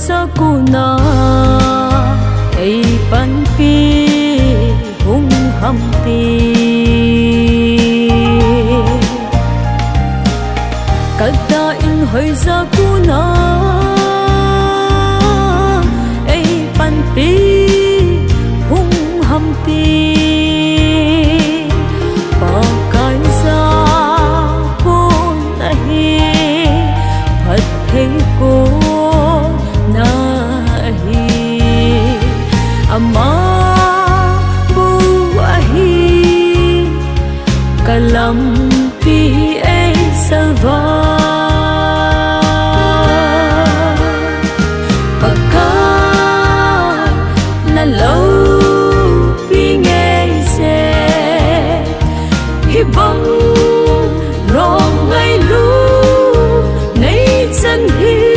sa kuna ai pan pi hung ham ti kada in hoi sa kuna ai pan pi hung ham ti pa kai sa ko nahi phat thei ko nahi ama bu ahi kalam pi ai salva paka na lâu pi nghe se hi bóng rong ngay lu nay chân hi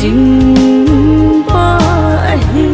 Chính ba hi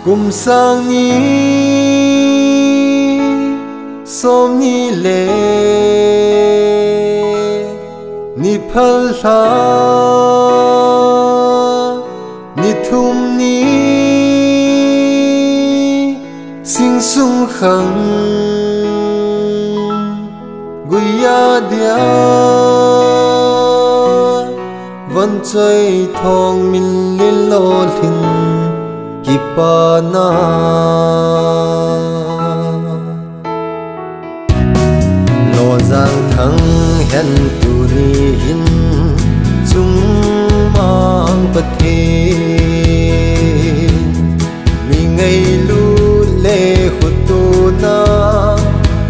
kum sang ni som ni le ni phal tha ni thum ni sing sung khang guya dia vẫn chơi thong min lên lo thìn kipana lo giang thăng hen tu ni hin chung mang bát thi mi ngày lu lệ khut tu na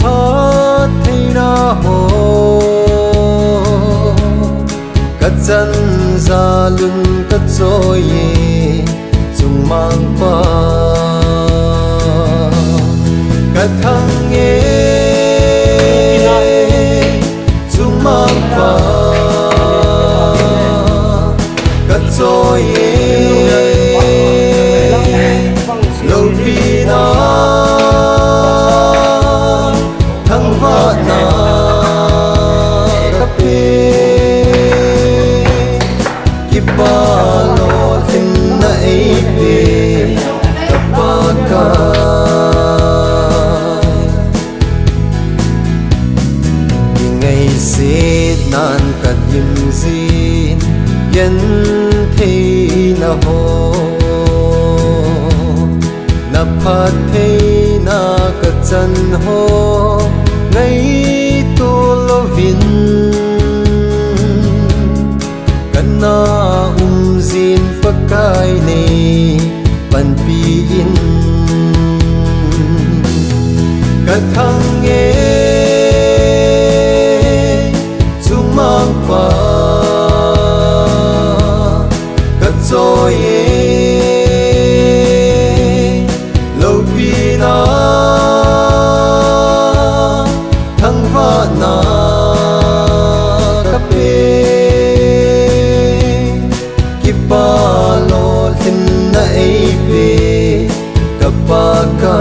hát thấy na ho cắt chân ra lưng cắt rồi chung mang qua cắt thăng nghe chung mang qua cắt rồi lâu vì na thăng vợ na cắt bê kipa lo tin na ebe kapaka ngày sẽ nan cắt yếm zin yen thấy na ho na phat thấy na cắt chân ho ngày tu lo vin na zin pakai nei pan pi in ka thang nghe chung mang pa ka choi lâu pi na thang va na ka pe kipa lo tin na ebe kapaka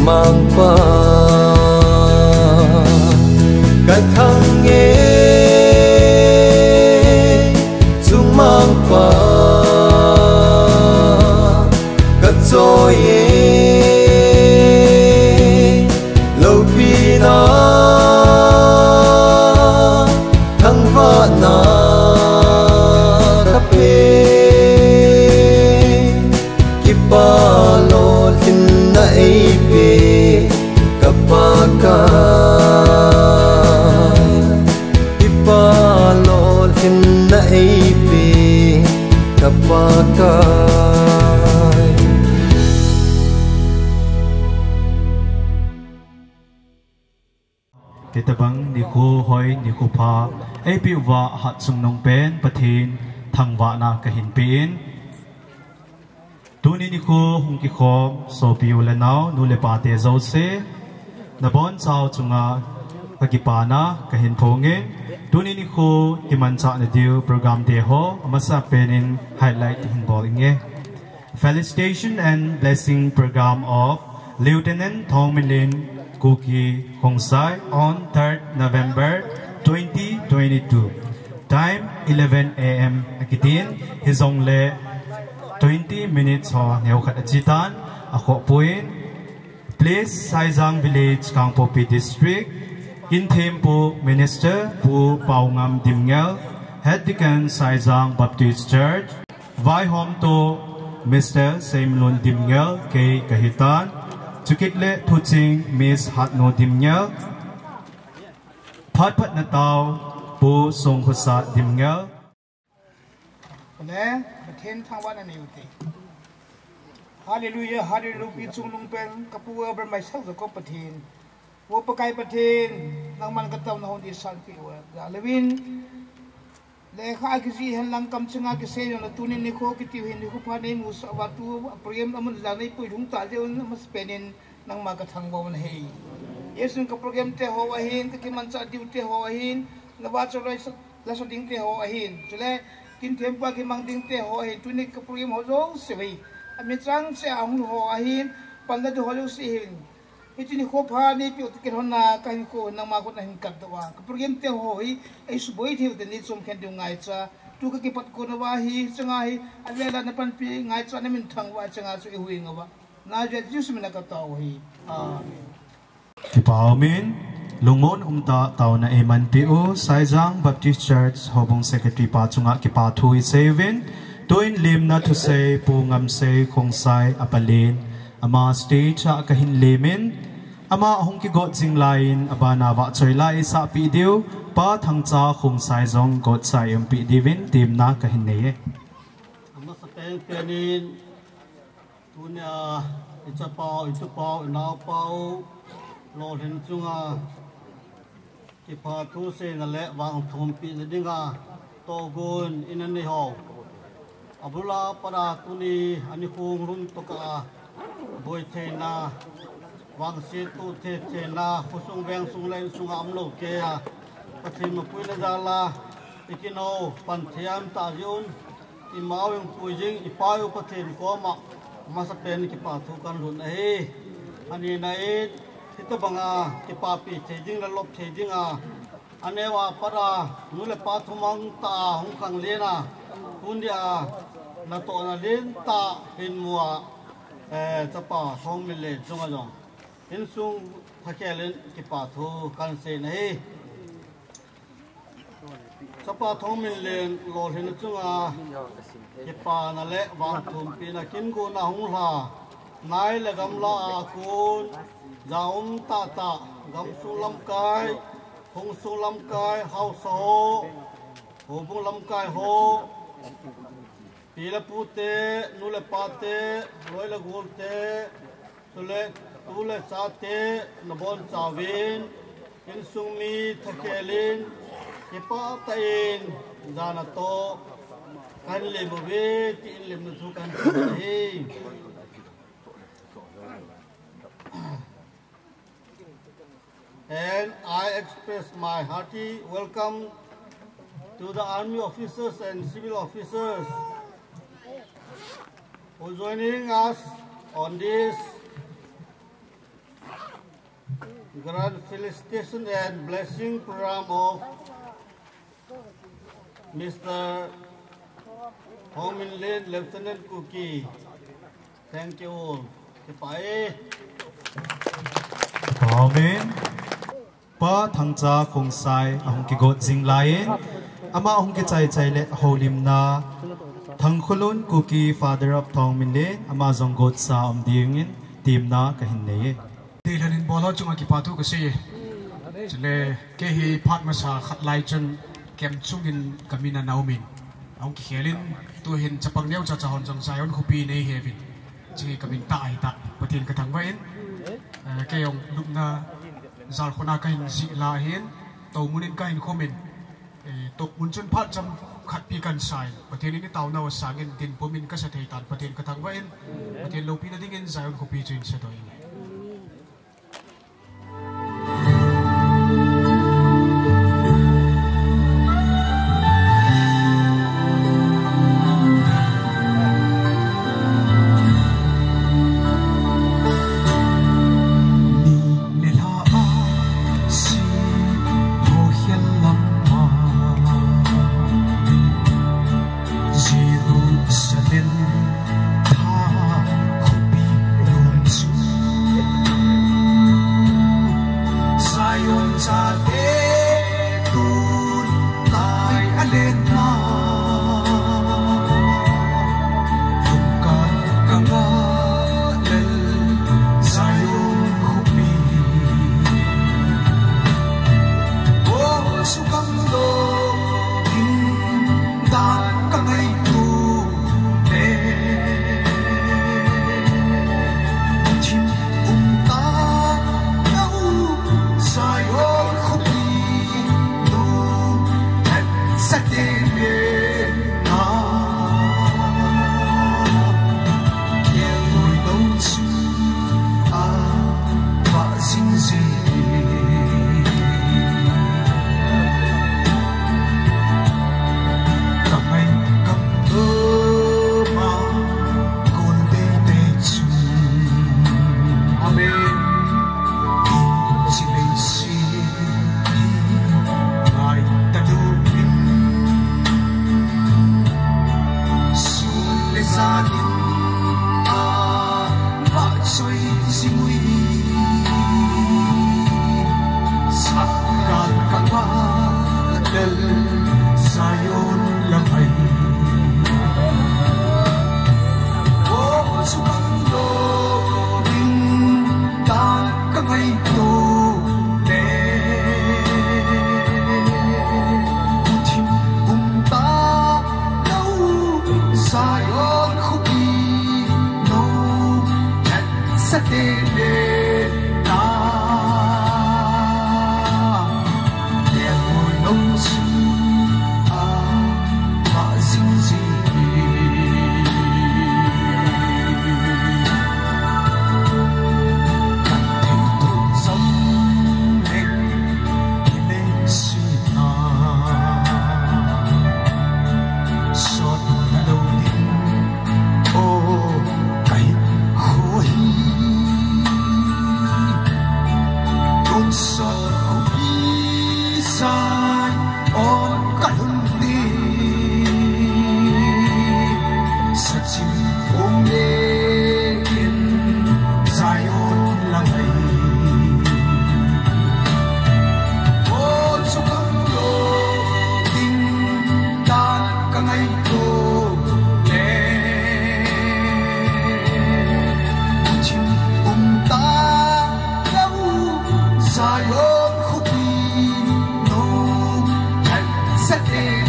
mang qua cái thang nghe chung mang qua cái trôi lâu pi na thăng vợ na cái pe kipa lo tin na ebe kapaka kipa lo tin na ebe kapaka kita bang ni khu hoi ni khu pha ebe wa hat sung nong pen pathin thang wa na ka hin pin tuni ni khu hung ki khom so piu la naw nu le pa te zo se na bon chao chunga ka ki pa na ka hin phonge tuni ni khu ki man cha na diu program de ho amasa penin highlight hin bolinge Felicitation and Blessing Program of Lieutenant Thongminlien Kuki Hongsai on 3rd November 2022. Time 11 a.m. Akitin hizong le 20 minutes ho neu khat achitan akho puin place Saizang Village Kangpopi District in Thempu Minister Pu Paungam Dimngel Head Deacon Saizang Baptist Church Vai home to Mr. Minlen Dimngel K Kahitan chukit le thu ching miss hat no dim nya phat phat na tao bu song khusa dim nya ne ten thang wan ani uti hallelujah hallelujah chung lung pen kapua ber mai sak ko pathin wo pakai pathin nang man ka taw na hon di san pi wa ya lewin le kha ki ji han lang kam chunga ki se na tunin ni kho ki ti hin ni ko pha nei mu sa wa tu prem amun la nei pui dhung ta je mas penin nang ma ka thang bo man hei yesun ka program te ho wa hin ki man cha diu te ho wa hin na wa cho roi la so ding te ho wa hin chule kin them pa ki mang ding te ho hin tu ni ka program ho zo se wei ami chang se ang ho wa hin pan la do ho lo si hin itu ni kho pha ni pi ki hon na ka hin ko nang ma ko na hin kat wa ka program te ho hi ai su boi thi de ni chom khen du ngai cha tu ka ki pat ko na wa hi changa hi avela na pan pi ngai cha na min thang wa changa chu hui ngawa na je jus min ka taw hi ki paumin lungmon umta tauna eman pu saijang baptist church hobong secretary pa chunga ki pa thui seven toin lim na thu se pu ngam se khongsai apalin ama stage a kahin lemin ama hong ki got jing lain abana wa choi lai sa pi diu pa thangcha khongsai jong got sai em pi divin tim na kahin nei ama sa pen penin tunya icha pau na pau lo den chunga ki pha thu se na le wang thum pi le dinga to gun in an ho abula para tuni ani khung run to ka boy the na wang se tu the na khusung beng sung len sung am lo ke a pathin ma pui la dala ikino pan thiam ta jun i mau yung puijing i payu pathin ko ma sa pen ki pa thu kan run ai ani nai itu banga ki pa pi thejing la lop thejing a anewa para nule pa thumang ta hong kang lena kundia na to na len ta hin mua chapa Thongminlien chunga jong in sung thakelen ki pa thu kan se nei chapa Thongminlien lo hin chunga ki pa na le wang thum pi na kin go na hung la nai le gam la kun zaum ta gam su lam kai hong su lam kai hau so ho bung lam kai ho pila pute nule pate loi la gol te tule cha te na bon chawin in sung mi thakelin ki pa ta in jana to kan le mo ve ti in le no thu kan hi and I express my hearty welcome to the army officers and civil officers who are joining us on this grand felicitation and blessing program of Mr. Thongminlien Lieutenant Kuki. Thank you all. Goodbye. Amen. Pa thangcha khongsai ahong ki got jing lain ama ahong ki chai le holim na thangkhulun Kuki father of Thongminlien ama jong got sa dingin tim na kahin nei Dilanin bolo chunga ki patu ka si chile ke hi phat ma sa khat lai chen kem chungin kamina naumin ahong ki khelin tu hin chapang neu cha hon jong sai on khupi nei hevin chi kamin ta ai ta patin ka thang wain ke yong lupna zal khona kain si la hin to munin kain khomin tok mun chun phat cham khat pi kan sai patin ni taw na wasangin tin pomin ka sa thei tan patin ka thang wain patin lo pi na dingin sai on khupi chin sa toin Jerusalem, ta hopi rumsu.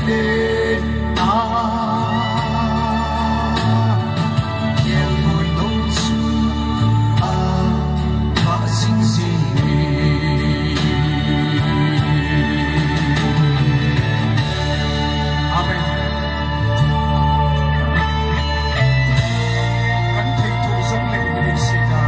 lên ta em ngồi nông su và sinh gì amen. Gắn thầy thủ giống lên mình xin ta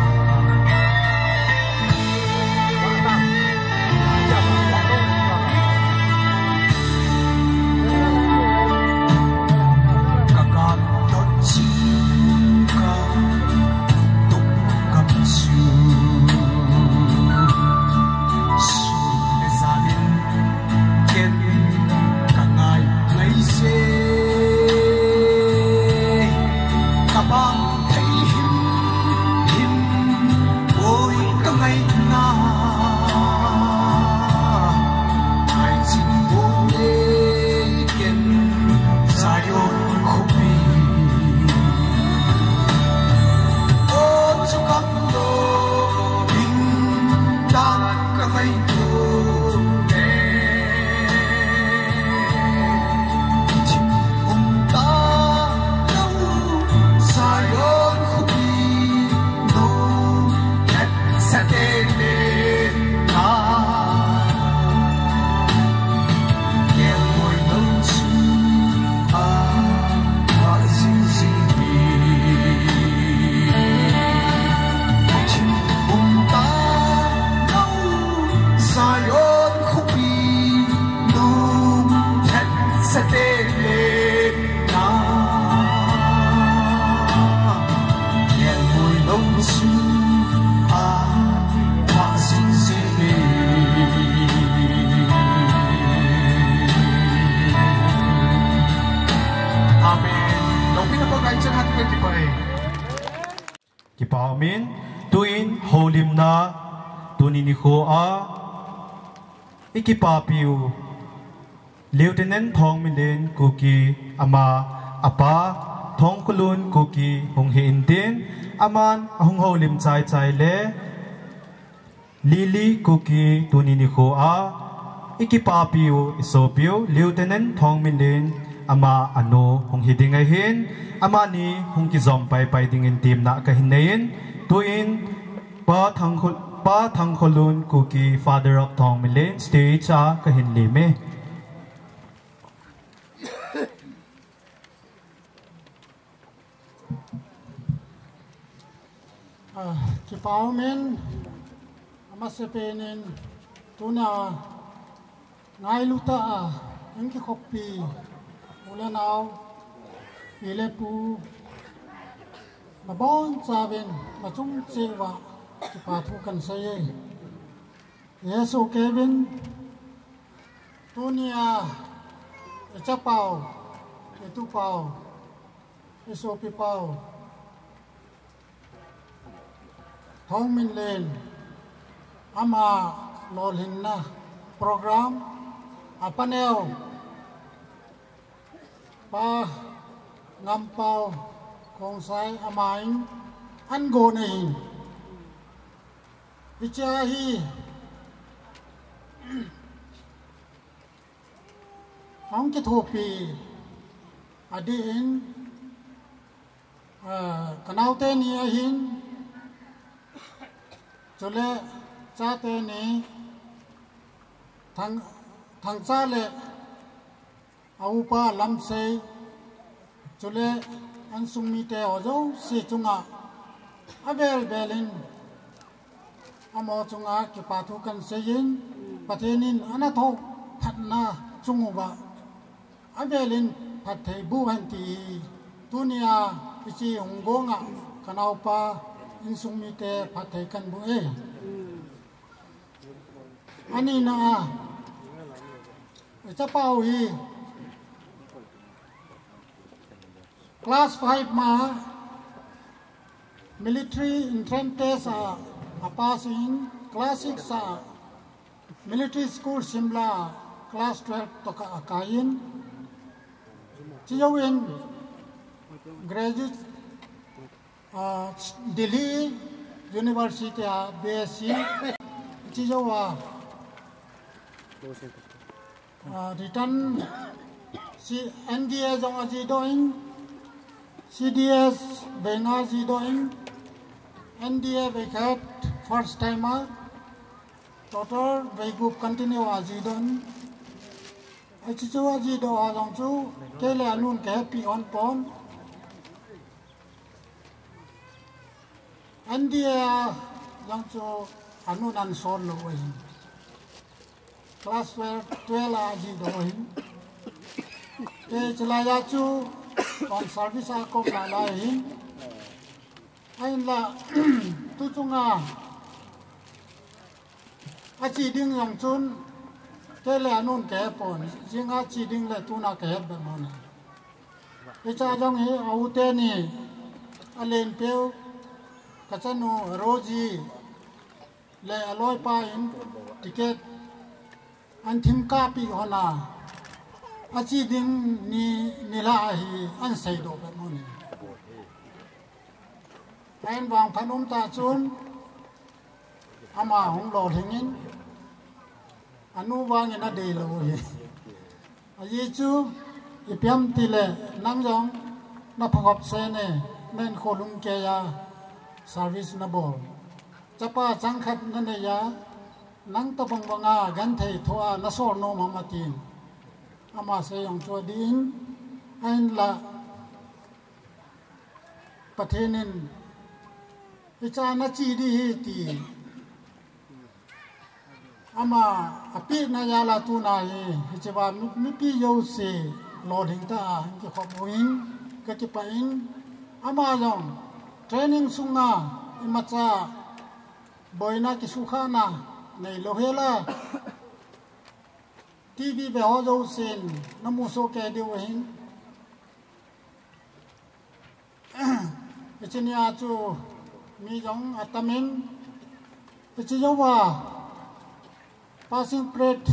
Amen. Tuin holim na tunini ko ikipapiu Lieutenant Thongminlien Kuki ama apa Thongkulun Kuki hong hiintin aman hong holim chai chai le Lili Kuki tunini ko ikipapiu isopiu Lieutenant Thongminlien ama ano hong hidingay hin ama ni hong kizom pai dingin team na kahinayin tuin pa Thongkulun Kuki Father of Thongminlien stage kahinlime Kipaumin amasepenin tuna ngai luta engki kopi ulanau ilepu mabon sabin macung sewa kipatu kan saya Yesu Kevin tunia ecapau itu pau iso pipau Thongminlien ama lolhinna program apaneo pa ngampau kongsai amain ango nei bichahi hong ke thopi adin kanaute ni ahin chole chate ni thang chale aupa lamse chole ansumi te ojo si chunga abel belin amo chunga ki pathu kan seyin pathenin anatho phatna chunguba abelin pathei bu hanti dunia ichi ungonga kanaupa insumi te pathei kan bu e ani na chapau hi class 5 ma military entrance test passing class 6 military school Simla class 12 to kain chiyawin graduate Delhi University BSc chiyawa return si NDA jong aji doing CDS benga ji doing NDA bekat first timer total begup continue aji don aji chu aji do ajong chu kele anun ke pi on pon NDA jong chu anun an son lo hin class 12 aji do hin ke chelaya chu on service a kom la la hin ain la tu chunga achi ding yang chun ke le anun ke pon jinga chi ding le tu na ke ba mon e cha jong hi au te ni alen peu ka chanu roji le aloi pa in ticket an thim ka pi hona achi ding ni la hi an sei do ba mon ain wang phanum ta chun ama hong lo thingin anu wang ina de lo hi ayi chu ipiam ti le nang jong na phangop se ne men kholum ke ya service na bol chapa changkhat na ne ya nang ta bang banga gan thei thoa na sol no ma tin ama se yong chu ding ain la pathenin icha na chi di hi ti ama api na ya la tu na hi chiwa mi pi yo se lo ding ta ki kho boin ka ki pa in ama jong training sunga imacha boina ki sukha na nei lo hela TV be ho jo sin na mu so ke de hin ichinia chu mi jong atamin ichi yo wa passing plate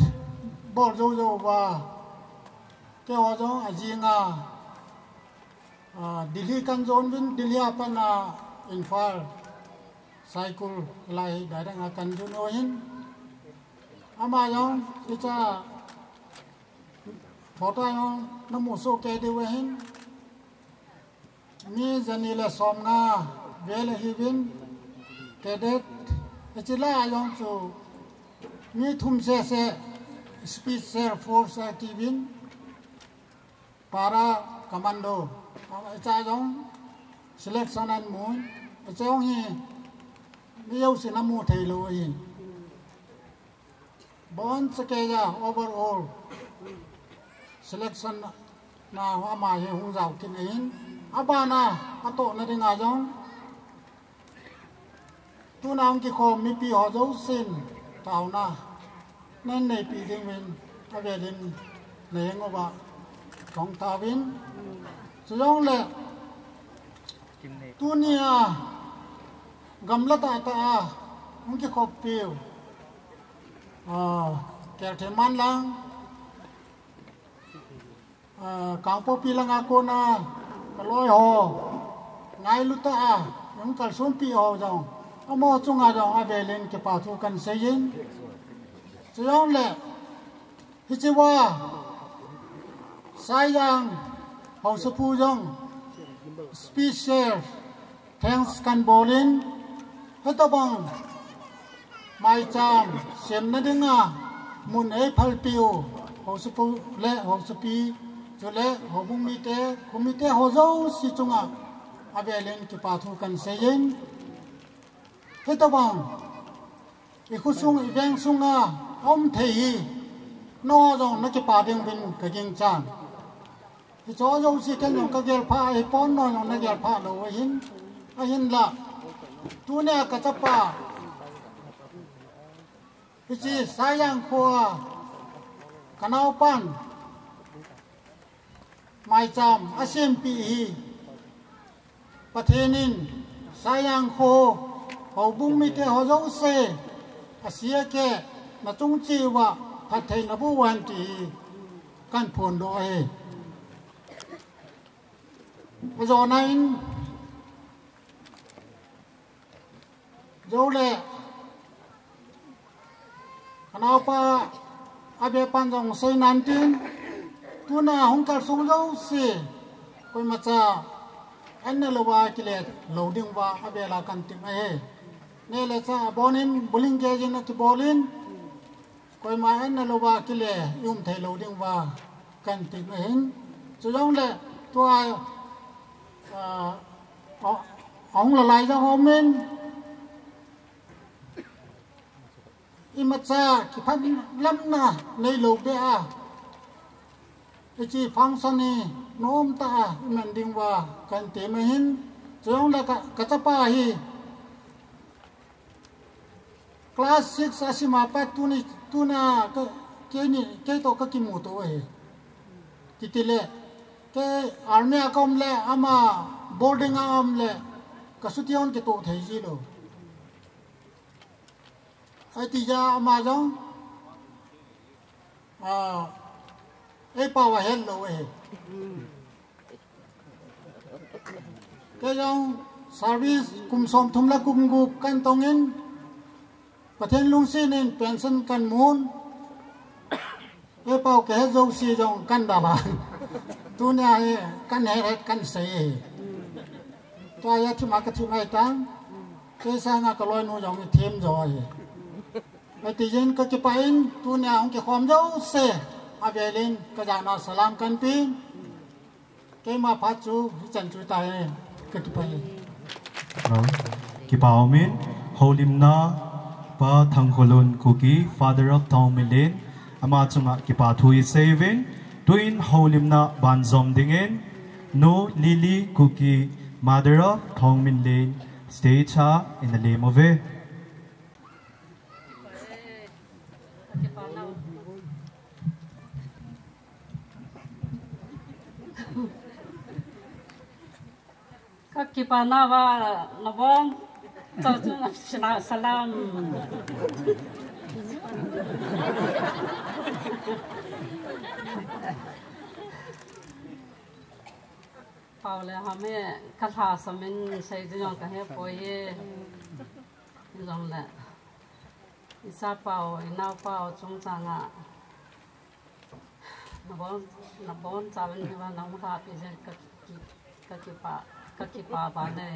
bol jo wa ke ho jo ajinga Delhi kan zone bin Delhi apana infal cycle lai darang akan junoin ama yong kita photo yong namu so ke de hin mi janile somna vele hibin cadet achila yong chu mi thum se special force activin para commando cha jong selection and moon chong hi mi yo se namu thei lo in bon sakeya overall selection na wa ma he hung jaw kin in abana ato na ringa jong tu naung ki khom mi pi ho jo sin tao na nên nei pi ding win ave din nei ngoba kong ta win Sejong le tunia gamla ta unki kopiu kerte man lang kangpo pilang ako na kaloy ho ngai luta yung kalsun pi ho jong amo chunga jong abelin ke pathu kan seyin sejong le hichiwa sayang hong sepu jong special thanks kan bolin hetabang mai cham sem na dinga mun e phal piu hong sepu le hong sepi chole hobung komite ho zo si chunga abelen ki pathu kan seyin hetabang ikhusung ibeng sunga om thei no jong na ki pa ding bin ka ging chan cho dâu si cái nhung cái gel pha ai pon no nhung na gel pha lo hin la tu ne ka chapa chi sayang khoa kanau pan mai cham asim pi hi pathenin sayang kho ho bung mi te ho zo se asia ke na chung chi wa pathei na bu wan ti kan phon do e giờ này dấu lệ nào pa abe pan dòng xây nan tin tu na hong kal song zo si koi ma cha an na lo wa ki le lo ding wa a be la kan ti mai ne le cha bonin bowling ge jin na ti bolin koi ma an na lo wa ki le yum thai lo ding wa kan ti mai chu jong le tua ông là lại ra hôm nên imatsa ki phan lam na nei lo be a chi function ni nom ta men ding wa kan te ma hin chong la ka cha pa hi class 6 asima pa tu na ka ke ni ke to ka ki mu to he ki ti le ke army akom le ama boarding am le ka sution ke to thai ji lo ai ti ja ama jong ai pa wa hel lo he ke jong service kum som thum la kum gu kan tong in pathen lung sin in pension kan mun ai pa ke zo si jong kan da la tu nya kan he kan se toa ya thi ma ka thi mai tang ke sa nga ka loi nu jong thêm rồi mai ti jen ka ki pa in tu nya ong ke khom jo se a be lin ka ja na salam kan pi ke ma pha chu chan chu tai ka ki pa ki pa min holim na pa Thongminlien Kuki father of Thongminlien ama chunga ki pa thui seven twin holim na ban zom dingen no Lily Kuki mother of Thongminlien stay cha in the name of it Kakipana wa nabong tawtuna salam Paule hame katha samin sai jong ka he poye jong la isa pao ina pao chung changa nabon chawan ni wa nam ha pi je ka ki pa ba ne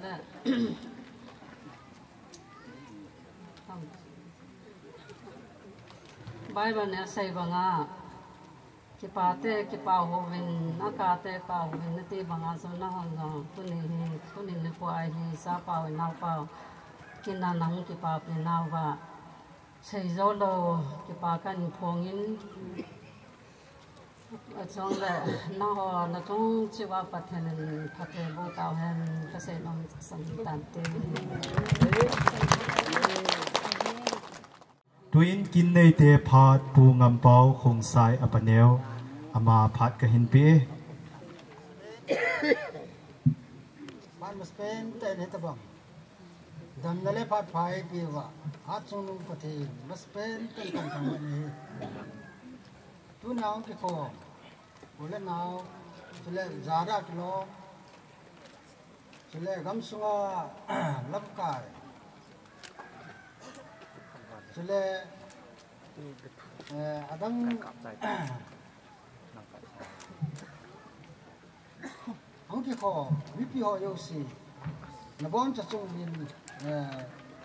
la bai ba ne sai ba nga ki pa ho vin akate pa ho vin ti banga so na hong jong tu ni ne ko ai hi sa pa na pa kin na nang ki pa pe na wa sei zo lo ki pa kan phong in chong le na ho na chung chi wa pa then pa the bo tao hen ka se nom sam tan te twin kin nei te phat pu ngam pau khong sai apaneu ama phat ka hin pi ban mas pen te ne ta bang dam na le phat phai pi wa a chung lu pa the mas pen te kan kan ne tu naw ki ko ole naw chule zara kilo chule gam sunga lap kai chule adang ông kia họ vipi họ yêu si na bon cha chung min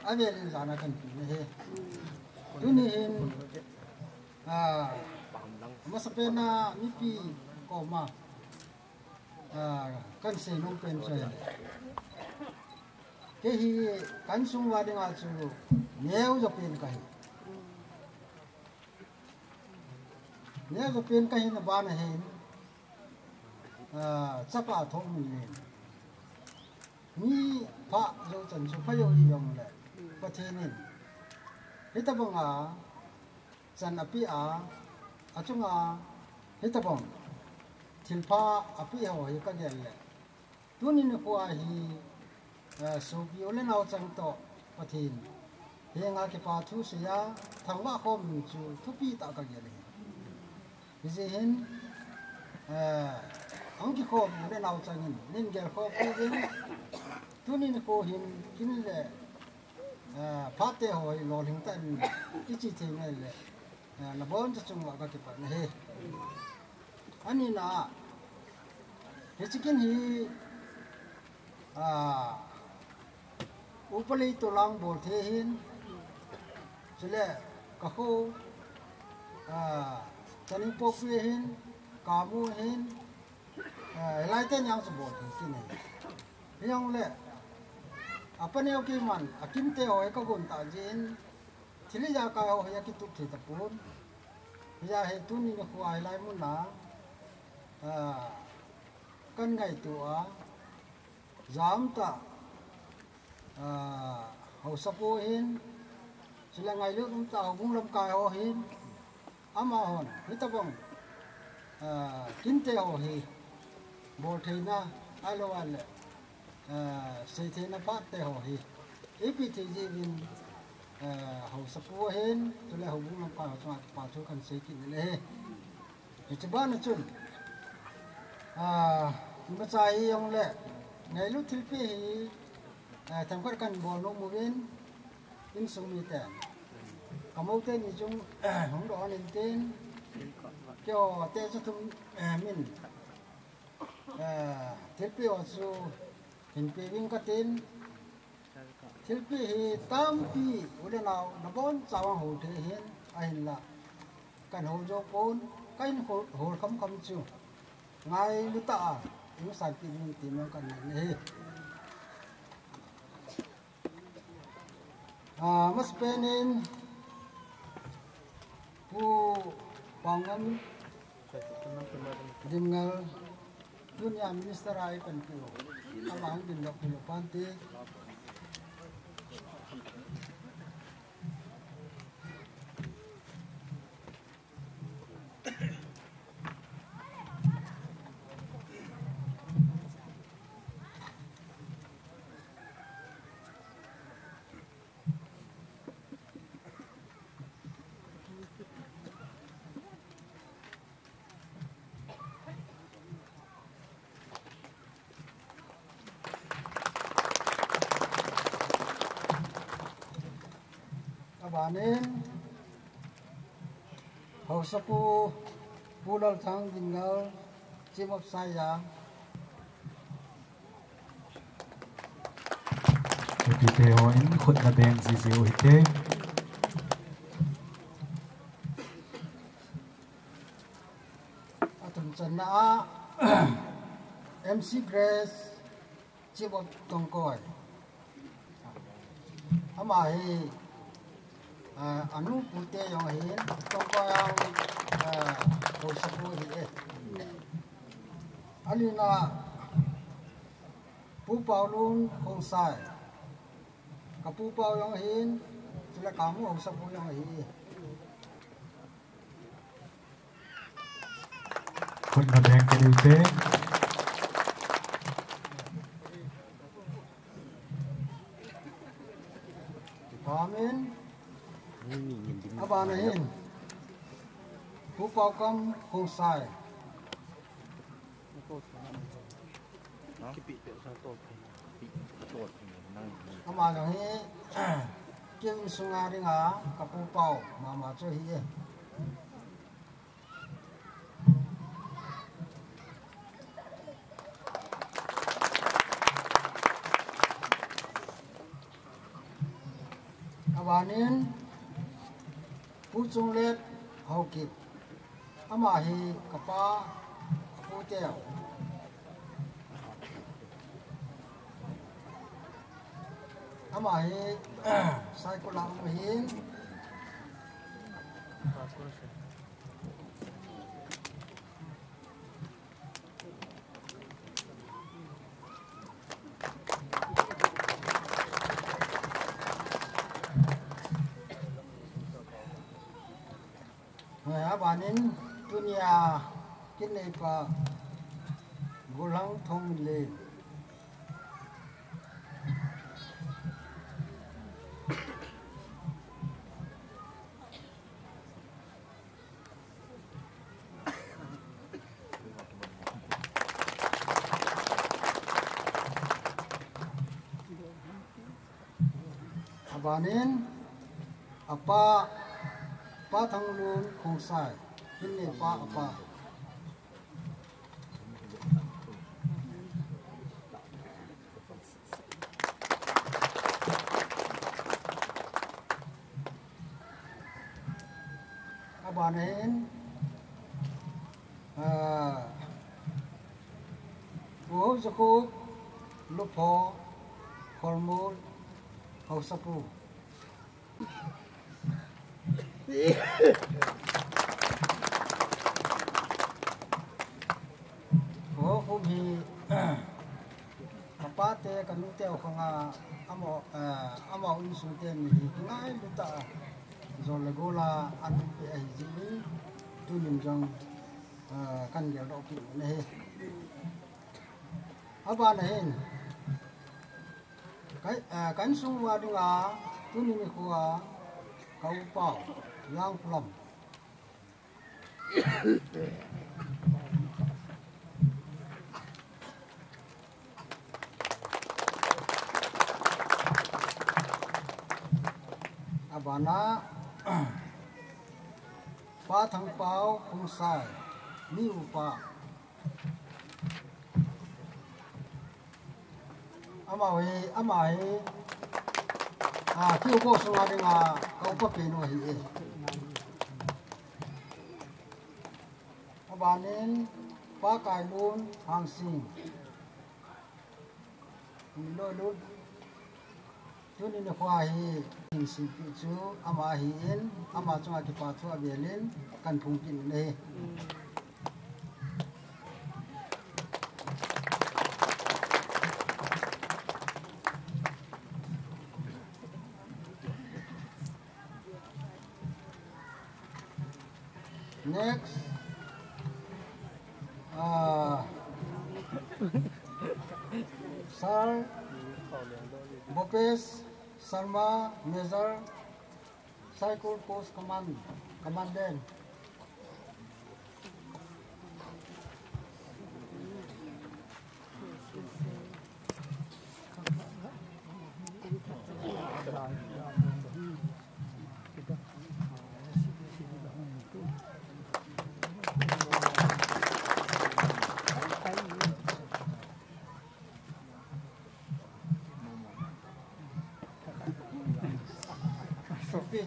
ave lên zana kan pi ne he tu ni hin ma sa pe na mi pi ko ma kan se nong pen che ke hi kan sung wa ding a chu neu jo pen kai neu jo pen kai na ba na he chapa Thongminlien ni pha jo chan chu pha yo yong le pathenin hitabanga chan api achunga hitabang thilpha api ho hi ka gel le tunin ko a hi so bi ole naw chang to pathin henga ke pa thu sia thangwa khom chu thupi ta ka gel hi je hin ông kia khom để nào cho nên gel khom cái gì tu nên cô hin kim le phát tế hồi lò hình tận ít chỉ thế này là bốn cho chúng các cái bạn này anh ấy là hết chỉ kiến hi upali tulang bol thế hin cho nên các khu cho nên bốc hin cà mu hin lại tên yang số bol thế này yang lệ apa ni okey man akim te hoy ka gun ta jin thili ja ka ho ya ki tu thi ta pun ya he tu ni ko ai lai mun na kan ngai tu a jam ta ho sapo hin sila ngai lu kum ta bung lam ka ho hin ama hon ni ta bong kim te ho hi bo theina alo ale xây thế nó phát tế họ hi ít bị thì gì mình hậu sập vô hen cho nên hậu cũng làm phải cho bảo cho cần xây kín này thì chỉ bán nó chun mà trái ông lệ ngày lúc thiếu phi hi thằng con cần bỏ nó mua bên in sung mi tèn cầm áo tên thì chúng không đó nên tên cho tên cho chúng mình thiếu phi họ số hình pi vinh cái tên thiếu pi hi tam pi udah nào nó bốn sao hồ thế hiện anh là cái hồ cho bốn cái hồ không không chịu ngay lúc ta những sản pi vinh tìm nó cái này mas penin pu pangan dengan dunia minister ai penting alang din dok pilopante nên hậu sapu pulal thang dingal chim of saya Video in khut na beng ziziu hite atum chana MC Grace chim of tongkoi amai anu pute yang hin tongkoi yang hậu sapu hite alina pu paulun hong sai kapu pau yang hin sila kamu hong sapu yang hi khut na beng ke ute amen abana hin pu pau kam hong sai ama yang hi kim sunga ringa kapu pau mama cho hi awanin pu chung let hau kip ama hi kapa pu teo ama hi sai ko lang hin banin dunia kini pa gulang Thongminlien abanin apa pa Thongminlien Kuki ini pa apa abanin wo jaku lupo hormon hausapu wo humi kapate kanute khanga amo insulten ni ngai luta zolagola anu pe ai ji tunim jong kan gel do ki ne aba nahin kan sung wa dinga tunim ko kau pau yang plom abana pa thang pau khung sai ni upa amai kêu cô xuống đi nga câu có tiền rồi hi bạn nên ba cái luôn hàng sinh lôi luôn cho nên là khoa hi hình sinh chú ama hi in ama chúng ta phải cho về lên cần phụng kinh này next Sir Bopes Sharma Major Cycle Post Commandant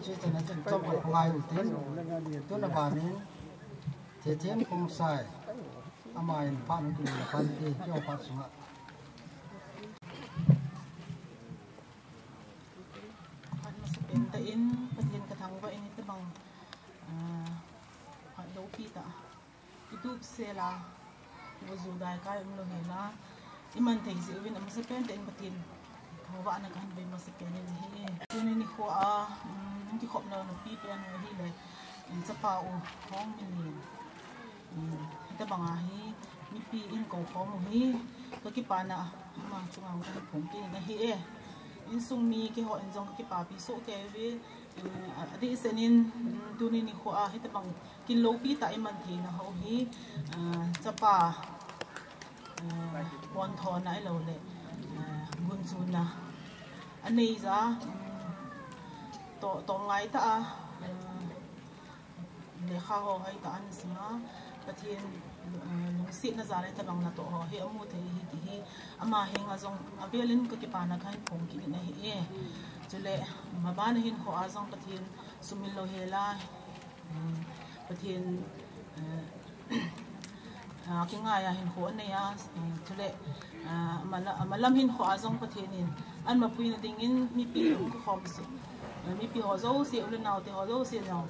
chỉ cho nên trong một ngày một tiếng tôi là bà nên thế thiên không sai ama in phan cái là phan đi cho phan xuống ạ phan mà sẽ bên tay in phan thiên cái thằng vậy nên tôi bằng phan đấu phi ta itu sẽ là vô dụng đại cái ông lo nghe là iman thấy gì bên mà sẽ bên tay in phan thiên thằng vợ này cái bên mà sẽ bên này cho nên đi quaที่ขบเนินปีเป็นที่เลยจะเป่าท้องเป็นเหลี่ยมแต่บางอาฮีมีปีอินโกของฮีก็กี่ปานะมาช่วงเราผมกินนะฮีอินซุงมีกี่หัวอินจงกี่ปาปีโซเกวีอดีตเซนินตัวนี้นี่ขวาให้แต่บางกินโลปีแต่มันทีนะเขาฮีจะป่าวันทอนนะเราเลยบุญซุนนะอันนี้จ้าตรงไงตาเลขาเขาให้ตาอันสิมาประเทศลุงศิษย์น่าจะได้ตบังนาโตเขาให้อมุทัยฮิติฮิอามาเฮงอาจงอาเบลินก็เก็บปานักให้ผมกินนะฮิจุเลมาบ้านเห็นเขาอาจงประเทศสุมิลโลเฮล่าประเทศกินง่ายเห็นเขาเนี่ยจุเลมาล้ำเห็นเขาอาจงประเทศนี้อันมาพูดในดิ่งมีปีของเขาสิมีปีหัวเจ้าเสียอุลนาวแต่หัวเจ้าเสียนาว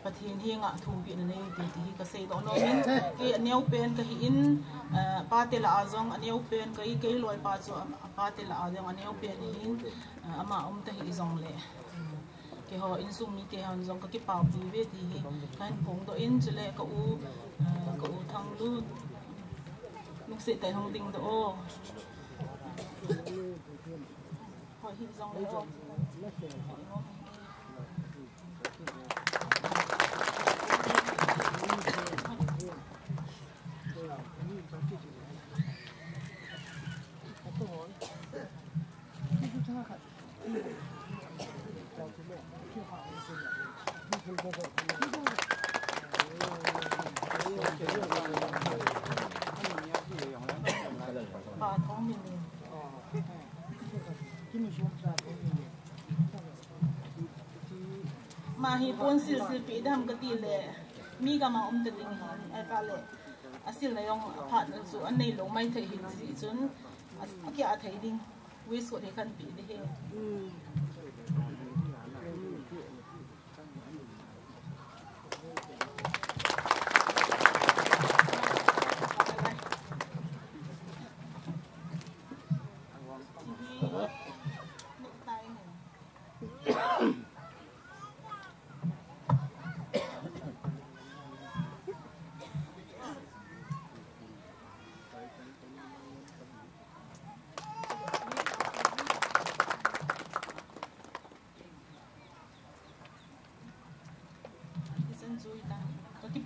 ประเทศที่งะทุ่มปีนั่นเองที่เกษตรโนมินที่อันนี้เอาเป็นก็หินปาเตลอาจงอันนี้เอาเป็นก็อีกลอยปาจปาเตลอาจงอันนี้เอาเป็นหินอามาตะหิจงเลยque họ in sung mi que họ dùng cái bảo bì về thì cái phong độ in chỉ là cậu thằng lúc sẽ tại hồng đình độ họ hi dùng đấy không bà Thongminlien mà hi pon sil pi dam ka ti le mi ka ma te ding han ai ka le asil na yong phat na chu an nei lo mai thei hin si chun akia thei ding we so de kan pi de he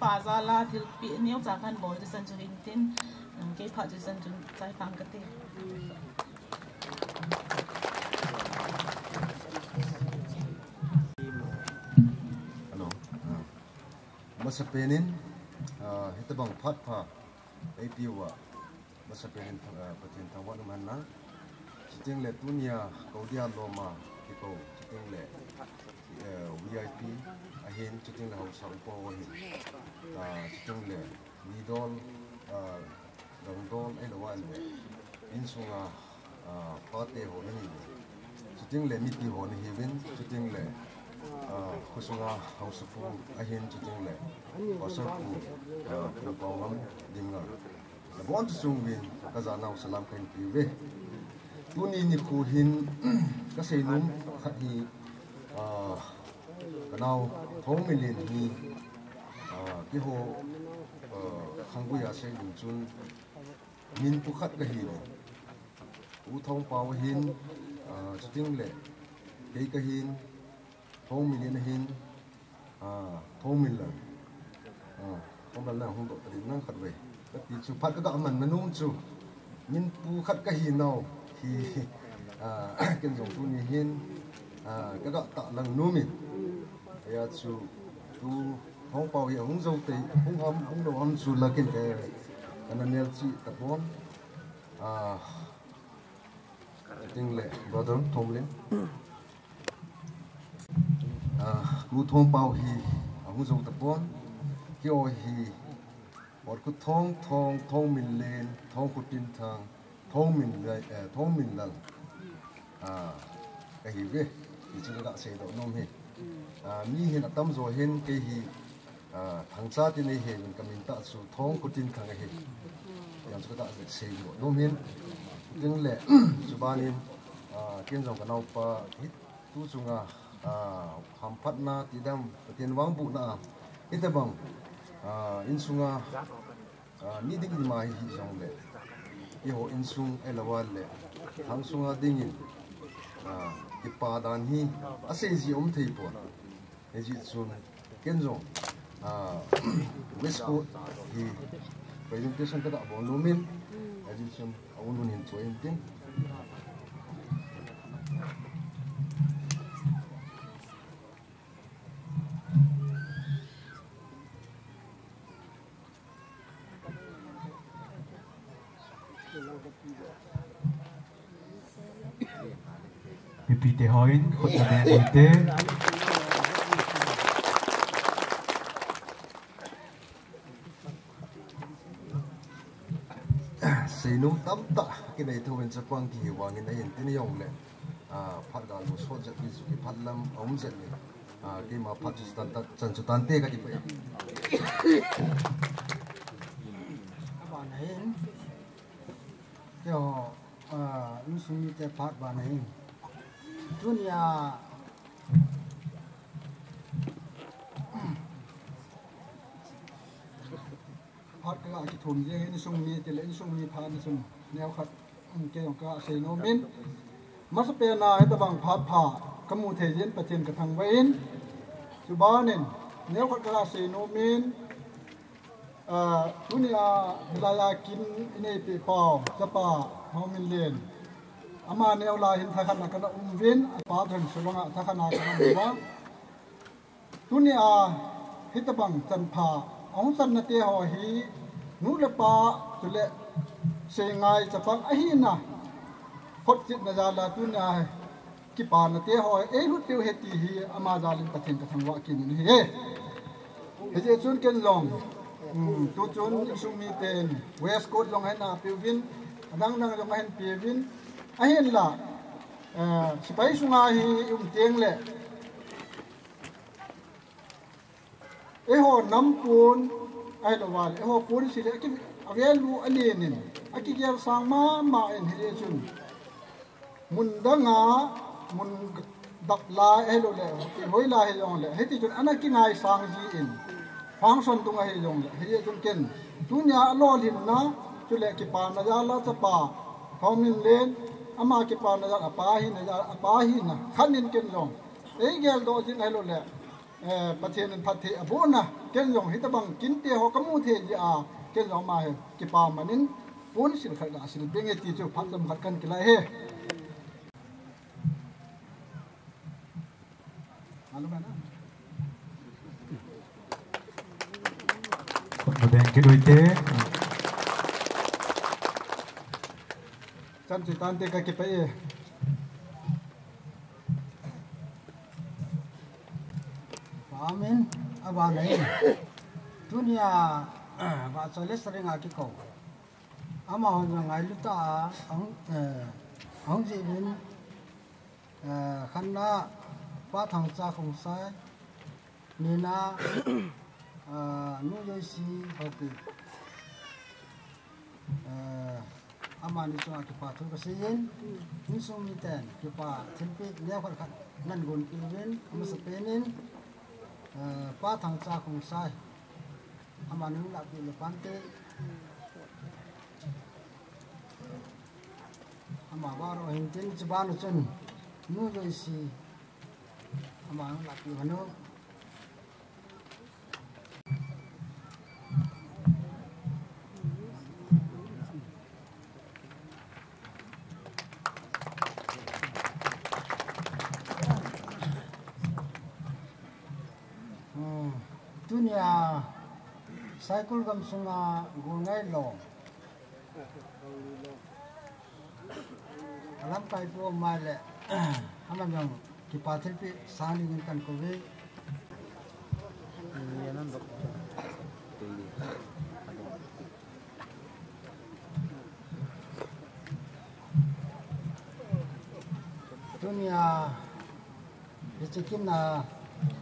Baza la til pi neo za kan bo de san chu hin tin ke pha chu san chu chai phang ka te Hello. Masapenin hitabang phat pha APwa masapenin patin thawan man na chiting le tunia kaudia loma ko chiting le VIP ahin chiting le house po hin chiting le nidol dangdol ai lawan le insunga pate ho ni chiting le miti ho ni hivin chiting le kusunga house po ahin chiting le wasar po pawam dinga la bon sungwin kazana salam kan piwe tuni ni ku hin ka seinum khat hi kanau Thongminlien hi ki ho khangbuya se ding chun min pu khat ka hi u thong paw hin chiting le ke ka hin Thongminlien hin Thongminlen Thongminlen hong do tari nang khat we ka ti chu phat ka man manung chu min pu khat ka hi nau hi ken jong tu ni hin cái đó tạo lần nuôi mình thì chú tu không bảo hiểm không dâu thì không đồ ăn chú là cái anh em chị tập huấn tiếng lệ brother Thongminlien cú thong bảo hi không dâu tập huấn kêu hi một cái Thongminlien thong của tin thang Thongminlen cái gì vậy thì chúng ta sẽ đổ nôm hết mi hiện tâm rồi hiện cái gì thằng cha thì này hiện mình cầm mình ta số thong của tin thằng hết yang chúng ta sẽ đổ nôm hết tiếng lệ chú ba nên kiến dòng cái nào pa hít tu chúng ham phát na thì đam tiền vang bu na ít bằng in sunga ni đinh mà hi dòng lệ cái hộ in sung elawal lệ thằng sunga đinh cái pa dan hi ase ji thei po e ji chun kenzo west coast hi presentation ka da bon lumin e ji chun awun hin choin tin Pipite hoin khut na den ite seinum tam ta cái này thôi mình sẽ quăng thì hoàng cái này hiện tin yong lệ phát gà lúa sốt giật đi cái phát lâm ống giật này cái mà phát cho tan cho tan tê cái gì vậy bạn này cho ứng dụng như cái phát bạn này dunia phát cái cái thùng gì ứng dụng như cái ứng dụng như phát ứng dụng neo khát cái ông cái xây nô min mas pe na hết bằng phát phá cái mù thể diễn bát thiên cái thằng vén chú ba nên neo khát cái xây nô min dunia belaya kin ini pe pau sapa Thongminlien ama neo la hin thakhan na kana vin pa thang sulanga thakana kana ba tunia hitabang tanpa ông san na te ho hi nu le pa tu le se ngai chapang ahina hot chit na jala tunia ki pa na te ho e hu tiu heti hi ama jalin pathin ka thangwa kin ni he he je chun ken long tu chun sumi ten west coast long hai na piwin nang long hai piwin ahin la sipai sunga hi teng le eho nampun ai lo wal eho pun si le ki avelu alienin aki ger sang ma en he chun mun danga mun dak la e lo le ki hoi la he yong le he ti chun anaki ngai sang ji in phang son tung he yong le he chun ken tunya lo lin na chu le ki pa na ja la cha pa Thongminlien ama ki pa na ja pa hi na khanin ken yong e gel do jin he lo le pathian phathi abuna ken yong hitabang kinte ho kamu the ji a ken yong ma he ki pa manin pun sil khala sil benge ti chu phatam khan kila he bên cái đôi té chan chỉ tan te ka ki pe amen aba nei dunia ba chole seringa ki ko ama hon ngai lu ta ang ji bin khanna pa thang cha khong sai ni na nu yoi si hopi ama ni so ki pa thu ka sin ni so mi ten ki pa thimpi ne khol khat nan gun ki wen ama sa penin pa thang cha khong sai ama nu la ki le pante ama baro hin tin chban chen nu yoi si ama nu la ki hanu dunia cycle gam sunga gungai lo alam kai po mai le amam yang ki pathil pe sani ngin kan ko ve dunia bichikin na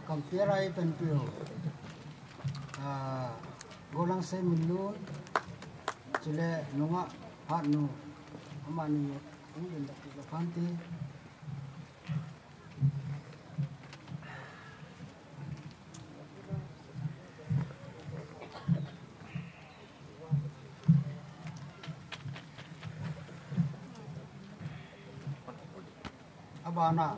compare ai pen pio golang se minun chile nunga hat nu amani ungin da ki fanti abana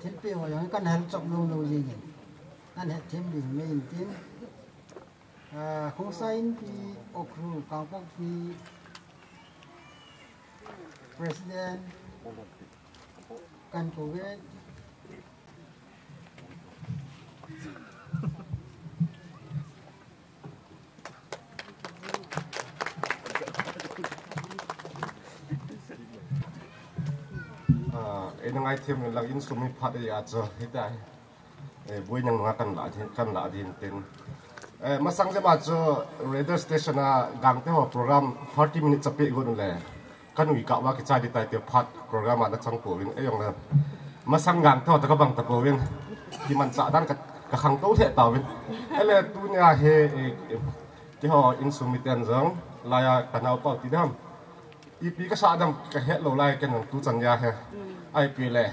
thilpi ho yang kan hel chok lu lu ji ngin nan het thim ding me in tin khung sain pi okru kangpok pi president kan ko ve nang ai thêm lang in sumi phat ya cho hitai bui nang nga kan la din tin masang je ma cho radio station a gang te ho program 30 minutes ape go le kan wi ka wa ki chai di tai te phat program a chang po win eyong na masang gang to ta ka bang ta po win ki man sa dan ka khang to the ta win ele tu nya he ki ho in sumi ten jong la ya kanau pa ti dam ipi ka sa dam ka he lo lai ken tu chang ya he ai pi le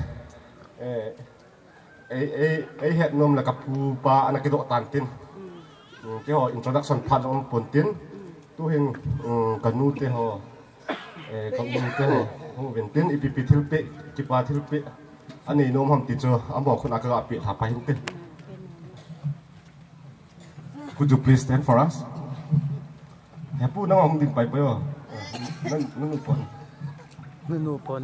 het nom la kapu pa ana ki do tan tin ki ho introduction phat on pon tin tu hin kanu te ho ka u te ho ven tin ipi thil pe ki pa thil pe ani nom ham ti cho amo khun aka pi tha pa hin tin could you please stand for us he pu na ong din pai pe yo nan pon Nunu pon.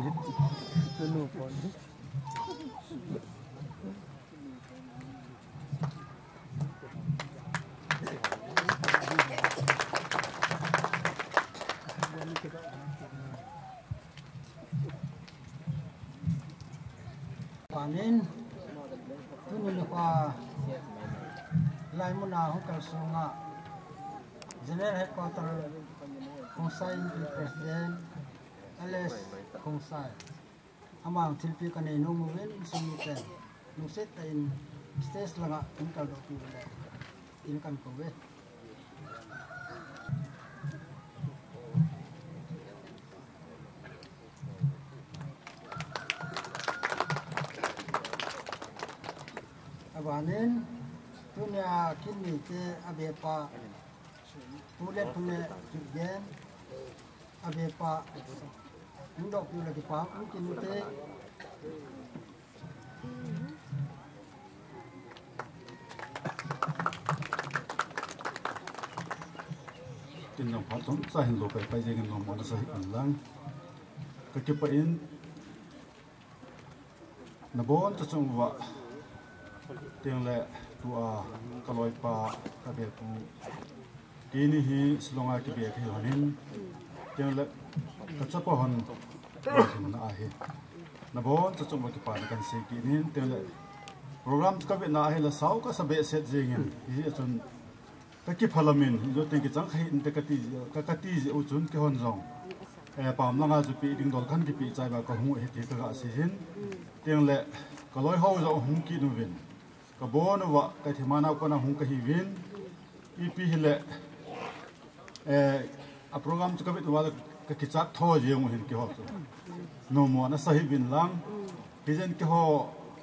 abanin tunin kwa lai muna hukal sunga General Headquarter Kongsai President Ales Kongsai amang tilpi kanay numuwin sumite nusit in stage langa inkal doki wala inkan kowe abanin tunya kini te abepa tulet punya jugen abepa ndok yu lagi pa mungkin te tinang patong sa hin lopai pai jeng ngom mon sa hin lang ka ke pa in na bon ta chung wa tiang le tua kaloi pa ka be pu kini hi slonga ke be ke hanin tiang le ka chapa hon na a he na bon ta chung wa ke pa na kan se ki nin tiang le program ka be na he la sau ka sa be set jeng hi chun ka ki phalamin jo teng ki chang khai in te ka ti ji u chun ke hon jong pam langa ju pi ding dol khan ki pi chai ba ka hu he te ka si hin tiang le ka loi ho zo hum ki nu vin ka bon wa ka thimana ko na hum ka hi vin pi hele a program chu ka bit wa ka ki chak tho je mu hin ki ho chu no mo na sahi bin lang hi jen ki ho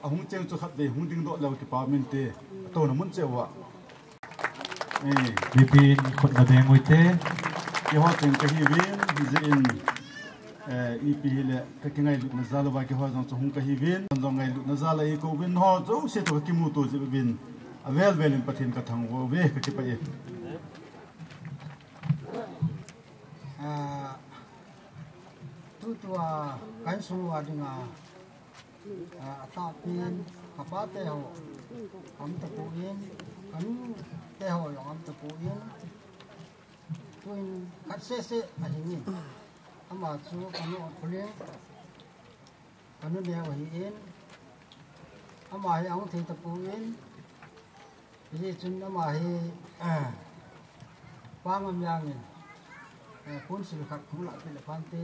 a hum cheng chu khat be hum ding do lo ki pa min te to na mun che wa Bipin khut na beng uite ki ho cheng ka hi vin hi je in pi hele ka ki ngai lu na zalo ba ki ho jong chu hum ka hi vin jong ngai lu na zala e ko vin ho zo se to ki mu to je vin avel velin pathin ka thang wo ve ka ki pa e tu tua kan suwa dinga ta pin apa te ho am ta puin kan te ho yo am ta puin tuin kat se a hingin ama chu kanu khule kanu ne wa hin ama hi ang thei ta puin ji chun ama hi pangam yangin pun sil khat khula pe phante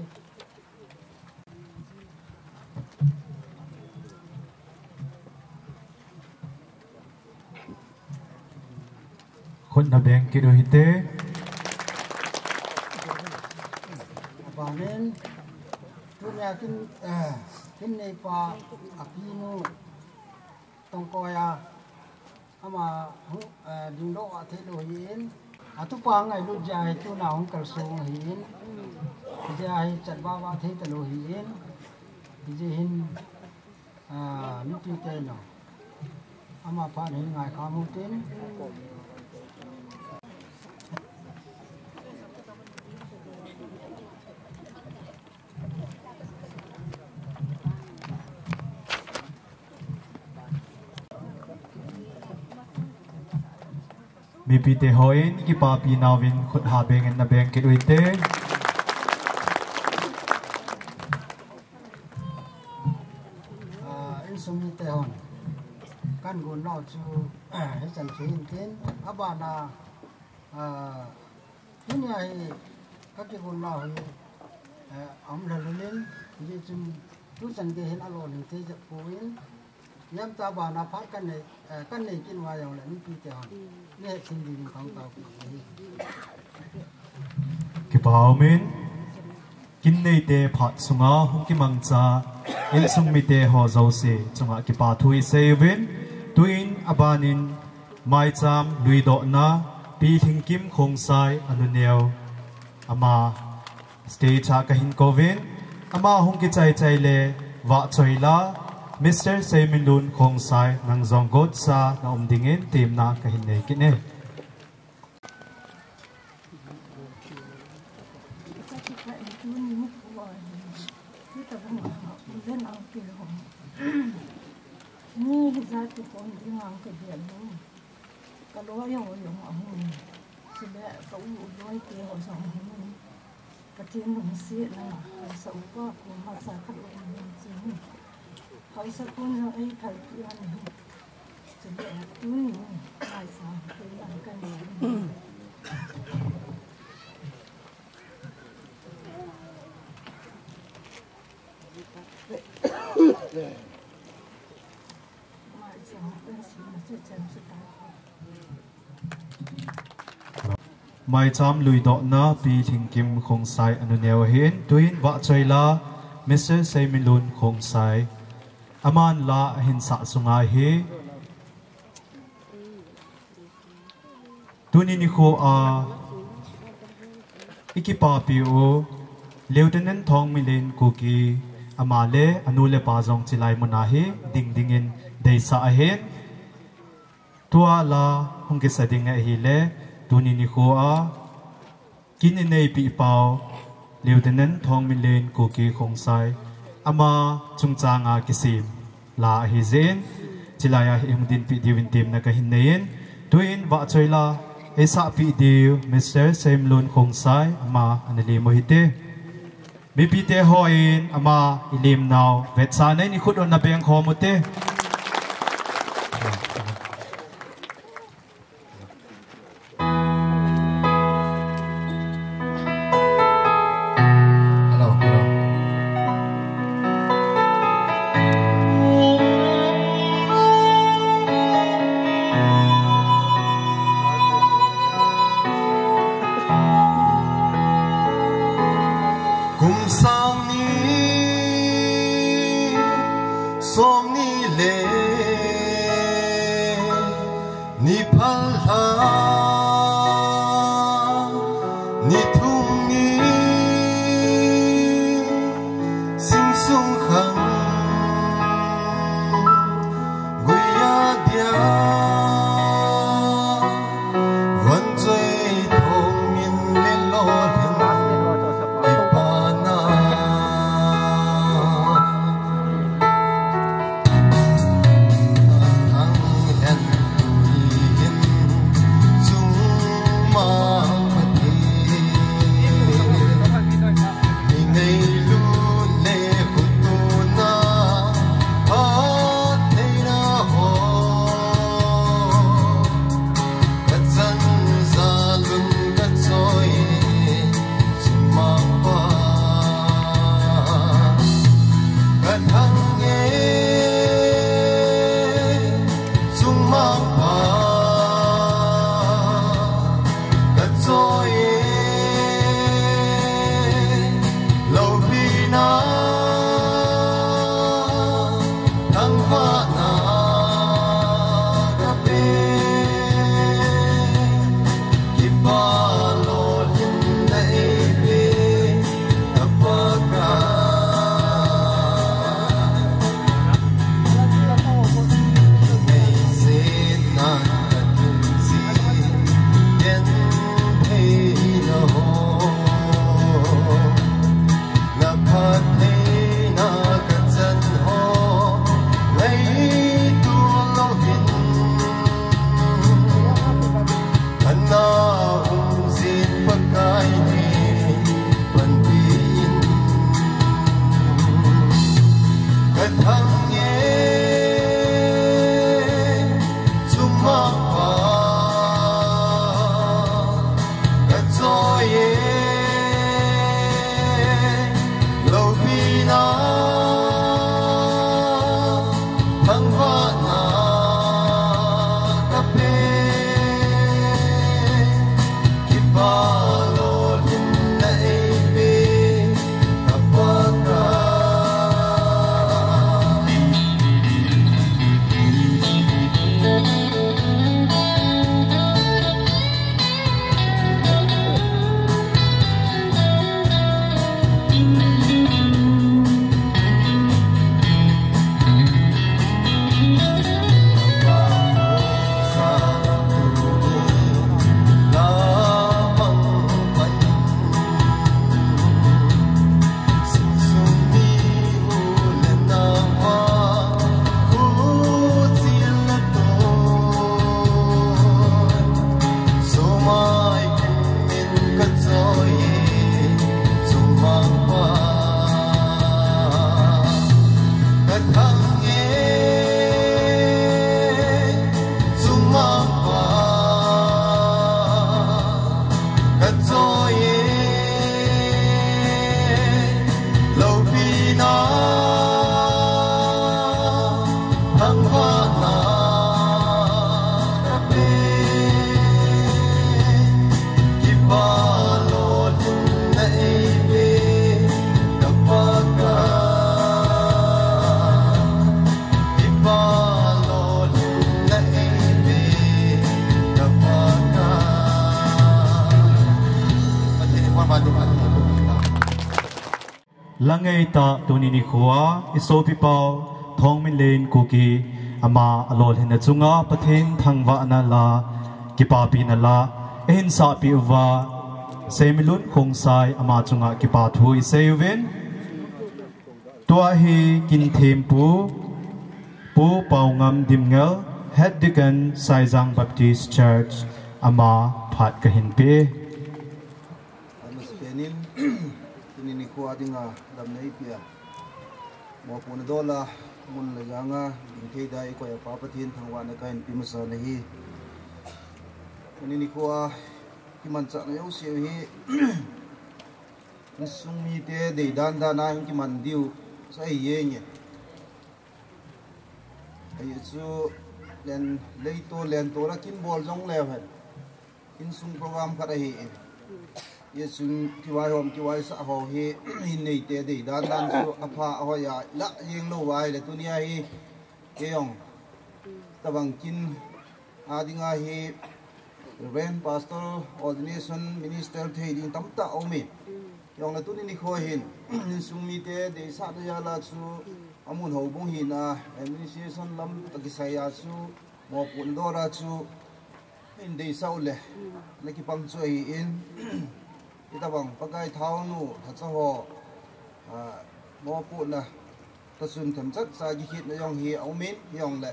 khut na beng ki do hite banen tunya kin nei pa apinu tongkoya ama ding do a the do yin atu pa ngai lu jai tu na hong kal so hin jai chat ba ba the ta lo hin ji hin mi ti te no ama pa nei ngai kha mu tin mi pi te hoin ki pa pi nawin khut ha beng en na beng ki uite in sumi te hon kan gun no chu he chan chin kin abana dunia hi ka ki gun no hi am la lulin ji chum tu chan ge hin alo ni te ja puin yam ta bana pha kan nei kin wa yong la ni pi te hon ne chin di khang ta ki pao min kin nei te phat sunga hum ki mang cha il sung mi te ho zo se chunga ki pa thui se win tuin abanin mai cham lui do na pi thing kim khong sai anu neo ama stay cha ka hin ko win ama hum ki chai chai le wa choi la Mr. Minlen Khong sai nang zong god sa na dingin team na ka hin nei ki ne ni za ti kon ding ang ka dian no ka lo yo yo ma hu si be ka u loi ke ho sa hu ka tin no si na sa u ko ma sa ka lo ni si Hãy subscribe cho kênh Ghiền Mì Gõ để không bỏ lỡ những video hấp dẫn. mai cham lui do na pi thing kim khong sai anu neo hin tuin wa choila Mr. Minlen khong sai aman la hin sa sunga hi tuni ni kho a ikipa pi o Lieutenant Thongminlien Kuki amale anu le pa jong chilai muna hi ding dingin dei sa ahen tua la hongke sading a hi le tuni ni kho a kin nei pi pau Lieutenant Thongminlien Kuki khong sai ama chungchanga kisim la hi zen chilaya hi din pi diwin tim na ka hin nein tuin wa choila esa pi diu Mr. Minlen khong sai ama anali mo hite bipite hoin ama ilim now vet sa nei ni khut on na beng kho mote Nah langai ta tunini khuwa isopi pau Thongminlien Kuki ama alol hin chunga pathin thangwa na la kipapi na la ehin sa pi uwa semilun khongsai ama chunga kipa thui seven tua hi kin thempu pu paungam dimngel head deacon Saizang Baptist Church ama phat kahin pe ni ko adinga dam nei pia mo pun dola mun la janga in thei dai ko ya pa pathin thangwa na kain pi ma sa na hi ni ko a ki man cha na yo se hi sung mi te de dan da na ki man diu sai ye nge ai chu len len to la kin bol jong le ha in sung program ka hi ye sun kiwai hom kiwai sa ho hi in nei te de dan dan su apha ho ya la yeng lo wai le tunia hi keong tabang kin adinga hi reverend pastor ordination minister thei ding tam ta omi yong la tuni ni kho hin sung mi te de sa da ya la su amun ho bung hi na administration lam takisaya su mo pun do ra chu in de sau le le ki pang choi in kita bang pakai thau nu tha ho mo pu na ta sun tham chat sa gi khit na yong hi aumin yong le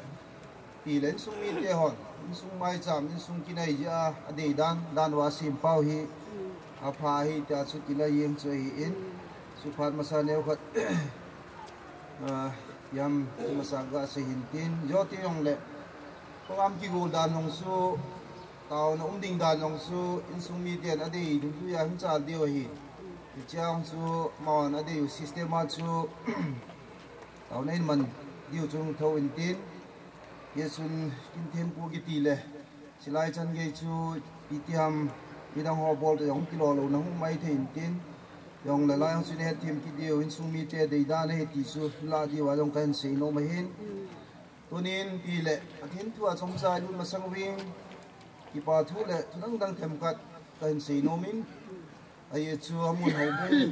pi len sung mi te hon sung mai cham in sung kinai ja ade dan wa sim pau hi a pha hi ta chu kinai yeng choi in su phat masa neu khat yam masa ga se hin tin jo ti yong le pangam ki go dan hong su tao nó ding đàn lòng su in sung mi tiền ở đây đúng như anh trả điều hi thì trang su mòn ở đây system su tao nên mình điều chung thâu in tin ye sun in thêm bu cái tỷ lệ chỉ lại chân cái su itiam đi đang họ bol giống kilo lâu nó không may thì in tin dòng lại lại su hết thêm cái điều in sung mi tiền để đàn hết tỷ su là điều vào dòng cái gì nó mới hin tôi nên tỷ lệ thiên thua trong sai luôn mà sang viên kipa thu le thunang dang them kat kan sei nomin ai chu amun hobung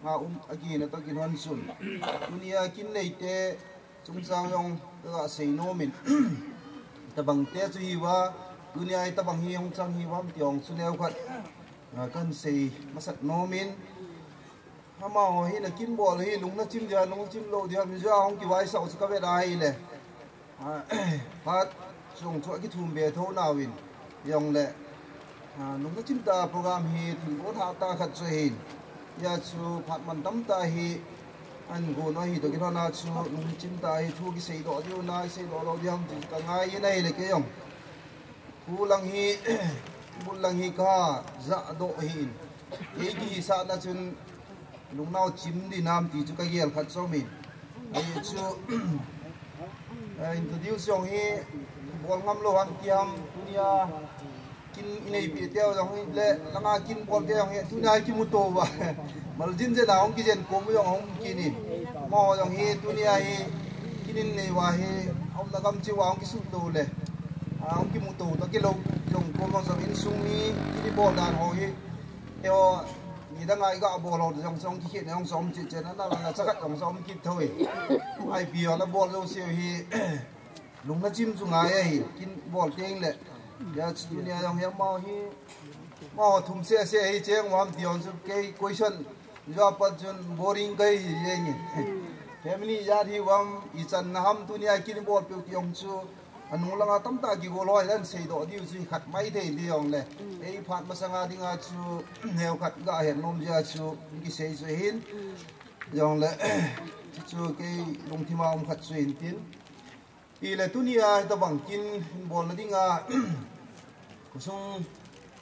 nga agi na takin han sun dunia kin leite chungchang yong ta sei nomin tabang te chu hi wa dunia ai tabang hi yong chang hi wam tiong su leo khat kan sei masat nomin hama ho hi na kin bol hi lung na chim ja lung chim lo dia mi ja hong ki wai sau ka ve dai le pat chung cho cái thùng bè thâu nào in yong lệ nung cái chim ta program hi thì bố thà ta khát chơi hin ya chu phát man tâm ta hi anh go nói hi tôi cái nào chu nung chim ta hi thu cái xây đó điều na xây đó đâu điang thì cả ngày như này là cái yong bu lang hi ka dạ độ hin cái gì sa na chun nung nào chim đi nam thì chu cái gel khát cho mình ai chu introduce yong hi bol ngam lo han kiam dunia kin inei pi teo jong le langa kin bol te yong dunia ki mu to ba mal jin je daung ki jen kom yong hong ki ni mo yong hi dunia hi kinin nei wa hi om na gam chi wa ong ki su to le ong ki mu to to ki lo jong kom ma so in sung ni ki bol dan ho hi eo ni da ngai ga bol ho jong song ki khit yong som chi chen na la cha kat jong som ki thoi ai pi la bol lo siu hi lung na chim chu ngai ai kin bol teng le ya dunia yong ya mau hi mau thum se hi cheng wam tion chu ke question jo pa chun boring kai ye ni family ya thi wam I chan na ham dunia kin bol pe tiong chu anu langa tam ta ki go loi dan sei do diu chu khat mai the di yong le ei phat ma sanga dinga chu neu khat ga hen nom ja chu ki sei chu hin yong le chu ke lung thi ma om khat chu hin tin i le tunia ta bang kin bol na dinga kusung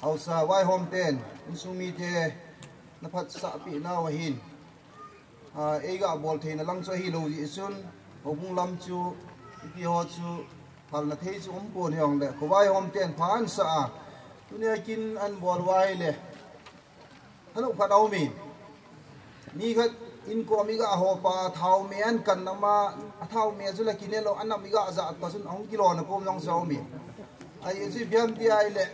hausa wai hom ten sumi te na phat sa pi na wa hin e ga bol the na lang cho hi lo ji sun obung lam chu pi ho chu phal na thei chu pon hyong le ko wai hom ten phan sa tunia kin an bol wai le halo pha dau mi ni khat in ko mi ga ho pa thau me an kan na ma thau me zu la kinelo an mi ga za pa sun ong kilo na kom long so mi ai ji biam ti ai le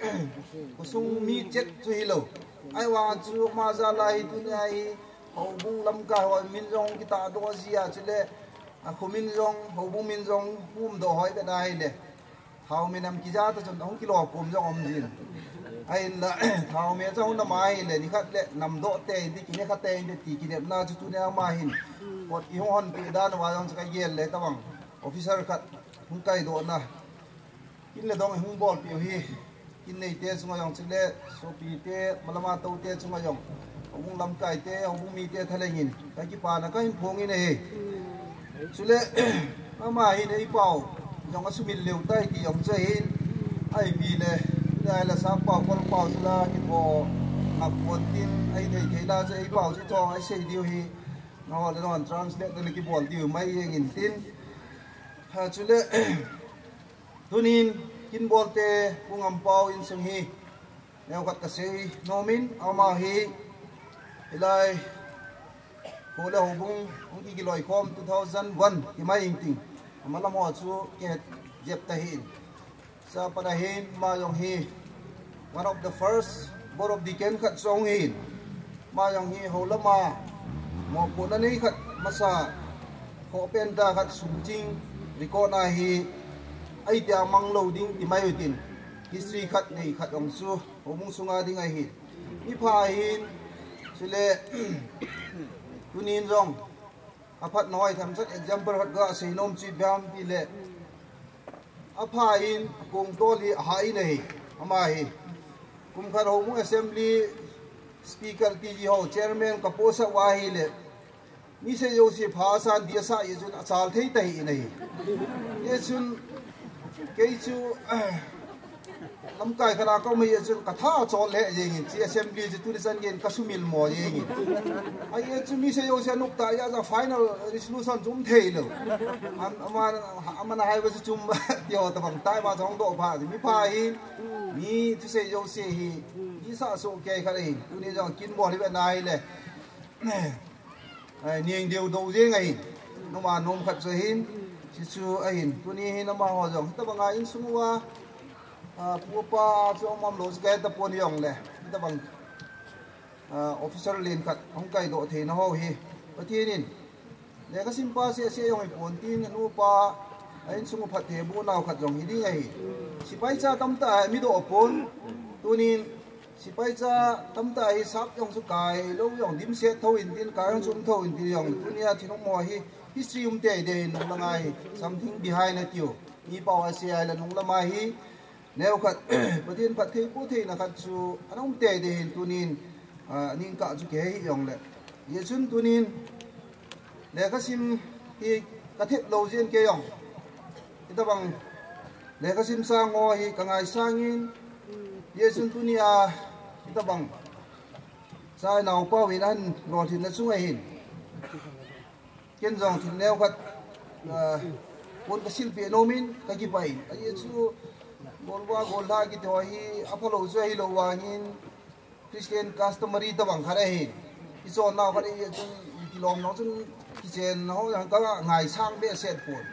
ko sung mi jet chu hi lo ai wa chu ma za lai tu ai hậu bung lâm ca hỏi min rong kita do zia chile khumin rong hậu bung min rong do hỏi cái này nè thao mình làm kia ta chọn ông kilo cùng rong om gì ai là thao mình trong năm mai nè đi khát lệ nằm độ tê đi kia khát tê đi tì kia na chú chú nè mai hin một cái hòn bị đan vào trong cái yen lệ ta bằng officer khát không cây độ na in là dong hung ball biểu hi in này tê xung quanh chile so pi tê malama tàu tê xung quanh ông làm cái tê ông mi tê thay lên cái pa na cái phong in này chile mà hin ấy bảo trong cái số mình liều tay thì ông chơi hin ai vì này đây là sao bảo con bảo là cái bộ học quân tin ai thấy là chơi bảo chứ cho ai xây điều hi nó là nó translate là cái bộ điều mấy nghìn tin chile tunin kin bolte kung pau in sung hi neo kat kasi nomin ama hi ilai hula hubung ung ki loi khom 2001 ki mai ingting amala mo chu ke jep ta hin sa pada hin ma yong hi one of the first board of the ken khat song hin ma yong hi holama mo ko na ni khat masa ko pen da khat sung jing record na hi ai tia mang lo ding ti mai tin history khat nei khat ong su omung sunga ding ai hi mi pha hin sile tunin rong aphat noi tham sat example hat ga sei nom chi bam ti le apha in kong to li hai nei ama hi kum khar omung assembly speaker ti ji ho chairman ka posa wa hi le mi se yo si pha san dia sa ye jun achal thei tai nei ye chun cái chú lắm cái khả có mấy chú cả thao cho lệ gì nhỉ chị assembly chị tôi đi dân nghiên các số miền mỏ gì nhỉ ai chú mi sẽ yêu sẽ nộp tại ra final resolution chúng thề rồi mà hai bữa chúng điều tập bằng tay vào trong độ phá thì mi phá hi mi chú sẽ yêu sẽ hi đi xa số cái khả này tôi đi rằng kiến bỏ đi bên này này niềng điều đầu gì ngày nó mà nôm khát rồi hin chú ai tu ni hin ama ho jong ta banga in sungwa pupa cho mam lo cái ta pon yong le ta bang officer len khat ong kai do the na ho hi patinin le ka simpa se yong pon tin nu pa ain sungu phat the bu naw khat jong hi ding ai sipai cha tam ta mi do pon tunin sipai cha tam ta hi sap yong su kai lo yong dim se tho in tin kai sum tho in tin yong tunia thinong mo hi history day nung langai something behind it you ni pau asia la nung lama hi neo khat patin phat thei pu thei na khat chu anong day tunin ning ka chu ke hi yong le ye chun tunin le ka sim hi ka thep lo jen ke yong ita bang le ka sim sa ngo hi ka ngai sangin ye chun tunia ita bang sai naw pau win an ro thin na chu hin kian zong thil neo khat pon ka sil pe nomin ka gi pai ai chu golwa golha gi to hi apolo zo hi lo wangin christian customary ta bang khare hi i zo na khare chu kilom no chun kitchen no yang ka ngai sang be set pon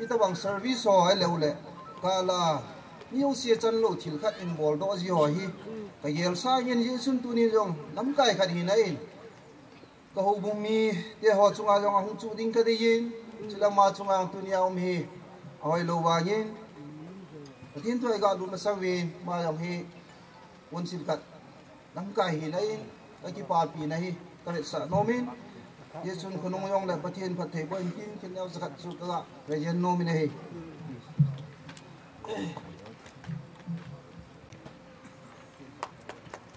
i ta bang service ho ai le ka la niu sia chan lo thil khat in bol do ji ho hi ka yel sa yin ji sun tu ni jong lam kai khat hi na in ka ho bum mi te ho chunga jong hung chu ding ka de yin chila ma chunga tu ni om hi oi lo wa yin tin tu ga lu ma sa wi ma yong hi un sil kat lam kai hi na in ka ki pa pi na hi ka le sa no min ye chun khunung yong le pathin phat thei bo in tin kin yaw zakat chu ka re yen no min hi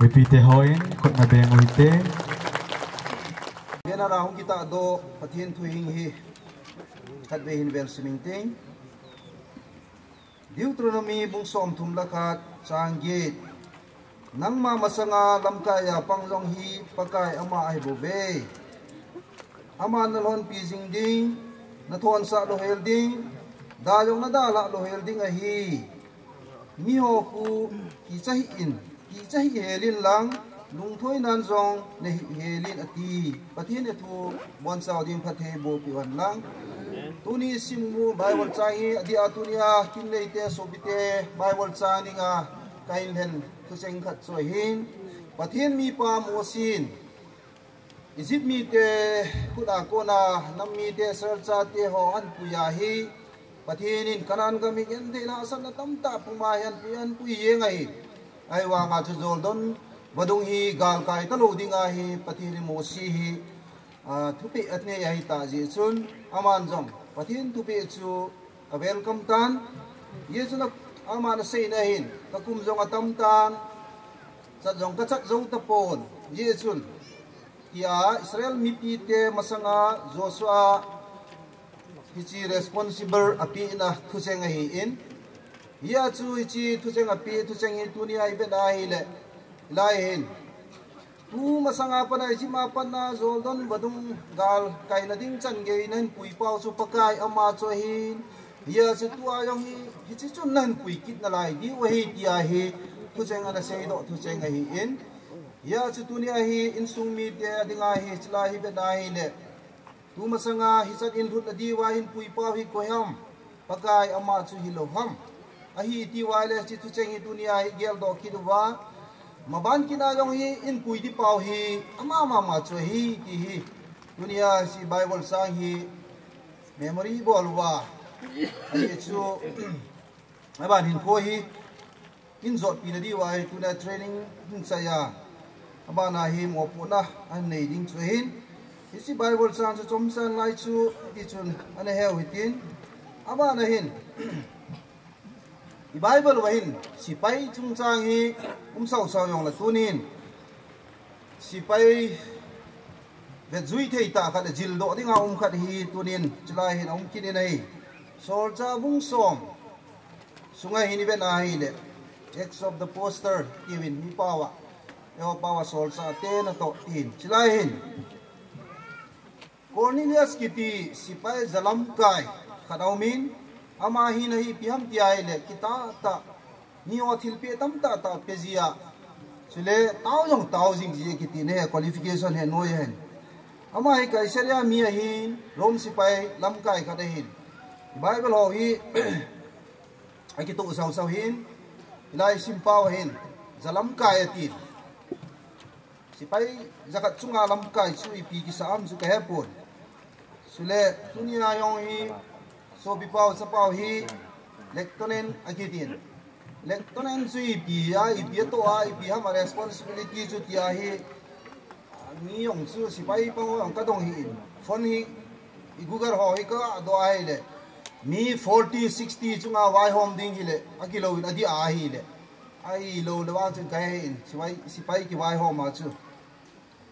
Repeat hoin khot na beng uite Bena ra hung kita do pathin thu hing hi khat be hin vel siming ting Deuteronomy bung som thum la khat changgit nang ma masanga lamkaya panglong hi pakai ama ai bo be ama nalhon pi jing ding na thon sa lo hel ding da yong na da la lo hel ding a hi mi ho ku ki chahi helin lang lung thoi nan zong ne helin ati pathin ethu bon saw ding phathe bo pi wan lang tuni simu bible chai adi atunia kin leite sobite bible chaninga kain hen thu seng khat choi hin pathin mi pa mo sin Egypt mi te kuda kona nam mi te sercha te ho an puya hi pathinin kanan ga mi gen te na san tam ta puma yan pian pu ye ngai ai wa nga chu zol don badung hi gal kai ta lo dinga hi pathin mo si hi thupi atne ya hi ta ji chun aman jong pathin thupi chu welcome tan ye chu na aman sei na hin ka kum jong atam tan chat jong ka chat zo ta pon ye chun ya Israel mi pi te masanga Joshua hichi responsible api na thuseng hi in ya chu hichi thuseng api thuseng hi tunia I be da hi le lai hin tu masanga pana ji ma pana zoldon badung gal kai na ding chan ge nan pui pau chu pakai ama cho hin ya chu tu a yong hi hichi chun nan pui kit na lai di wa hi tia hi thuseng ana sei do thuseng hi in ya chu tunia hi in sung mi te dinga hi chla hi be da hi le tu masanga hi sat in thut adi wa in pui pa hi ko ham pakai ama chu hi lo ham a hi ti wa le chi tu cheng hi tunia hi gel do ki du wa maban ki na yong hi in pui di pau hi ama ma ma chu hi ti hi tunia si bible sang hi memory bol wa ai chu ai ban hin ko hi in zot pi na di wa hi tu na training hin sa ya abana hi mo puna an nei ding chu hin isi bible sang chu chom san lai chu ti chun an he witin abana hin i bible wa hin sipai chung chang hi sau sau yong la tunin sipai ve zui thei ta kha jil do dinga khat hi tunin chulai hin kin nei sol cha bung som sungai hin be na hi le ex of the poster given mi pawa yo pawa sol sa te na to tin chilai hin Cornelius kiti sipai zalam kai khadaumin ama hi na hi piam ti ai le kita ta ni o thil pe tam ta ta pezia chule tau jing ji kiti ne qualification he no hen ama hi kai seria mi hin rom sipai lam kai khada hin bible ho hi ai ki to sau hin lai sim paw hin zalam kai atin sipai zakat chunga lam kai chu ipi ki sam chu ka hepon sule tunia yong hi so bi pau sa pau hi lektonen akitin lektonen chu ipi ya ipi to a ipi ha responsibility chu tia hi ni yong chu sipai pang ong ka dong hi phone hi igugar ho hi ka do ai le mi 40 60 chunga wai home ding hi le akilo adi a hi le ai lo le wa chen kai in sipai ki wai home ma chu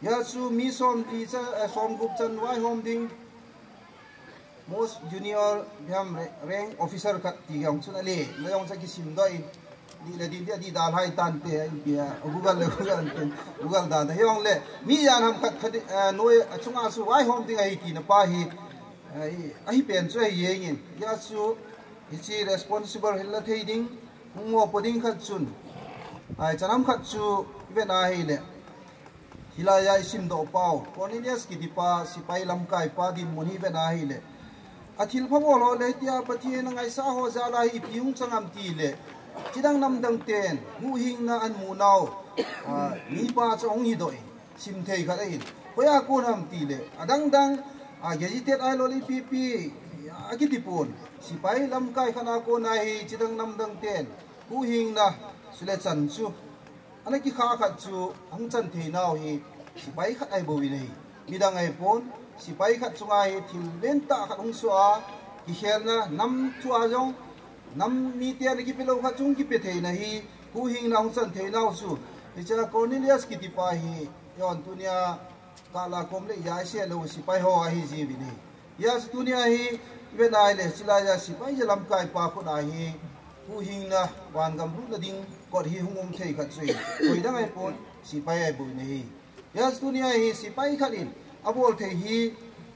ya chu mi som ti cha som gup chan wai home ding most junior bham rank officer khat ti yong chu na le le yong cha ki sim doi ni le din di dal hai tan te pia google da da yong le mi yan ham khat noi chunga chu wai home ding ai ti na pa hi ai pen chu ye ngin ya chu hi responsible hilla thei ding mo poding khat chun ai chanam khat chu ve na hi le hilaya isim do pau Cornelius ki dipa sipai lam kai pa din moni ve na hi le athil phamo lo le tia pathi na ngai sa ho za la hi piung changam ti le chidang nam dang ten hu hing na an mu nau ni pa chong hi doi sim thei kha ai hoya ko nam ti le adang dang gejitet ai lo li pp akitipon sipai lam kai khana ko na hi chidang nam dang ten hu hing na sule chan chu ana ki kha khat chu ang chan thei nau hi sipai khat ai bo wi nei midang ai pon sipai khat chunga hi thil len ta khat ong so a ki hel na nam thu a jong nam mi te na ki pelo khat chung ki pe thei na hi hu hing na ong chan thei nau chu cha Cornelius ki tipa hi yon tunia kala kom le ya se lo sipai ho a hi ji bi nei ya tunia hi ve nai le chila ya sipai jalam kai pa ko na hi hu hing na wan gam ru la ding ko hi hungom thei khat chui koi dang ai pon sipai ai bu nei ya dunia hi sipai khatin abol thei hi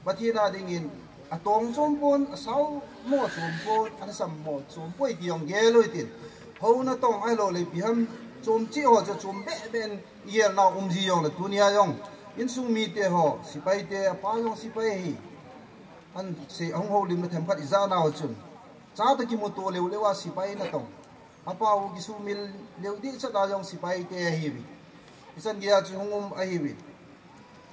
pathina ding in atong chom pon asau mo chom pon an sam mo chom poi tiong ge loi tin ho na tong ai lo le pi ham chom chi ho cha chom be ben yer na ji yong la dunia yong in sung mi te ho sipai te pa yong sipai hi an se ong ho lim na them khat za na chun cha ta ki mo to le le wa sipai na tong apa u ki su mil le di cha da yong sipai te hi bi isan gia chu hungum a hi bi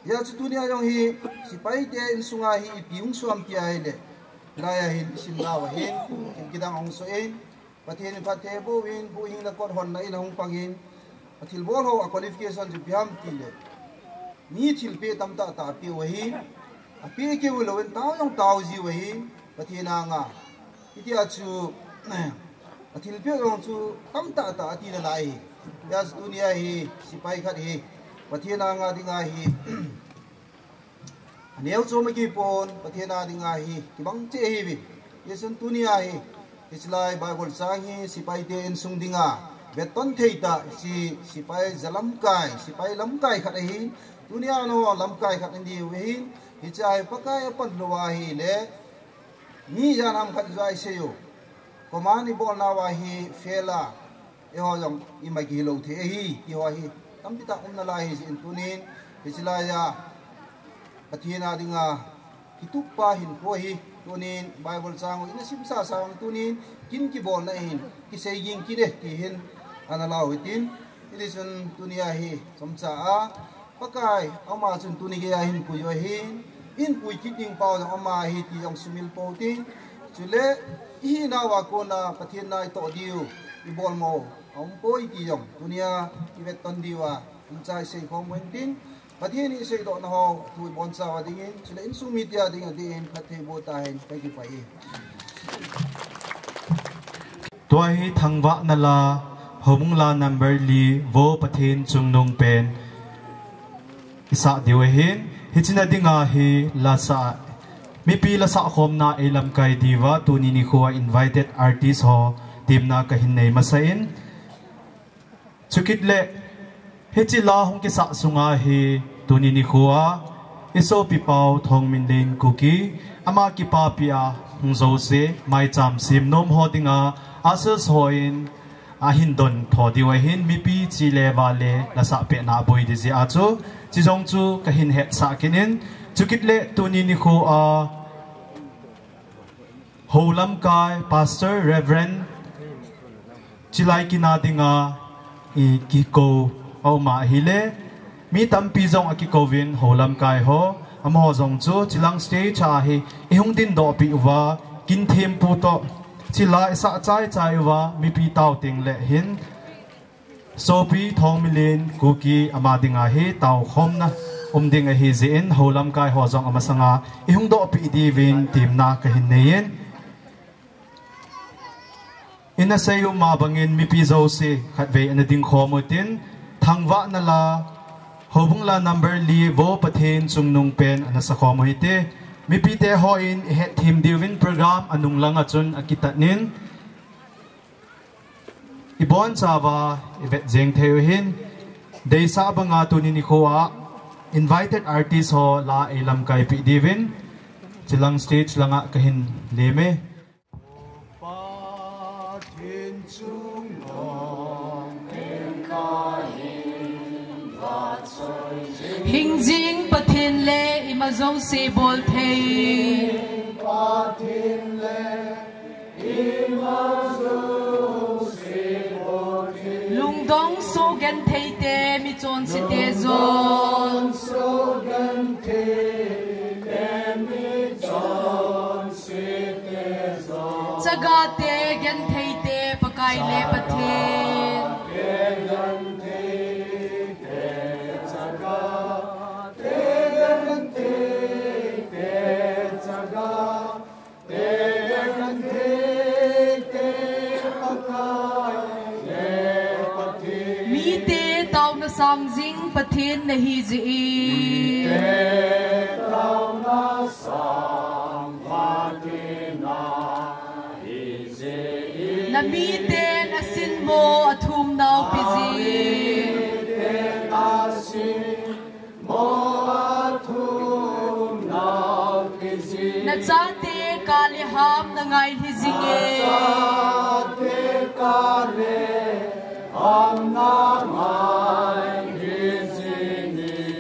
ya chu tunia yong hi sipai te in sunga hi piung suam ti ai le raya hin sim la wa hin kidang ong so in pathin phathe bo win bu hing la kot hon na in hong pangin pathil bol ho a qualification ju biam ti le ni thil pe tam ta ta pi wa hi a pi ke wo lo wen taw yong taw ji wa hi pathina nga itia chu athil pe yong chu tam ta ta ti na lai ya dunia hi sipai khat hi pathina nga dinga hi aneu cho ma ki pon pathina dinga hi ki bang che hi bi yesun dunia hi islai bible sang hi sipai te en sung dinga beton theita si sipai zalam kai sipai lam kai khat hi dunia no lam kai khat ni we hi hi chai pakai pan luwa hi le ni janam khat jai se yo komani bol na wa hi fela e ho jong i ma gi lo the hi ki ho hi tam ti ta na la hi in tunin islaya pathina dinga kitupa hin ko hi tunin bible sang ina simsa sang tunin kin ki bol na hin ki sei yin ki de ki hin anala witin ilisun dunia hi somcha a pakai ama chun tuni ge hin ku yo hin in pui ki ting pau ama hi ti yong sumil po ti chule hi na wa ko na pathin nai to diu i bol mo om poi ti yong dunia i vet ton diwa chai sei khom wen tin pathin ni sei do na ho tu bon sa wa ding in chule in sumi tia ding di in pathe bo ta hin kai ki pai tua hi thangwa na la homung la number li vo pathin chung nung pen isa diwe hin hichina dinga hi la sa mi pi la sa khom na elam kai diwa tuni ni khuwa invited artist ho timna ka hin nei masain chukit le hichi la hong ki sa sunga hi tuni ni khuwa iso pi pau Thongminlien Kuki ama ki pa pia hungzo se mai cham sim nom ho dinga asus hoin ahin don thodi wa hin mi pi chi le wa le la sa pe na boi di ji a chu chi jong chu ka hin he sa kinin chukit le tuni ni khu a holam kai pastor reverend chilai kina dinga i ki ko au ma hi le mi tam pi jong a ki ko win holam kai ho am ho jong chu chilang stay cha hi i hung din do pi wa kin them pu to chila isa chai chai wa mi pi taw ting le hin sopi Thongminlien Kuki amadinga hi taw khom na ding a hi zin holam kai ho jong amasanga ihung do pi divin timna ka hin nein ina sayu ma bangin mi pi zo se khatve an ding khomutin thangwa na la hobung la number li vo pathin chungnung pen ana sa khomuite mi pi te ho in het thim divin program anung langa chun akitanin ibon chawa ivet jeng theu hin dei sa banga tuni ni khoa invited artist ho la elam kai pi divin chilang stage langa kahin leme pathin chungnung hình dinh pathin le imazong se bol thei pathin le imazong se bol thei lung dong so gan thei te mi chon se te zon so gan thei te mi chon se te zon chaga te gan thei te pakai le pathin sang jing pathin na hi ji na mi ten asin mo athum nau pizi na cha te kali ham na ngai hi jinge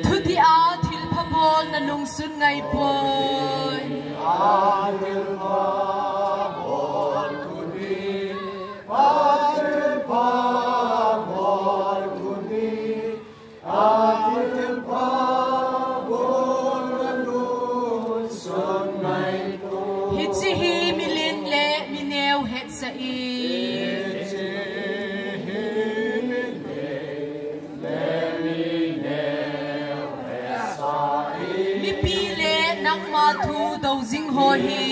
thuti a thil phamol na lung sun ngai poi thu đầu dinh hồ hi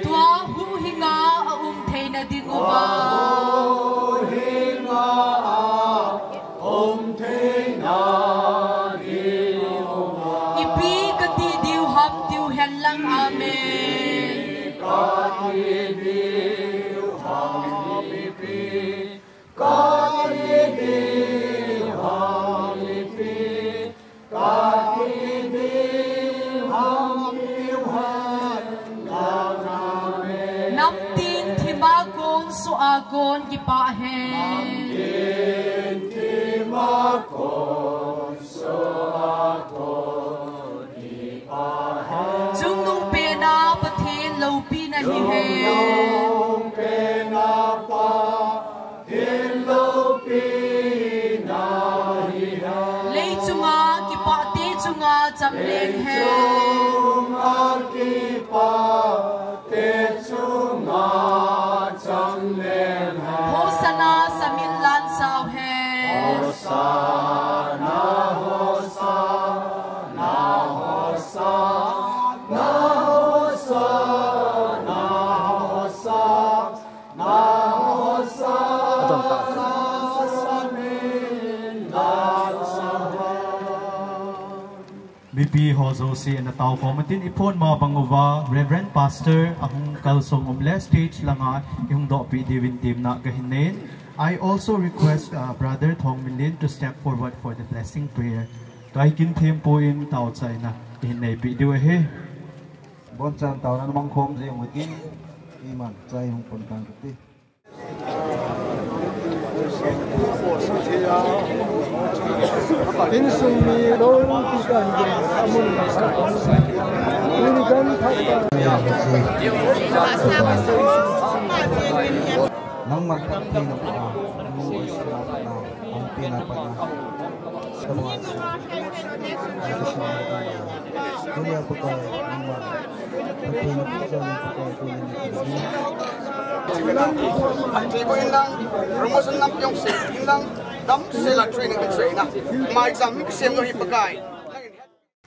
tua hu hinga thei na ding uba ipi ka ti diu ham tiu hen lang amen ka ti diu ham ipi ka ti diu ham ipi ka ti diu ham tiu han lang amen nam tin thima kon so agon ki pa he nam tin thima kon so agon ki pa he chung nung pe na pathin lo pi na hi he chung pe na pa thin lo pi na hi he le chunga ki pa te chunga cham leng he chunga ki pa te chunga cham leng he hosana sa Minlen sao he hosana hosana hosana hosana hosana hosana sa Minlen sao BP Hozo si na tao komatin ipon mga banguwa Reverend Pastor akong kalsong stage langa yung do pidivin team na kahinin. I also request Brother Thongminlien to step forward for the blessing prayer. Kay kin tempo in tao chay na hinay video he. Bon chan tao na namang khom sa yung witin iman chay yung puntang kuti. Insumi lol tikan ge amun masak unikan thakta nang magtapay na pa ang islam na ang pinapana sa mga tuloy ako tayo ang magtapay na pa sa mga tuloy Tuboi lang promotion lang yung saving lang dam sila training ka trainer mai jam mi ksem no hipakai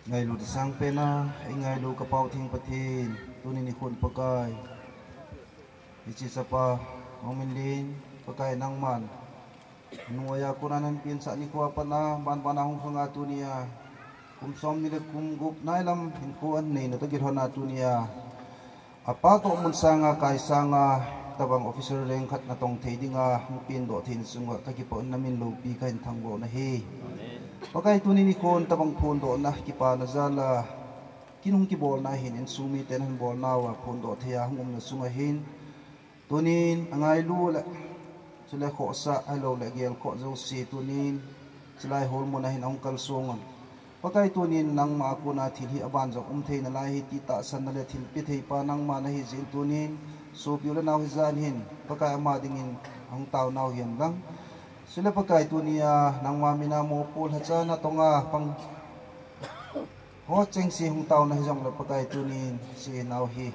ngay lu sang pena ngay lu kapau thing pathin tunin ni khun pakai ichi sapa Thongminlien pakai nang man nuaya kunanan pin sa ni ko pana ban panahong hanga tunia som ni kum gup nailam hin ko an nei na to girhona tunia apa to mun sanga kai sanga tabang officer rank khat na tong theidinga mupin do thin sunga kakipon namin lo pi kain thangbo na he pakai tuni ni kon tabang phun do na kipa na zala kinung ki bol na hin in sumi ten han bol na wa phun do thia hum na sunga hin tunin angai lu la chule kho sa ai lo la gel kho zo si tunin chulai hol mo na hin ong kal songon pakai tunin nang ma ko na thil hi aban zo thei na lai hi ti ta san na le thil pi thei pa nang ma na hi jin tunin so piula naw hi zan hin pakai ama dingin ang taw naw hian lang sila pakai tunia nang ma mina mo pul ha cha na tonga pang ho cheng si hung taw na hi jong la pakai tunin si naw hi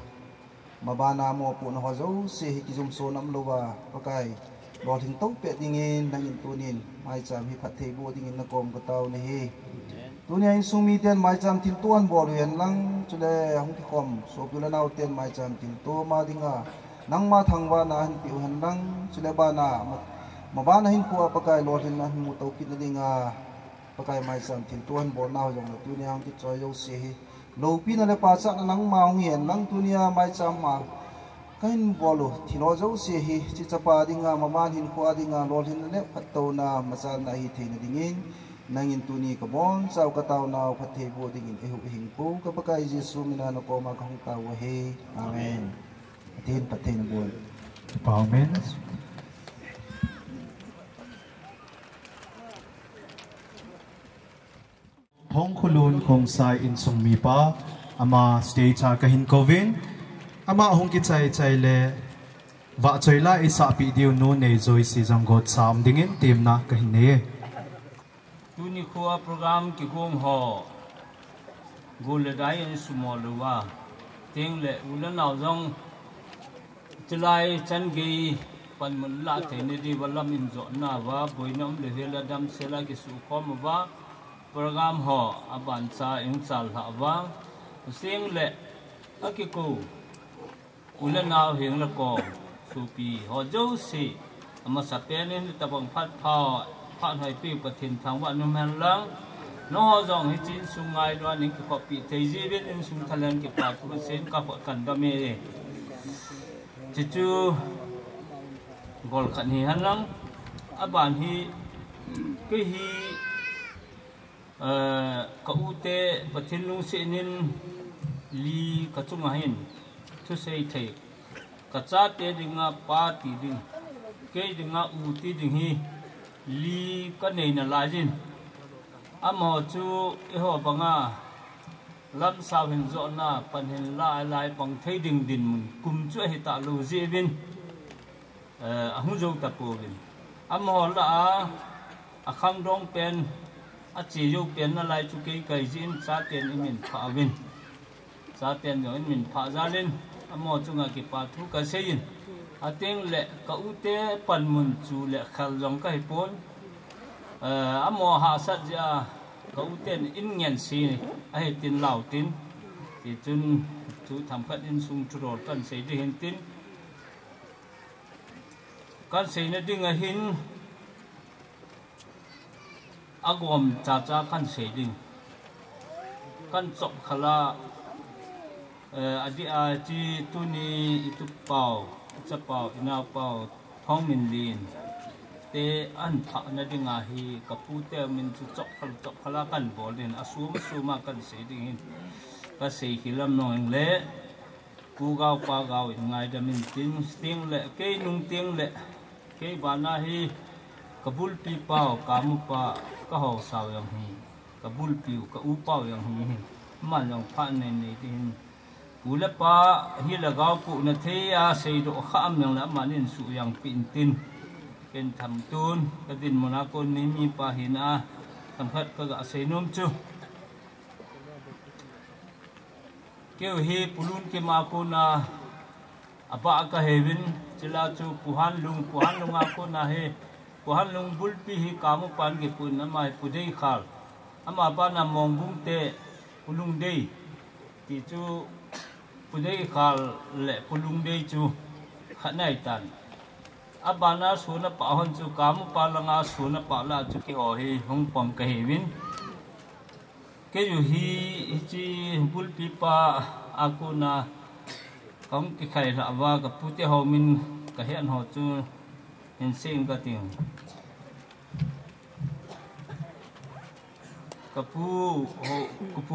mabana mo pu na ho zo si hi ki zum so nam lo wa pakai bo thing tong pe dingin nangin tunin mai cham hi phat thei bo dingin na kom ka taw na hi tunia in sumi ten mai cham tin tuan bo rian lang chule hong ki khom so piula naw ten mai cham tin to ma dinga nang ma thangwa na han piu han lang chule ba na mabana hin ko pakai lo hin na mu to kit na dinga pakai mai cham tin tuan bo naw jong na tunia hong ki choi yo si hi lo pi na le pa cha na nang ma hong hian lang tunia mai cham ma kain bolo thilo zo si hi chi chapa dinga maman hin ko adinga lo hin le phat to na masal na hi thein dingin nangin tuni ka bon saw ka taw na phathe bo dingin ehu hing po ka pakai Jesu mina no ko ma khong taw he amen atin pathe na bon amen Thong khulun khong sai in sung mi pa ama stay cha kahin kovin ama hong ki chai chai le wa choi la isa pi diu nu nei zoi si jangot sam dingin tim na kahin ne tuni khua program ki kum ho gol dai in sumo luwa ting le ulan naw jong chulai chan gi pan mun la the ne di walam in zo na wa boinom le hela dam sela ki su khom wa program ho aban cha ing chal ha wa sing le akiko ula na hing la ko su pi ho jo si ama sa pe ne ta bang phat pha phat hai pi pathin thang wa num han lang no ho jong hi chin sungai lo ning ki copy thei ji bin in sung thalan ki pa pu sen ka ho kan da me chi chu gol khan hi han lang aban hi ke hi ka u te pathin lung se nin li ka chung hin thu sei thei ka cha te dinga pa ti ding ke dinga u ti ding hi li ka nei na la jin amo chu e ho banga lam sao hin zo na pan hin la lai pang thei ding din mun kum chu hi ta lu ji bin a hu zo ta po bin amo la a khang dong pen a chi yo pen na lai chu ke kai jin cha ten min pha bin cha ten yo min pha za len amo chu nga ki pa thu ka sein a teng le ka u te pan mun chu le khal jong ka hi pon amo ha sat ja ka u ten in ngen si a he tin lau tin ti chun thu tham khat in sung chu ro kan sei de hin tin kan sei na ding a hin agom cha cha kan sei ding kan chop khala adi a chi tu ni itu pau cha pau ina pau Thongminlien te an pha na dinga hi kapu te min chu chop khala kan bol den asum suma kan sei ding hin ka sei hilam no eng le ku gao pa gao ngai da min tin sting le ke nung ting le ke bana hi kabul pi pau kamu pa ka ho saw yang hi kabul piu ka u pau yang hi man long pha ne ne din pula pa hi la gao pu na the a sei do kham yang la manin su yang pin tin ken tham tun ka din mona kon ni mi pa hin a tham khat ka ga sei nom chu keu hi pulun ke ma ko na apa ka hevin chila chu puhan lung a ko na he puhan lung bul pi hi kamu pan ge pun na mai pu dei khal ama pa na mong bung te pulung dei ti chu pu dei khal le pulung dei chu khanai tan abana suna pa hon chu kamu pa langa suna pa la chu ki ho hi hong pom ka hevin ke yu hi chi bul pi pa aku na kong ki khai la wa ka pu te ho min ka hian ho chu in sing ka ting ka pu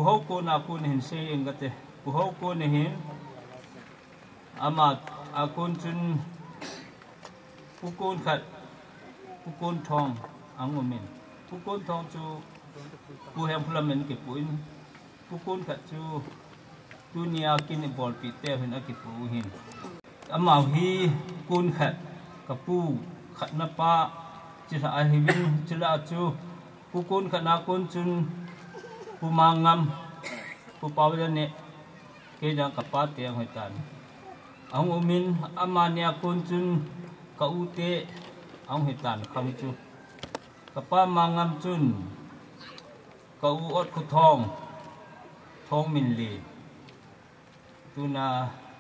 ho ko na ku hin sing ka te pu ho ko ne hin ama akun chun pukun khat pukun thong angumin pukun thong chu pu hem phulamen ke puin pukun khat chu dunia kin bol pi te hin a ki pu hin ama hi kun khat kapu khat na pa chi sa hi win chila chu pukun khat na kun chun pu mangam pu pawle ne ke jang ka pa te hoi tan angumin amania kun chun ka ute ang hitan kham chu kapa mangam chun ka u ot khu Thongminlien tuna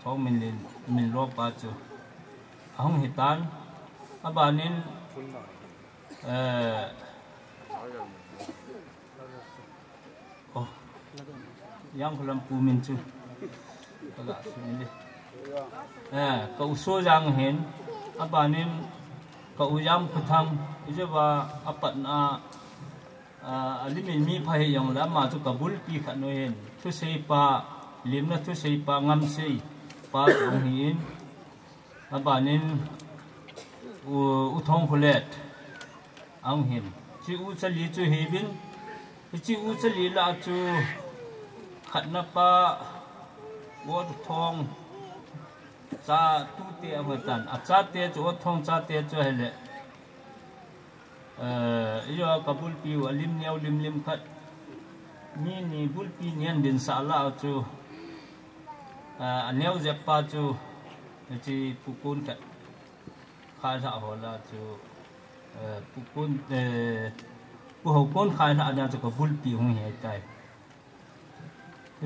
Thongminlien min lo pa chu ang hitan abanin yang khulam pu min chu kaga sini ka uso jang hen abanin ka uyam khuthang ijewa apat na alimin mi phai yang la ma chu kabul pi khat no hen thu sei pa lim na thu sei pa ngam sei pa ong hin abanin u thong khulet ang hin chi u chali chu hebin chi u chali la chu khat na pa wo thong cha tu te a tan a cha te chu thong cha te chu hele yo kabul pi walim nyau lim khat ni bul pi nian din sa la chu aneu je pa chu chi pukun khat khai ra hồ là chú bu hậu con khai ra là chú có bul pi hung hệ tai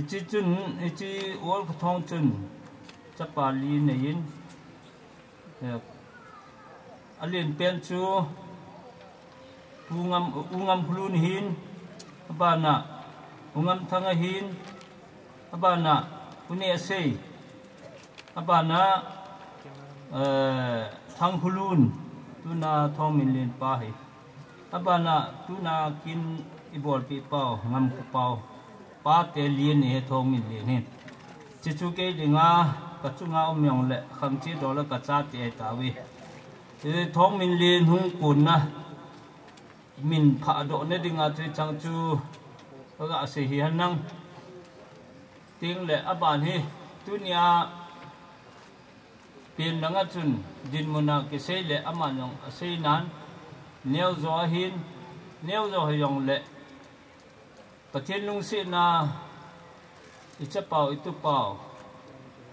chỉ chun chỉ ổ thong chun chấp Bali này in alien pen chú ungam khulun hin abana ungam thanga hin abana uni ase abana thang khulun tuna Thongminlien pa hi abana tuna kin ibol pi pau ngam ku pau pa te lien he Thongminlien hin chi chu ke dinga ka chunga omyong le kham chi do la ka cha te ta wi Thongminlien hung kun na min pha do ne dinga tre chang chu ga se hi hanang ting le aban hi tunia pin nanga chun din muna ke se le amanong se nan neo zo hin neo zo hyong le pathian lung si na icha pau itu pau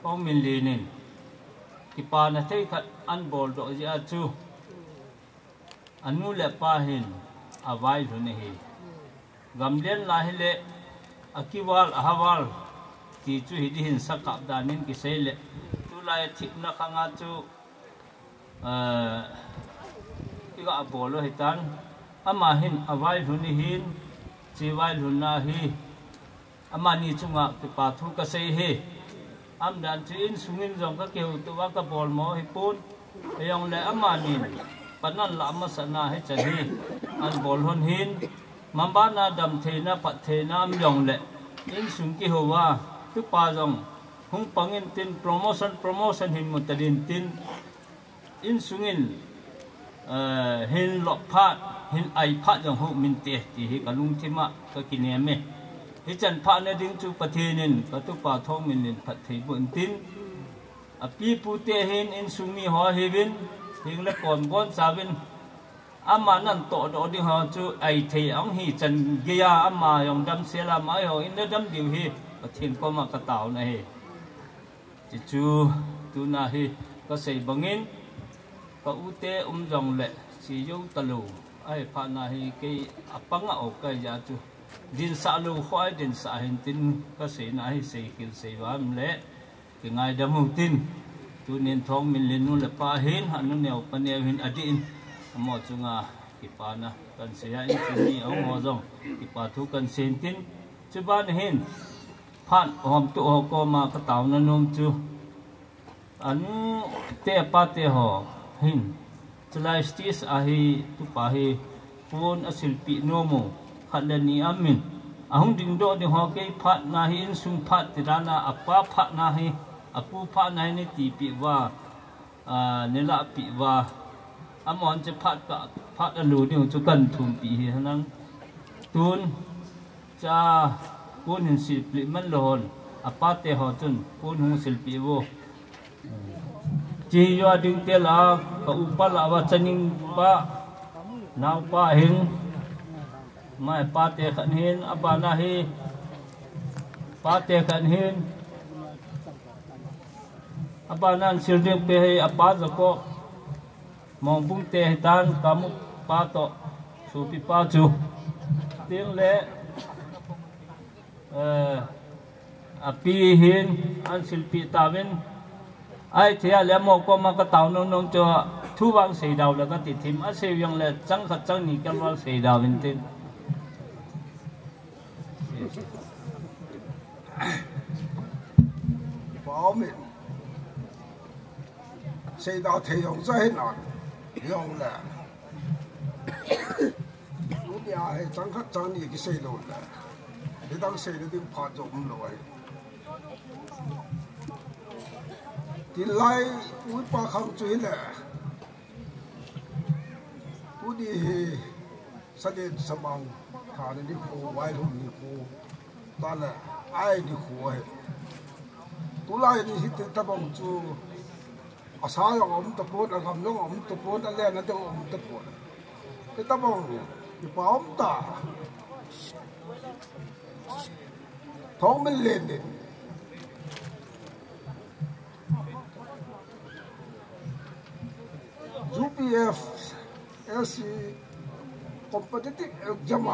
Thongminlien ipa na thei khat an bol do ji a chu anu le pa hin avai dhune hi gamlen la hi le akiwal ahawal ti chu hi di hin sakap danin ki sei le tu lai thik na khanga chu iga bolo hitan ama hin avai dhune hin chi vai dhuna hi ama ni chunga ki pa thu ka sei he am dan chin sungin jong ka keu tu wa ka bol mo hi pun eyong le ama ni panan la ma sana he chahi an bol hon hin mamba na dam the na pat the na am yong le in sung ki ho wa tu pa jong hung pangin tin promotion hin mutadin tin in sungin hin lok phat hin ai phat jong hu min te ti hi ka lung thima ka kine me hi chan pha na ding chu pathinin ka tu pa Thongminlien phat thei bun tin a pi pu te hin in sumi ho hewin hing le kon bon chawin ama nan to do ding ho chu ai thei ang hi chan geya ama yong dam sela mai ho in dam diu hi pathin ko ma ka taw na hi chi chu tu na hi ka sei bangin ka u te jong le si yo talu ai pha na hi ke apanga o ka ya chu din sa lu khoi din sa hin tin ka sei na hi sei kil sei wam le ke ngai dam hu tin tu nen Thongminlien nu le pa hin anu neu paneu hin adin mo chunga ki pa na kan se ya in ni ong mo jong ki pa thu kan sen tin chu ban hin phan hom tu ho ko ma ka taw na nom chu an te pa te ho hin chlai stis a hi tu pa hi pon asilpi no mo khalani amin ahung ding do de ho ke phat na hi in sung phat tirana apa phat na hi apu phat na ni ti pi wa nela pi wa amon che phat alu ni chu kan thum pi hi hanang tun cha pun hin si pli man lon apa te ho chun pun hung sil pi wo chi yo ding te la ka upa la wa chaning pa naw pa hing mai pa te khan hin abana hi pa te khan hin abana sil ding pe hi apa zako mong bung te tan kamu pa to su pi pa chu tiếng le api hin an sil pi tawin ai thia le mo ko ma ka taw nong nong cho thu wang sei daw la ka ti thim a se yang le chang khat chang ni kal wang sei daw in tin bảo mình xây đạo thể用在哪用了我哋係整黑整呢嘅細路啦，你當細路都拍咗咁耐，啲奶會把口嘴啦，嗰啲實際上網下啲貨買到啲貨，但係愛啲貨係，都拉啲啲特幫助，啊啥樣我唔得幫，啊咁樣我唔得幫，啊靚嗰啲我唔得幫。kita bang ipam ta Thongminlien zu IPF as competitive exam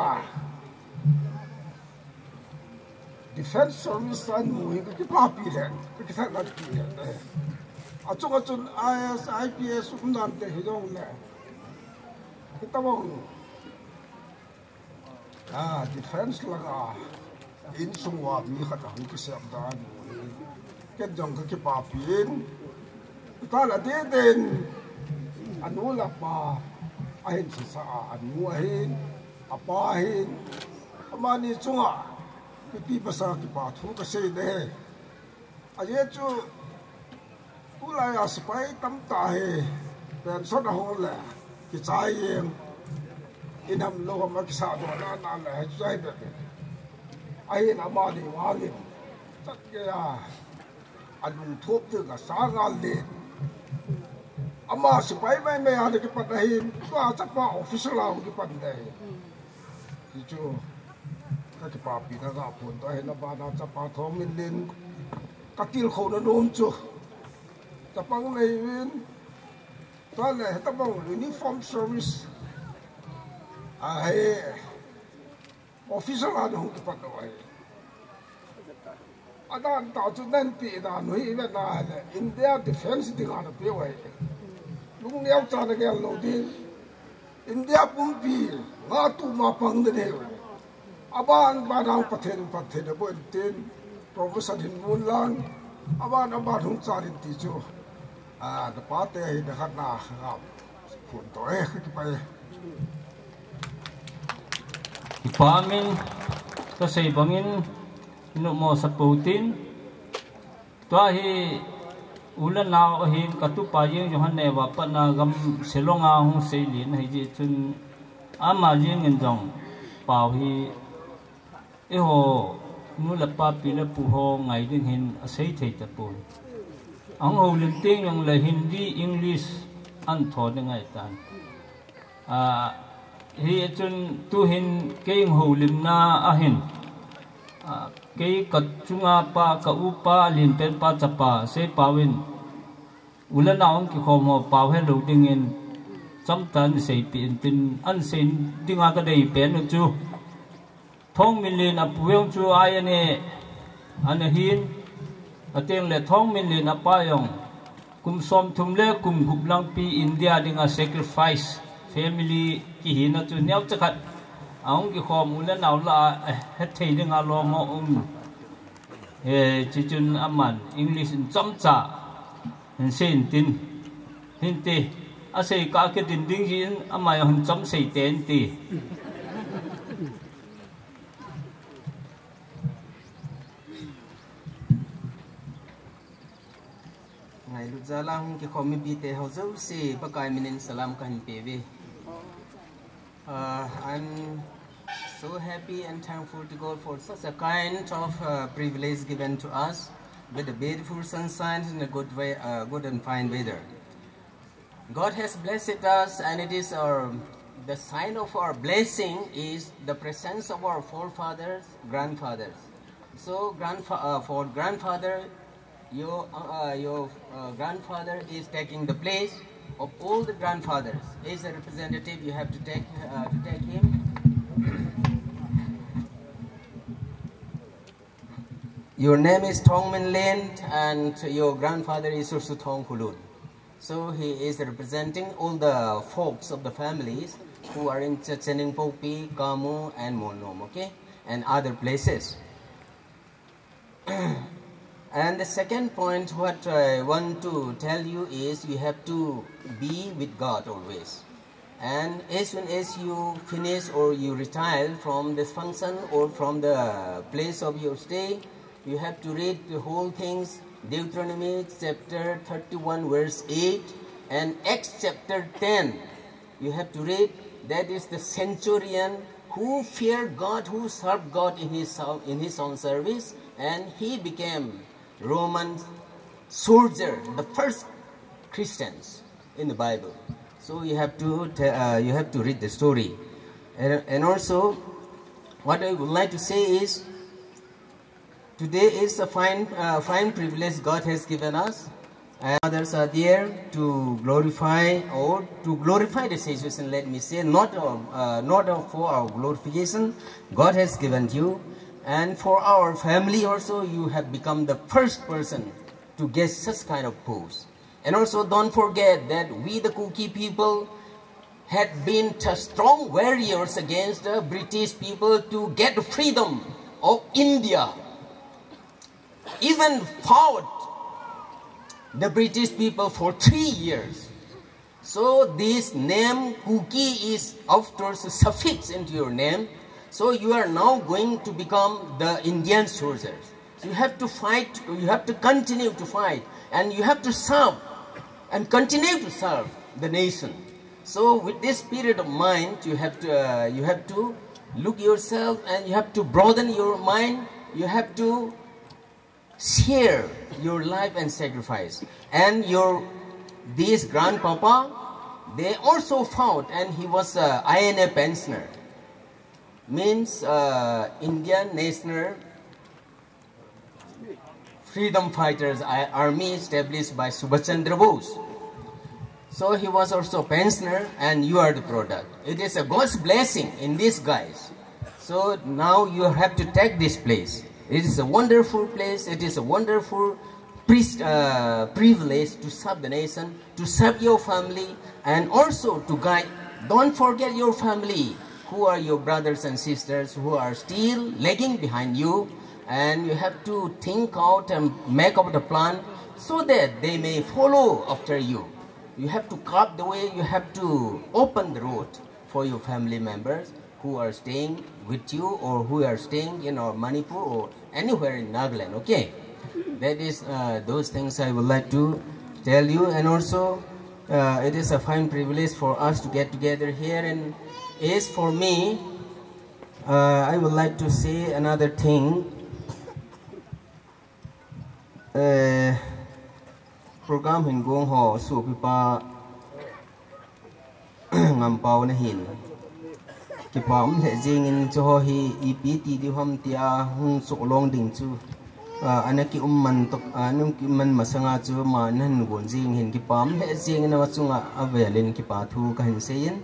defense service and mui ki papi len ki thak na ki achung IS IPS undan te hidong le kitabong defense laga in sungwa mi khata hu ki sam dan ken jong ki papin ta la de den anu la pa ahin sa anu ahin apa ahin amani chunga pipi basa ki pa thu ka sei de aye chu ulai aspai tam ta he pen so na ho la ki chai yem inam lo ma ki sa do na na la chai be ai na ma ni wa ni tat ke ya anu thop te ka sa ga le ama sipai mai me ha ki pat hin to a cha pa official la ki pat de ki chu ka ki pa pi na ga pon to he na ba na cha pa Thongminlien ka til kho na nom chu cha pang nei win to le ta bang uniform service ai official la no ki pat do ai adan ta chu nan pi da noi ve na le India defense di ga na pe wai lung leo cha na gel lo din India pum pi nga tu ma pang de ne aban ba dang pathen bo tin professor hin mun lang aban hung cha rin ti chu da pa te hi da khat na ga phun to ki pa ipamin ka sei bangin no mo sa putin to hi ulan naw hin katu pa yeng johan ne wa pa na gam selonga hung sei lin hi ji chun ama jing ngin jong pau hi e ho nu la pa pi la pu ho ngai ding hin a sei thei ta pu ang ho lim ting yang la hindi english an tho de ngai tan hi chun tu hin ke ho lim na a hin ke kat chunga pa ka upa lin pen pa chapa se pawin ulan naung ki khom ho paw he lo ding in cham tan sei pin tin an sein dinga ka dei pen chu Thongminlien apueng chu ai ane hin ateng le Thongminlien apayong kum som thum le kum gup lang pi India dinga sacrifice family ki hin chu nyau chakat aung ki khom ulan naw la he thei dinga lo mo chi chun aman English in cham cha in sein tin hin te a sei ka ke din ding jin amai hon cham sei ten ti ngai lu jalang ki khomi bi te ho zo se pakai minin salam kan peve I'm so happy and thankful to God for such a kind of privilege given to us with the beautiful sunshine and a good and fine weather. God has blessed us, and it is the sign of our blessing is the presence of our forefathers, grandfathers. So for grandfather, your grandfather is taking the place of all the grandfathers. As a representative, you have to take him. Your name is Thongminlien, and your grandfather is also Thongkulun. So he is representing all the folks of the families who are in Cheningpopi, Kamu, and Monom, okay, and other places. And the second point, what I want to tell you is you have to be with God always. And as soon as you finish or you retire from this function or from the place of your stay, you have to read the whole things, Deuteronomy chapter 31 verse 8 and Acts chapter 10. You have to read, that is the centurion who feared God, who served God in his own service, and he became Roman soldier, the first Christians in the Bible. So you have to read the story. And also, what I would like to say is, today is a fine privilege God has given us, And others are there to glorify the situation, let me say, not for our glorification. God has given you. And for our family also, you have become the first person to get such kind of post. And also don't forget that we the Kuki people had been strong warriors against the British people to get the freedom of India. Even fought the British people for 3 years. So this name Kuki is of course a suffix into your name. So you are now going to become the Indian soldiers. So you have to fight, you have to continue to fight, and you have to serve and continue to serve the nation. So with this spirit of mind, you have to look yourself, and you have to broaden your mind. You have to share your life and sacrifice. And this grandpapa, they also fought, and he was a INA pensioner. Means Indian National Freedom Fighters Army established by Subhash Chandra Bose. So he was also a pensioner, and you are the product. It is a God's blessing in this guys. So now you have to take this place. It is a wonderful place. It is a wonderful privilege to serve the nation, to serve your family, and also to guide. Don't forget your family, who are your brothers and sisters who are still lagging behind you, and you have to think out and make up the plan so that they may follow after you. You have to carve the way, you have to open the road for your family members who are staying with you or who are staying in our Manipur or anywhere in Nagaland, okay? That is those things I would like to tell you. And also it is a fine privilege for us to get together here. And as for me, I would like to say another thing. Program hin gong ho su pipa ngam pau na hin ki pam the jing in cho hi ept di hom tia hung so long ding chu anaki man tok anum ki man masanga chu ma nan gon jing hin ki pam the jing na chunga avelin ki pa thu ka hin sein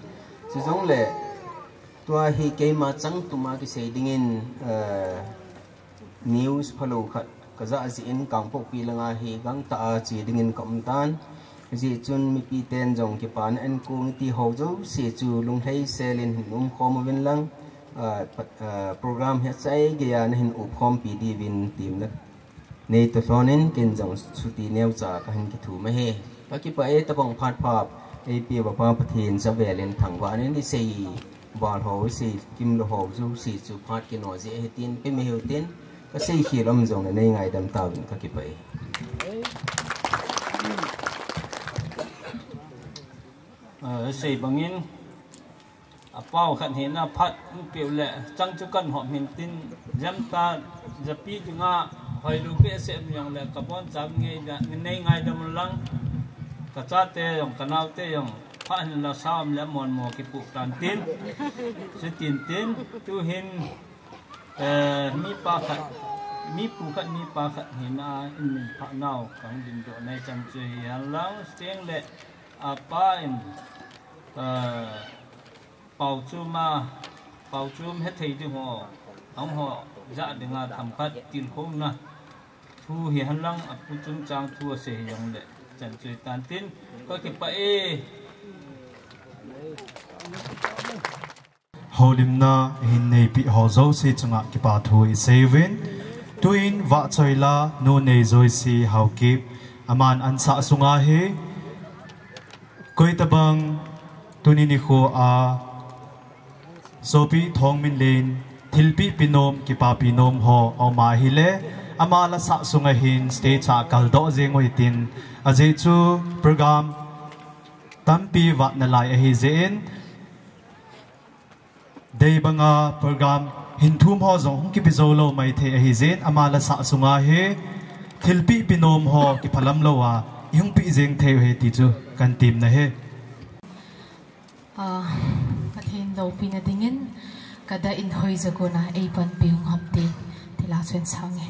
chu jong le tua hi ke ma chang tu ma ki sei ding in news follow khat kaza asi in kangpok pilanga hi gang ta chi dingin kamtan ji chun mi pi ten jong ki pan en kung ti ho jo se chu lung thei selin khom win lang program he chai ge ya hin up khom pi di win tim na nei to sonin ken jong chuti neu cha ka hin ki thu ma he pa ki pa e ta bong phat phap e pi ba pa pathin sa velen thangwa nen di sei bal ho sei kim lo ho ju si chu phat ki no je he tin pe me he tin ka sei khi lam jong na nei ngai dam tawin ka ki pai sei bangin apau khan he na phat pe le chang chu kan hom hin tin jam ta japi junga hoi lu pe se myang le ka bon chang ngai da nei ngai dam lang ka cha te yong kanau te yong phan la sam le mon mo ki pu tan tin se tin tu hin mi pa khat mi pu khat mi pa khat hina in min pha nau kang din do nai chang che yan lang steng le apa in pau chum he thei di ho ang ho ja dinga tham khat tin khom na thu hi han lang apu chung chang thu se yong le chan che tan tin ko ki pa e Holimna hin nei pi ho zo se chunga ki pa thui seven tuin wa choila no nei zoi si hau kip aman ansa sunga he koi tabang tunini kho a sopi Thongminlien thilpi pinom ki pa pinom ho o ma hile amala sa sunga hin stage cha kaldo jengoi tin aje chu program tampi wa na lai a hi zen Day banga program hinthum ho zong ki bizolo mai the hi zen amala sa sunga he thilpi pinom ho ki phalam lowa yung pi jeng the he ti chu kan tim na he pathin lo pi na dingin kada in hoi zakona ei pan piung hamti thila chen sange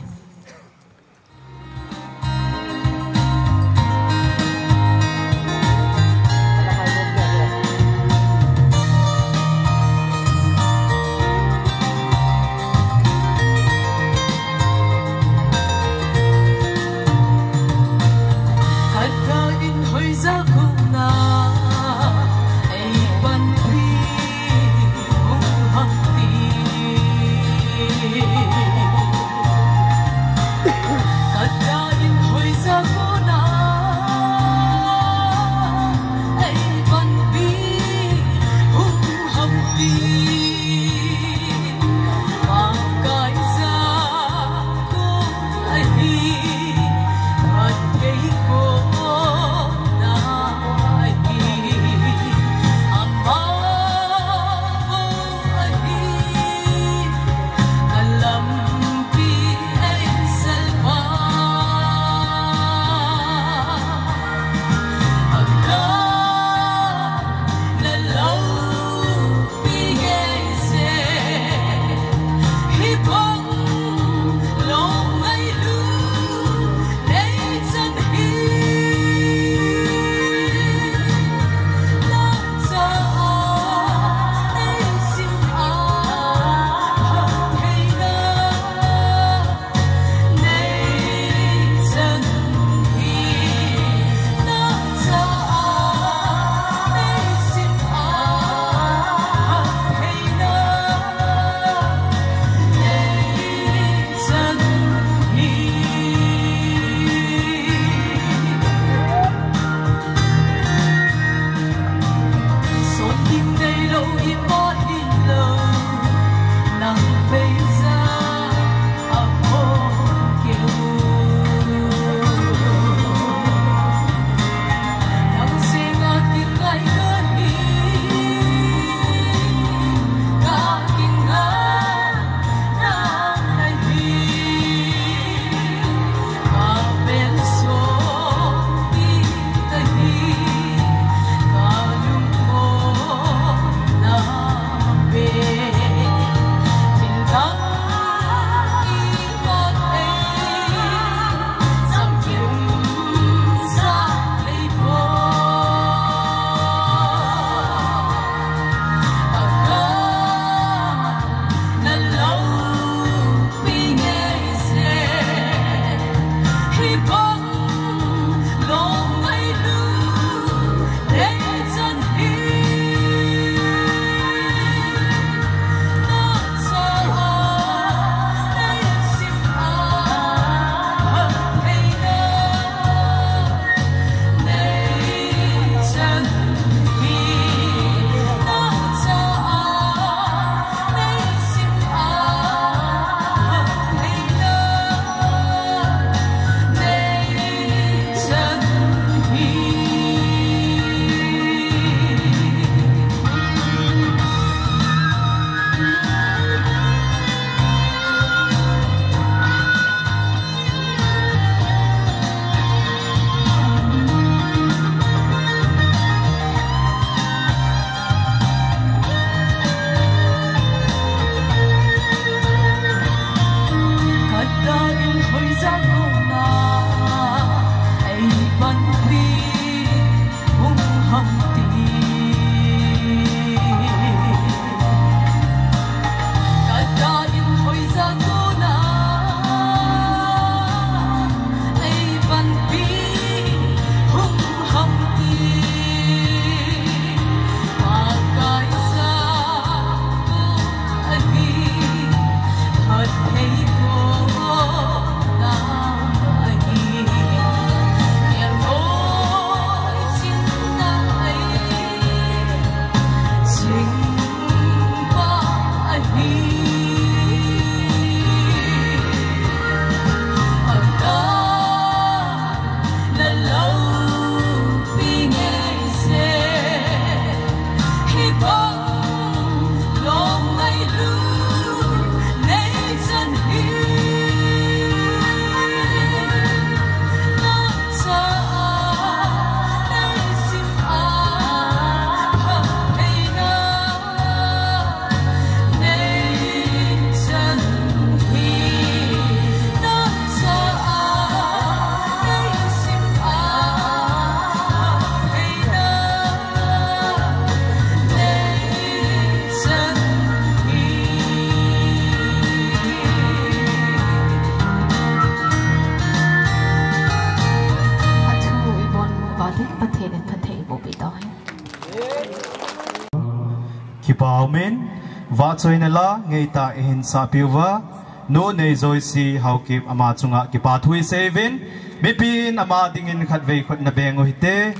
Amen. Và chơi này là ngày ta in sa piwa no nei zoi si hau kip ama chunga ki pa thui seven bipin ama dingin khat vei khot na beng ohite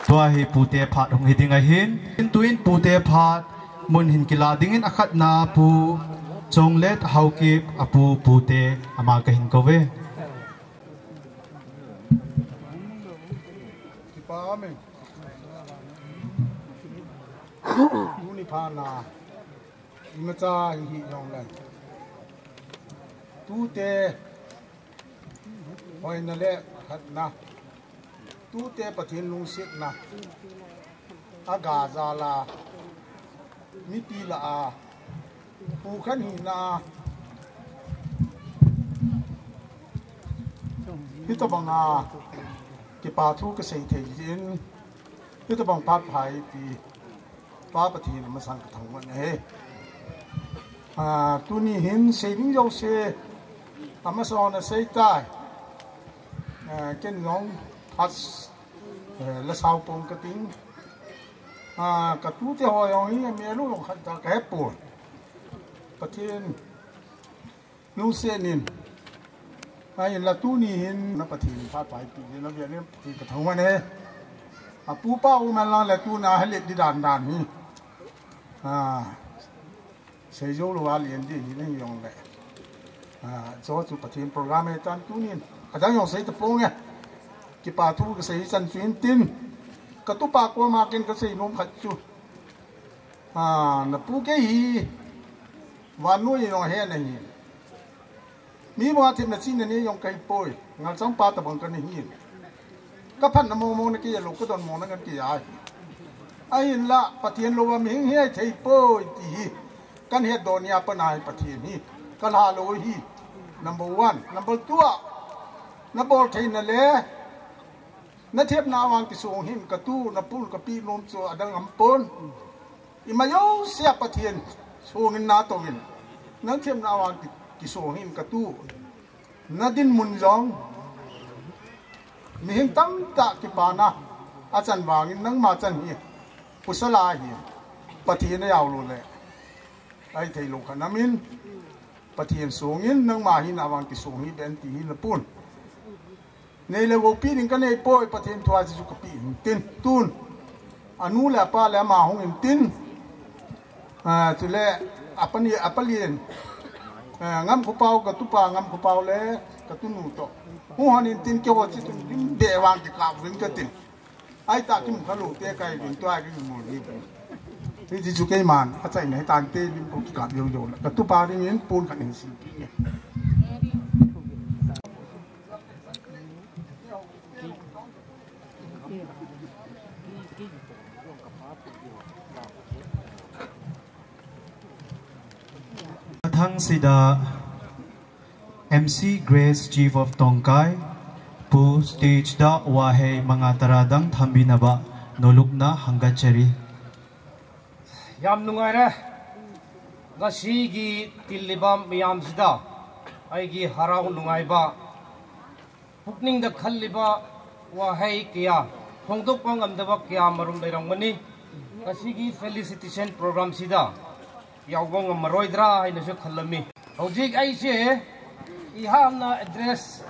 tua hi pute phat hong hi dinga hin tuin pute phat mun hin kila dingin akhat na pu chonglet hau kip apu pute ama ka hin kove Amen. Unipana imacha hi yonglan tu te hoina le khatna tu te pathin lung sit na aga zala mi pi la a pu khan hi na hito banga ki pa thu ka sei thei jin hito bang pat phai pi pa pati na masang thangwan he tu ni hin saving yo se amazon sei tai ken long as la sao pong ka ting ka tu te ho yo hi me lu long khat ta ka pu patin nu se nin ai la tu ni hin na pati pa pai pi na ve ne ti ka thangwan he pu pa u man la la tu na hele di dan dan hi xây dựng lo liền đi nên dùng lại cho chủ phát triển program này tan tu niên ở đây dùng xây tập phong nha cái bà thu cái xây dân chuyên tin cái tu bà qua mà cái xây nông phát chu nó pu cái gì và nuôi dùng hè này mi mà thì nó xin này dùng cái bồi ngal trong ba tập bằng cái này cái phần nó mong mong cái lục cái đòn mong nó cái ai ai la phát triển lo mà mình hay thấy bồi thì kan he donia panai pathin hi kala lo hi number 1 number 2 na bol thein na le na thep na wang ki song him ka tu na pul ka pi lom chu adang ampon imayo sia pathin song in na to win na thep na wang ki song him ka tu na din mun jong mi hing tam ta ki pana achan wangin nang ma chan hi pusala hi pathin na yaw lo le ai thầy lục khả namin pathian songin nang ma hin awang ki songi ben ti hin pun nei le wo pi ning ka nei poi pathian thwa ji ku pi tin tun anu la pa la ma hong in tin tu le apalien ngam ko pau ka tu pa ngam ko pau le ka tu nu to hu han in tin kyo chi tu dim de wang ki ka vin ka tin ai ta ki mu khalu te kai bin to ai ki mu ni thì chú cái màn ở chạy này tàn tê nhưng cũng cả nhiều rồi là tu ba đi miếng pôn cả hình gì thăng sida MC Grace Chief of Tongkai pu stage da wahe mga taradang thambinaba nolukna hangachari. Yam nungaire ngasi tilibam miyam sida aigi harau nungaiba pukning da khalliba wahe kiya hongdok pang amdaba kiya marum leirangmani ngasi felicitation program sida yaubong maroidra hainasu khallami hojik aise ihamna address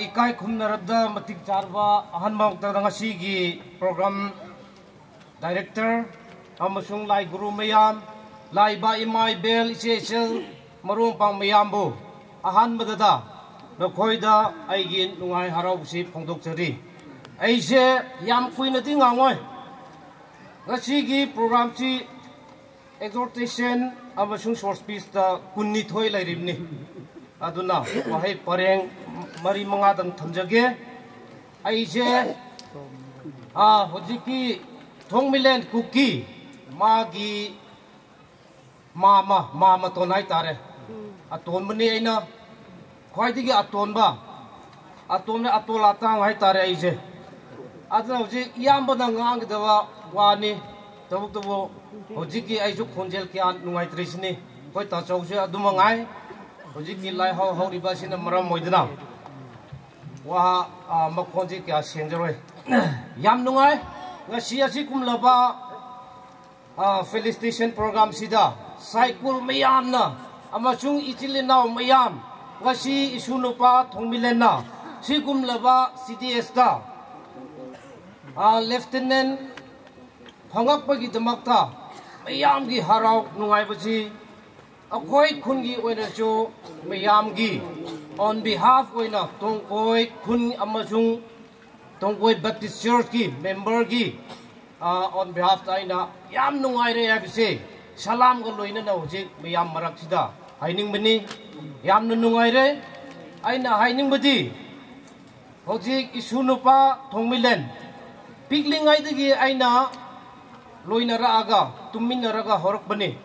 ikai khumnarabda matik charba ahanmang ngasi program director amasung lai guru mayam lai ba imai bel isesel marum pang mayambu ahan madada nokhoida aigi nungai harau si phongdok chari aise yam kuina ti ngangoi ngasi program si exhortation amasung source piece da kunni thoi lairibni aduna wahai pareng mari mangadang thamjage aise hojiki Thongminlien Kuki magi mama tonai tare aton mani aina khwaidigi atonba atomne atolata ngai tare aise adna hoji iyambana ngangdawa wani tabuk hojiki aisu khonjel kya nungai trisni koi ta chause aduma ngai hojiki lai hau riba sina maram moidna wa makhonji kya senjroi yam nungai ngasi asi kumlaba Felicitation program sida cycle mayam na amasung ichilinaw mayam ngasi isunupa Thongminlien na sigum laba CDS da lieutenant phangakpagi damakta mayam gi harau nungai bachi akoi khungi oina chu mayam gi on behalf oina tongkoi khun amasung tongkoi Baptist Church ki member gi on behalf taina yam nungai re abise salam go loina na hojik mayam marak sida haining bani yam nungai re aina haining badi hojik isunupa Thongminlien piklingai digi aina loina ra aga tumina raga horak bani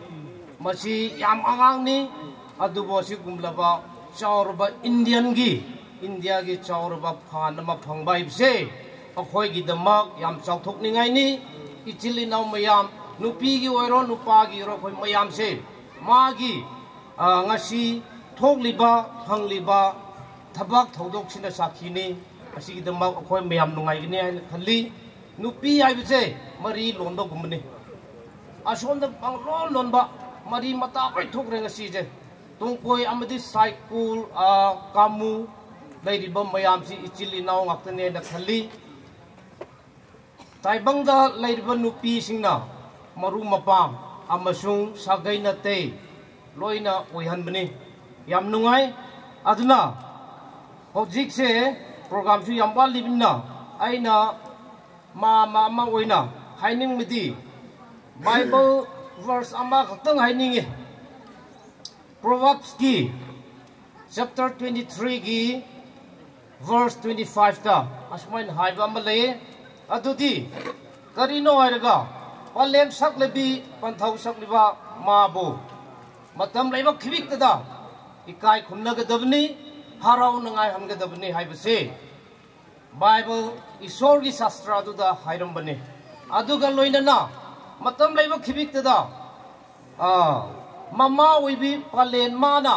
masi yam angang ni adubo si gumlaba chaurba Indian gi India gi chaurba phanama phangbai bse akhoi gi damak yam chauthok ningai ni ichilinaw mayam nupi gi oiro nupa gi ro khoi mayam se magi ngasi thokliba phangliba thabak thodok sina sakhini asi gi damak akhoi mayam nungai gi ne khali nupi ai bse mari londo gumni asonda panglon lonba mari mata kai thokre ngasi je tongkoi amadi cycle kamu lairiba mayam si ichilinaw ngaktane na khali taibangda lairiba nupi singna maru mapam amasung sagai na te loina oihan bani yam nungai aduna hojik se program su yam wal libna aina ma oina haining midi Bible verse ama khatang haining Proverbs ki chapter 23 ki verse 25 ta asmain haiba malay adudi karino airaga palem sak lebi panthau sak liba mabu matam leiba khibik tada ikai khunna ga dabni harau nangai ham ga dabni haibase Bible isor gi sastra du da hairam bane aduga loina na matam leiba khibik tada mama wibi palen mana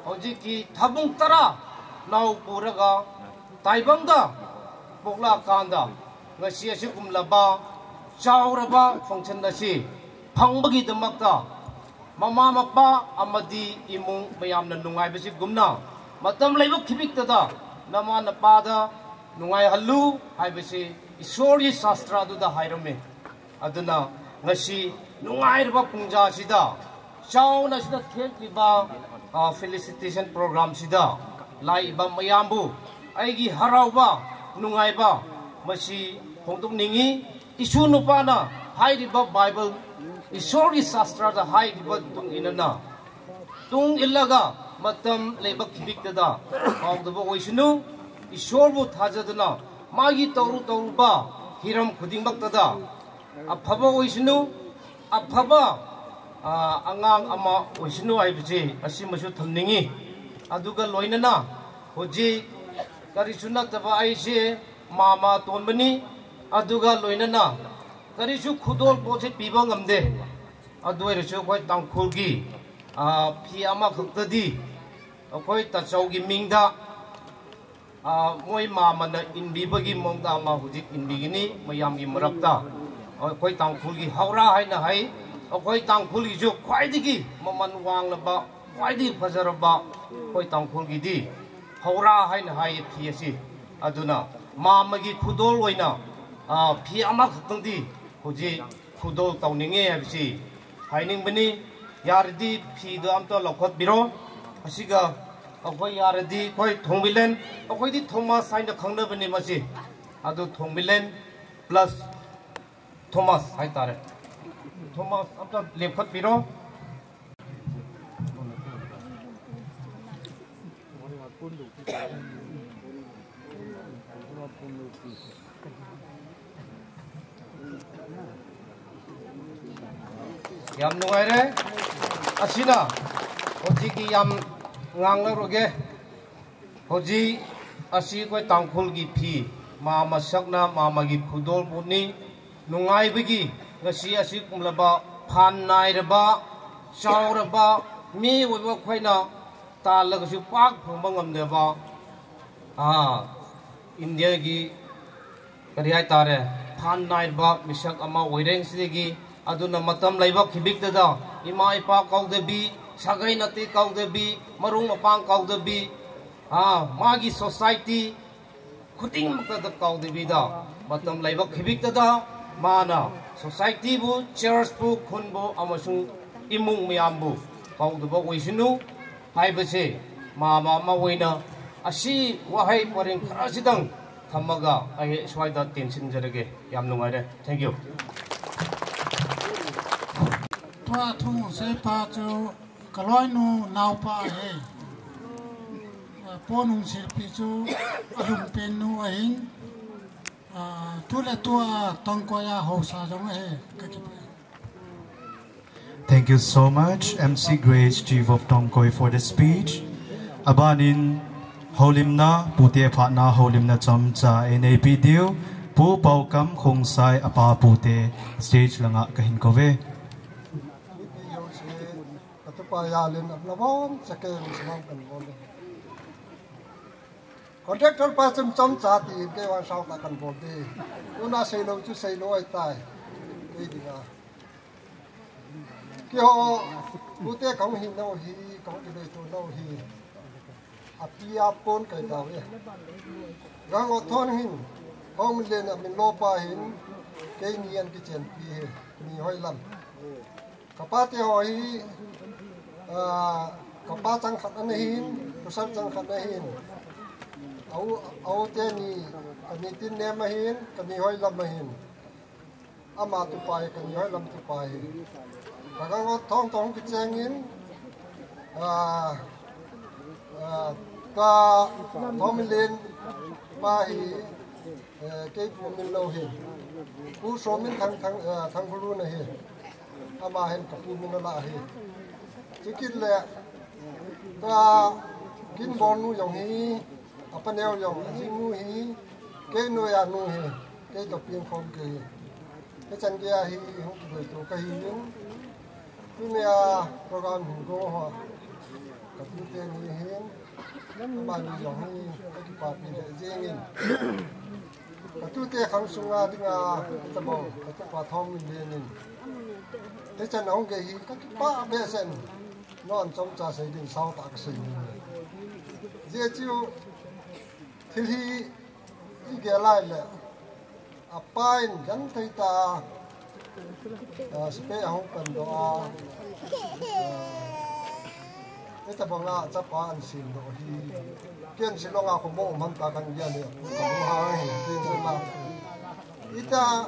hojiki thabung tara nau puraga taibangda pokla kanda ngasi asi kumlaba chauraba function nasi phangbagi damakta mama mapa amadi imung mayam na nungai basi gumna matam leiba khibik tada nama napada nungai hallu hai basi isori sastra du da hairame aduna ngasi nungai rba pungja sida chauna sida thekliba felicitation program sida lai ba mayambu aigi harauba nungai ba masi hongdok ningi isu nupana hairiba Bible isori sastra da hairiba tung inana tung ilaga matam leibak khibik da hongdaba oisunu isorbu thajadana magi tawru ba hiram khudingbak da afaba oisunu afaba angang ama oisunu aibje asimasu thamningi aduga loinana hoji kari sunat taba aise mama tonbani aduga loinana kari su khudol pose piba ngamde adoi resu koi tangkhul gi phi ama khaktadi koi tachau gi mingda moi mama na inbiba gi mongda ma hujik inbigini mayam gi marakta koi tangkhul gi haura haina hai koi tangkhul gi ju khwaidigi maman wanglaba khwaidigi fajaraba koi tangkhul gi di haura haina hai phi asi aduna mama gi khudol oina phi ama khaktandi huji khudol tawninge habsi haining bani yardi phi do amto lokot biro asiga akoi yardi koi Thongminlen akoi di Thomas haina khangna bani masi adu Thongminlen plus Thomas hai tare Thomas amto lepkhat biro yam nungai re asina hoji ki yam ngang la roge hoji asi koi tangkhul gi phi mama sakna mama gi khudol buni nungai bigi ngasi asi kumlaba phan nai raba chaw raba mi oiba khoina ta lag su pak phang ngam de ba India gi kari ai tare phan nai ba misak ama oireng sidegi aduna matam laiba khibik da ima ipa kaudebi sagai nati kaudebi marung mapang kaudebi magi society khuting makta da kaudebi da matam laiba khibik da mana society bu church bu khun bu amasung imung miyam bu kaudeba oisinu haibase mama ma oina asi wahai paring kharasidang thamaga ai swaida tension jarage yam nungai thank you Tua thu se pa chu kaloi nu nau pa he ponung sir pi chu alum pen nu ain tu le tua tong ko ya ho sa jong he ka ki Thank you so much, MC Grace, Chief of Tongkoi, for the speech. Abanin Holimna, Pute Patna Holimna Chamcha, NAP Deal, Pu Paukam Khong Sai Apa Pute, stage Langa Kahinkove. Payalin of Lavon, second smoke and volley. Contractor person some chatty, gave us out like an body. Do not say no to say no, I tie. Kyo, who take on him, no, he cultivated to know he. Appear upon Kaitawe. Gang or turn him, Thongminlen of Minlopa him, Kani and Kitchen, Ni Hoylam. Kapati hoi kapatang khanahin kusal jang khanahin au te ni kani tin ne mahin kani hoi lam mahin ama tu pai kani hoi lam tu pai kagang thong thong ki changin ka Thongminlen pa hi ke min lo hi ku so min thang khulu na hi ama hen kapu min la hi chikin le ta kin bon nu yong hi apanel yong ji nu hi ke nu ya nu hi ke to pin khom ke ke chan ke hi hu ki to ka hi yin tu ne a program go ha kapu te ni hin ama nu yong hi ke ki pa pi le jengin tu te khang sunga dinga ta bo ta pa Thongminlen nin thế chân ông cái gì các ba bé sen non trong trà xây đình sau tạc sinh dễ chịu thì cái lại là à pain gắn thấy ta spe ông cần đó thế ta bằng à chấp pa ăn xin đó thì kiên xin lo ngà không bộ mang ta cần gì nữa không hàng kiên xin mà ita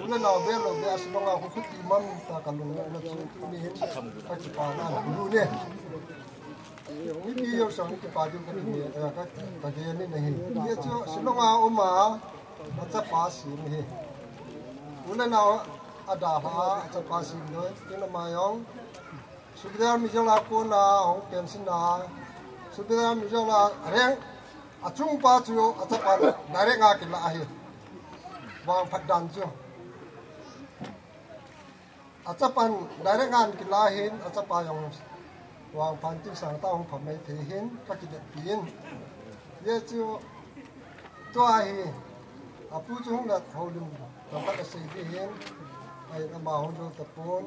una na velo be asinonga ko khuti man ta kalung na chu ni hin ka chi pa na lu ne ni ki yo sang ki pa ju ka ni ka ta ge ni nahi ye chu sinonga uma na cha pa si ni una na ada ha cha pa si no ki na ma yong subida mi jong la ko na hong pen sin na subida mi jong la reng chung pa chu achapan direct nga kila hi wang phadan chu achapan direct ngan kila hin achapa yong wang phan ting sang ta hong phamai the hin ka ki pin ye chu to hi apu chu hong la holum ta ka sei di hin ai na ma hong jo ta pon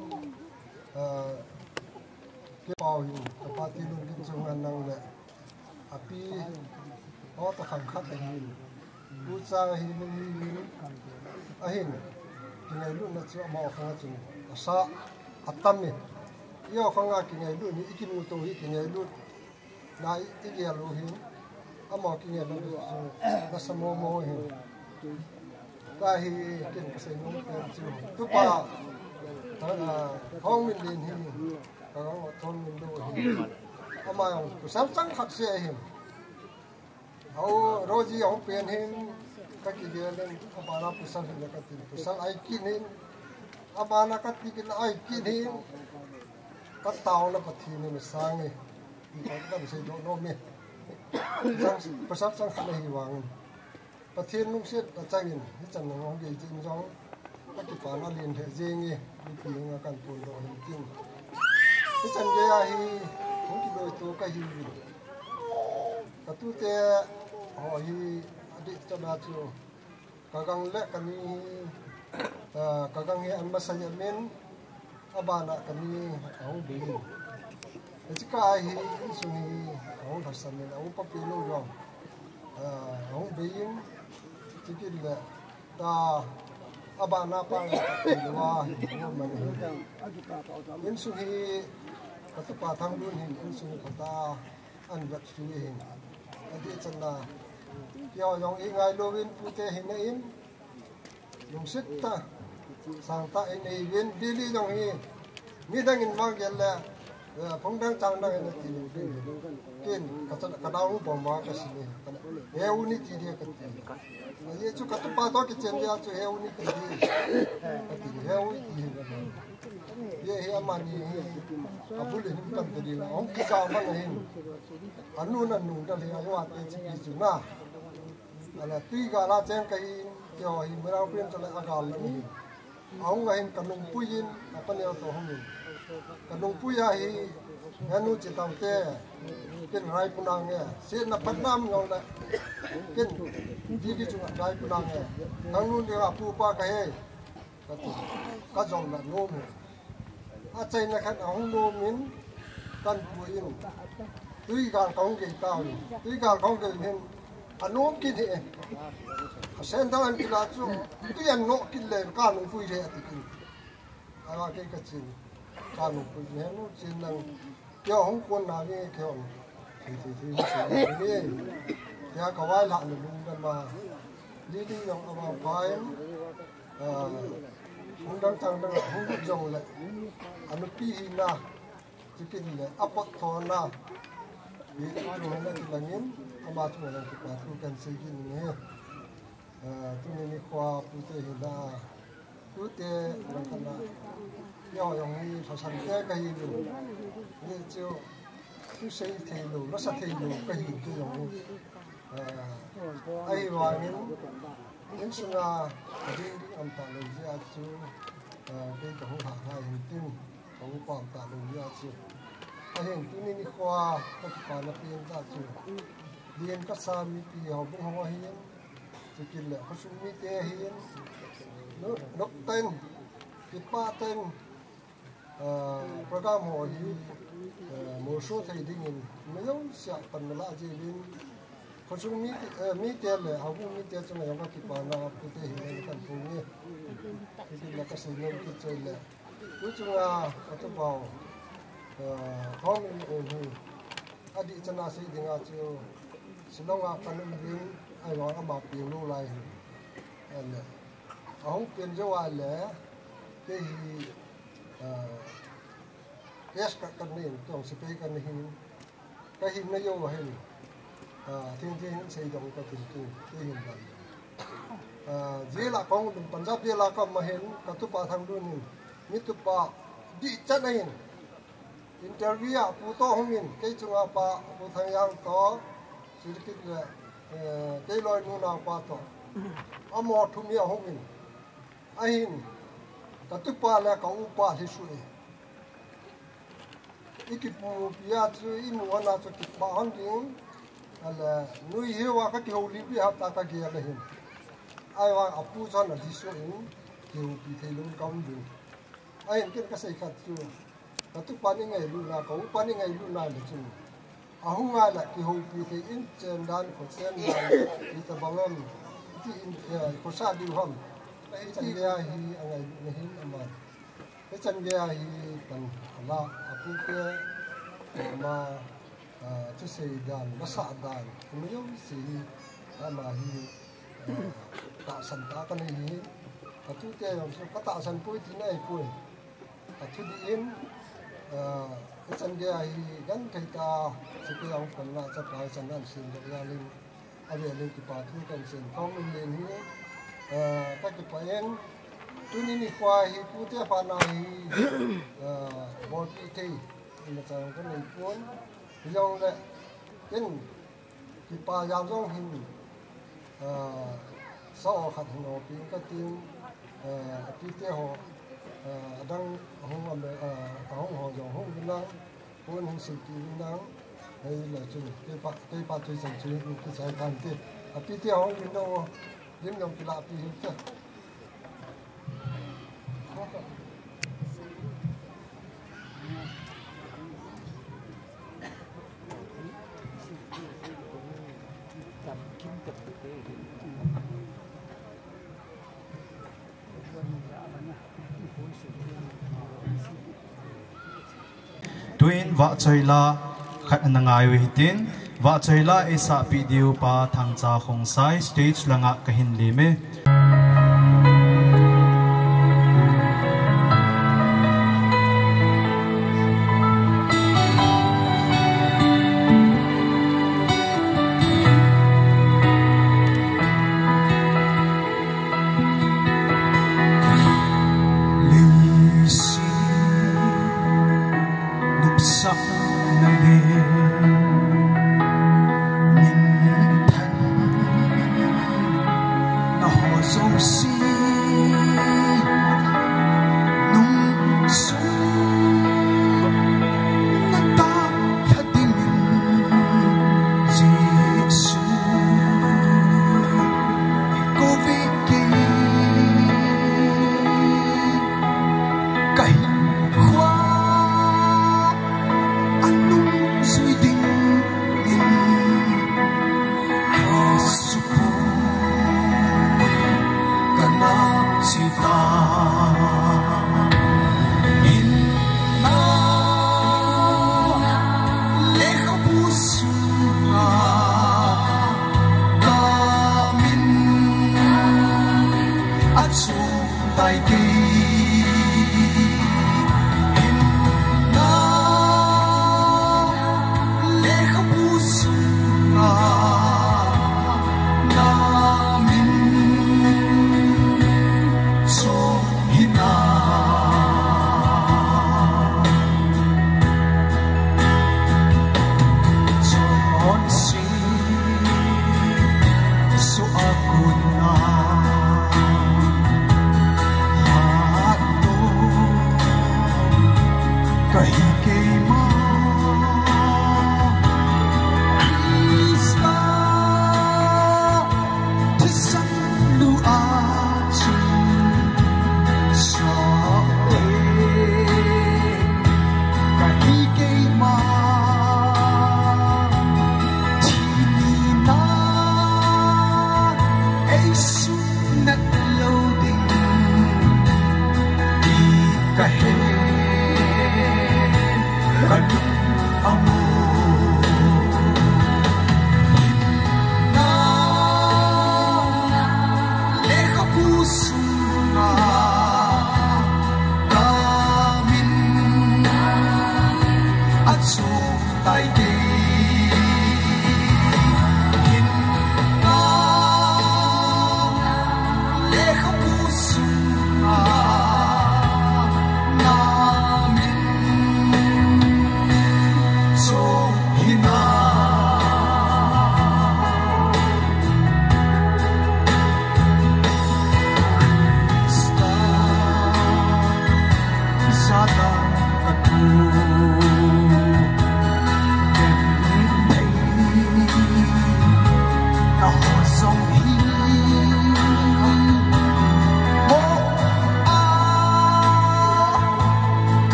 ke pau hin ta pa ti lung kin chung an nang le api o ta khang khat hin bu cha hi ni ni a hin ki ngai lu na chu ma khang chu asa atam ni yo khang a ki ngai lu ni ikin mu to hi ki ngai lu na i ge lu hin amo ki ngai lu na samo mo hin ta hi kin ka sei no chu tu pa Thongminlien hi ka ngo Thongminlien do hi ama yong ku sam sang khat se hi au roji au pen hin ka ki ge len abana pusal hin ka ti pusal ai kin hin abana ka ti kin ai kin hin ka taw na pathi ni sang ni ka ka se do no me pusal sang khat hi wang pathin nung se ta changin hi chan ngong ge jin jong ka ti pa na lin the je ngi ni pi nga kan pun do hin tin hi chan ge a hi hong ki loi to ka hi ka tu te ho hi adi chana chu ka gang le ka ni ka gang hi an ma sa ya men abana ka ni au bi ni ka hi su ni au thar san men au pa pi lo yo au bi yin ti ki le ta abana pa ni wa no man in su hi ka tu pa thang dun hin in su ni ka ta an vat fi hin adi chana yo yong i ngai lovin pute hin in yung sit ta sang ta in ei win dili yong hi mi dang in mang gel la phong dang chang dang in ti kin ka daw bom ma ka si he u ni ti dia ka ti na ye chu ka tu pa to ki chen dia chu he u ni ti ka ti he u ti ye he amani abul hin kam ti la ong ki ka ma hin anu na nu da le ayo ate chi ki chu na ala tui ga la chen kai yo hi mera pin chale agal ni ong ga hin kanung puyin apan yo to hong kanung puya hi nganu chi taw te kin rai punang nge sin na patnam ngong la kin ji ki chu rai punang nge nganu ni ga pu pa ka he ka jong na no mu a chai na khat ong no min kan puyin tui ga kong ge taw tui ga kong ge hin anom ki the sen dan ki la chu tu yan no ki le ka no pui re ati ki awa ke ka chin ka no pui ne no chin nang yo hong kon na ni ke on thì ni ya ka wai la no lung dan ma li di yong awa pai hong dang chang dang hong jong le anu pi na chi ki le apot thon na ni ru na ki langin ama tu na ki pa tu kan se ki ni tu ni kwa pu te hi na tu te na ka na yo yong ni sa san te ka hi ni chu tu sei the lo la sa the lo ka hi tu yong ai wa ni in su na ri am ta lo ya chu ke ka ho ha ha hin tin ko pa ta lo ya chu a hin tu ni kwa ka pa na pin ta chu dien ka sa mi pi ho bu ho hi chu kin le ko su mi te hi no nok ten ki pa ten program ho hi mo so thai ding in me yo sia pan la ji bin ko su mi te le ha bu mi te chu na yo ki pa na pu te hi kan pu ni ki le ka se le ki che le tu chu a to ba Thongminlien hi adi chana se dinga chu silonga kanum bin ai wa ma pi lu lai le ahong pin jo wa le ke hi kes ka kan ni tong se pe kan hi ka hi na yo wa hi thing thing se dong ka tin tu ke hin ban je la kong Punjab je la ka ma hen ka tu pa thang du ni mi tu pa di chan ai interview pu to hong min ke chunga pa pu thang yang to sirkit le cái loài nu nào qua to amo thu mi hong in ahin ka tu pa la ka u pa hi su ikipu pia chu imu ana chu ki ba hang ding ala nui hewa ka ki ho li bi ha ta ka ge la hin ai wa apu chan di su in ki u pi thei lung kam du ai ken ka sei khat chu ka tu pa ni ngai lu na ka u pa ni ngai lu na le chu ahung nga la ki ho pi thei in chen dan ko chen dan ki ta bangam ti in ko sa di hom ai chan ge hi angai ne hin ama ai chan ge hi kan ala apu ke ma chu sei dan ma sa dan mi yo si ama hi ta san ta kan hi ka tu ke yom so ka ta san pui ti nai pui ka tu di in chan ge ai gan kai ta se ke ong kan na cha pai chan nan sin de ya ling ave ling ki pa tu kan sin Thongminlien hi ka ki pa en tu ni kwa hi tu te pa na hi bol pi te in cha kan nei pon yong le ken ki pa yang jong hin sau khát hồ pin cái tiếng pin thế hồ đang hông làm hông hồ dòng hông bên đó hông hông sự kỳ bên đó hay là chuyện cái ba chơi sản chuyện cái giải thành thế pin thế hông bên đó đến dòng cái lạ pin thế Tuin vợ chơi la khát anh ngay với tin vợ chơi la isa video pa thang cha khong sai stage langa kahin lime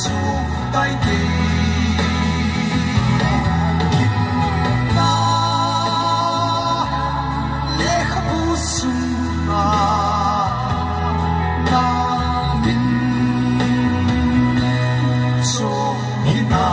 chu tai ki na le khabu sunga na min so hina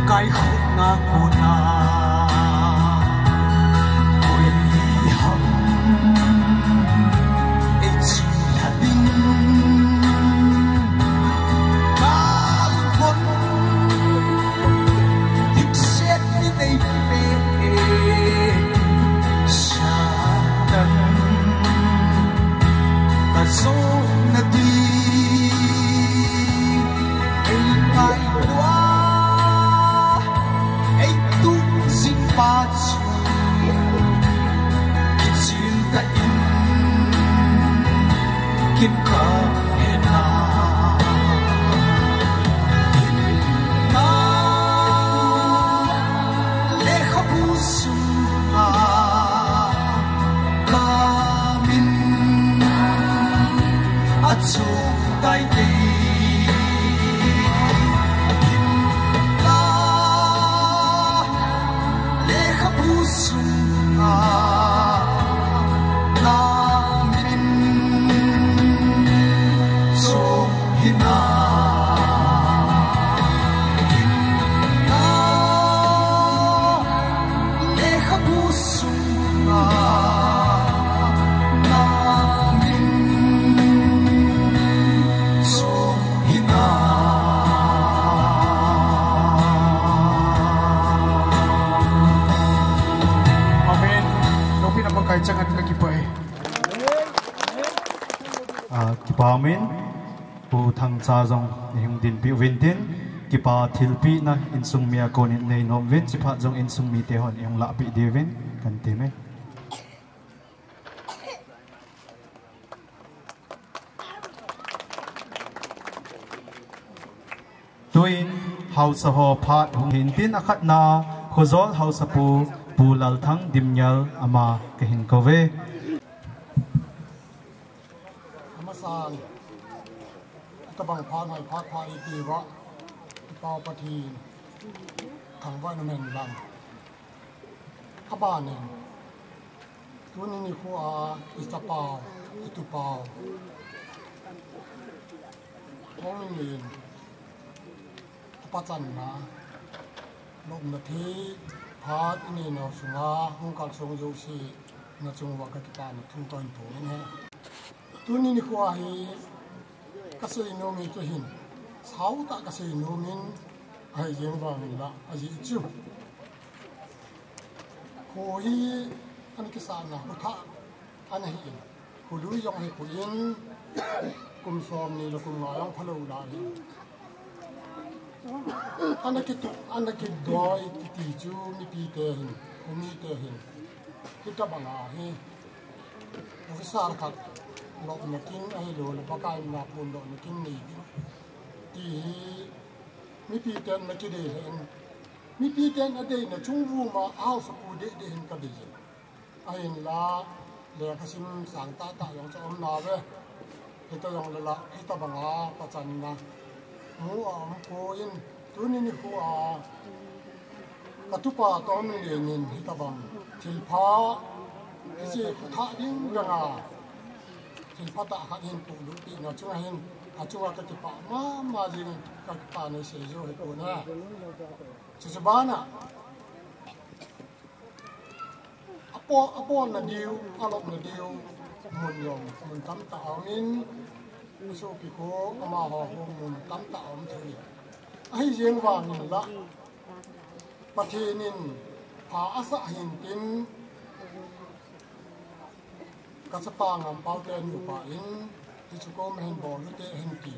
cái khúc na cô na ôi hầm ấy chỉ là đinh ta vẫn thích xét đi đây về xa tận ta số na đi ấy ngày qua ba chu kim ta in kim ka hena na le khabu sunga ka min a chu tai te jangan kaki pai. Kipa min pu thang cha jong hing din pi win tin kipa thil pi na insung mia kon in nei nom win chi pha jong insung mi te hon yong la pi de win kan te me. Tuin house ho phat hung hin tin akhat na khozol house pu pulal thang dimnyal ama kahin kove amasan tabang phan hai phat phai ti wa pau pathi thang wa men bang aban nen tuni ni khu a istapao itupao Thongminlien apatan na lom na thi phát ini nó sunga hung kal song yo si na chung wa ka kita na thung ton to ne tu ni ni kwa hi ka se no mi to hin sau ta ka se no min ai yeng wa mi la a ji chu ko hi an ki sa na hu tha an hi ku lu yong hi ku yin kum som ni lo kum nga yong phalo la ni anak itu doi tiju mi pi tehin umi tehin kita banga hi ofisar kat lok nakin ai lo le pakai na pun lo nakin ni ti mi pi ten ma ki de hen mi pi ten ade na chung vu ma au sa pu de hen ka de ai la le khasim sang ta ta yong cha om na ve kita yong le la kita banga pa chan na mu am ko in tuni ni khu a katupa Thongminlien in hitabang thilpha isi tha ding ranga thilpha ta kha in tu lu ti na chunga hin a chunga ka tipa ma jing ka pa ne se jo he ko na chibana apo na diu alok na diu mun yong mun tam ta amin so pi ko ama ho mun tam ta am thri ai riêng vàng nhìn lạ bát thi nín phá asa hình tin các sapa ngam pau ten yu pa in thì chú cô men bò lu te hình kỳ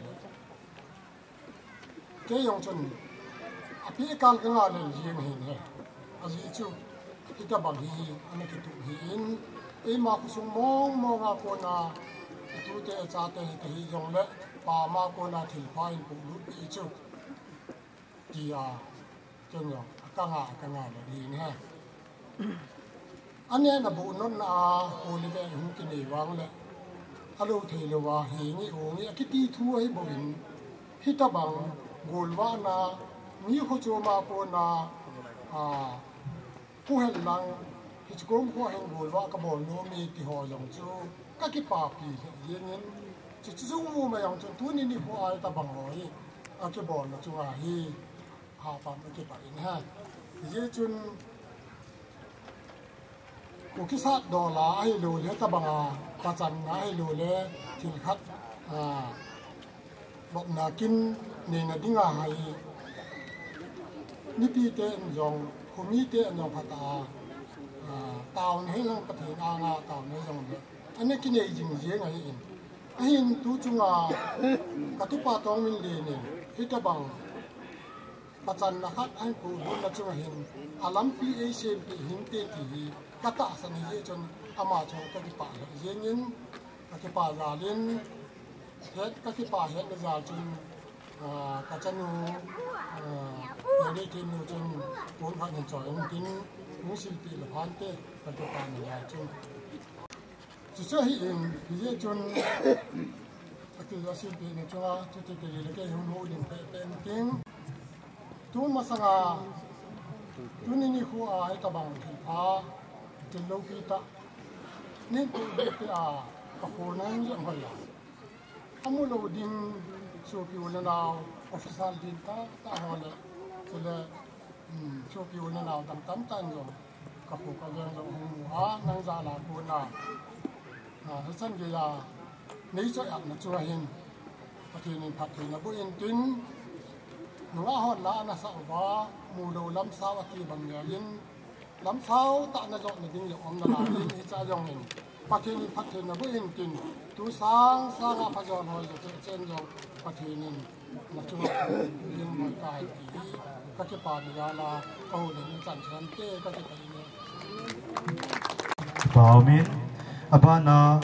cái yong chun api kal ka nga le riêng hình he aji chu kita bagi anak itu hin ma kusung mong aku na itu te cate te hi jong le pa ma ko na thil pain pu lu ti chu dia chân yo ka nga le di ne ane na bu non na ho le ve hu ki ni wang le alo the le wa hi ni o ni ki ti thu ai bo in hi ta bang gol wa na ni ho cho ma ko na ku hen lang hi chkom ko hen gol wa ka bo no mi ti ho yong chu ka ki pa pi yen yen chu chu mu ma yong chu tu ni ko ai ta bang hoi a ki bo na chu a hi ha pa ma ki pa in ha ye chun ko ki sa do la ai lo le ta bang a pa chan na ai lo le thil khat bok na kin ne na dinga hai ni pi te yong ko mi te yong phata tao này lang có thể nga tao này giống vậy anh ấy cái này dừng dễ ngay in anh tu chung cả tu pa tong min le ne cái bằng bắt chân là khác anh cũng muốn là chung hình alam pi asian pi hình te thì cả ta sang này chọn ama chọn cái pa dễ nhân cái pa ra lên hết cái pa hết là ra chung cả chân đây trên nu chân bốn phần hình chọn tin muốn xin pi là hoàn te cái pa này là chung chỉ cho hiện bây giờ chọn cái là xin pi này cho cái là cái hùng hồn điểm pe tiếng tu mà sang tu ni khu ai ta bằng thì thì lâu khi ta nên tu biết cái khu này như vậy là amu lo din so pi wala nào official din ta hỏi là cho là so pi wala nào đăng tấm tan rồi các khu các dân rồi năng ra là khu nào hết sân cái là nếu cho ăn là cho hình thì nên phát thì nó bôi yên tín nó hot là nó sao quá mù đầu lắm sao thì bằng nhà yên lắm sao ta nó dọn được những ông nó làm yên hết ra dòng hình phát thì nó bôi yên tín tu sang à phát dọn hồi rồi trên dòng phát thì nên là chung nhưng mọi cái thì các cái bà bây là câu để nó sản xuất tê các cái này vào min abana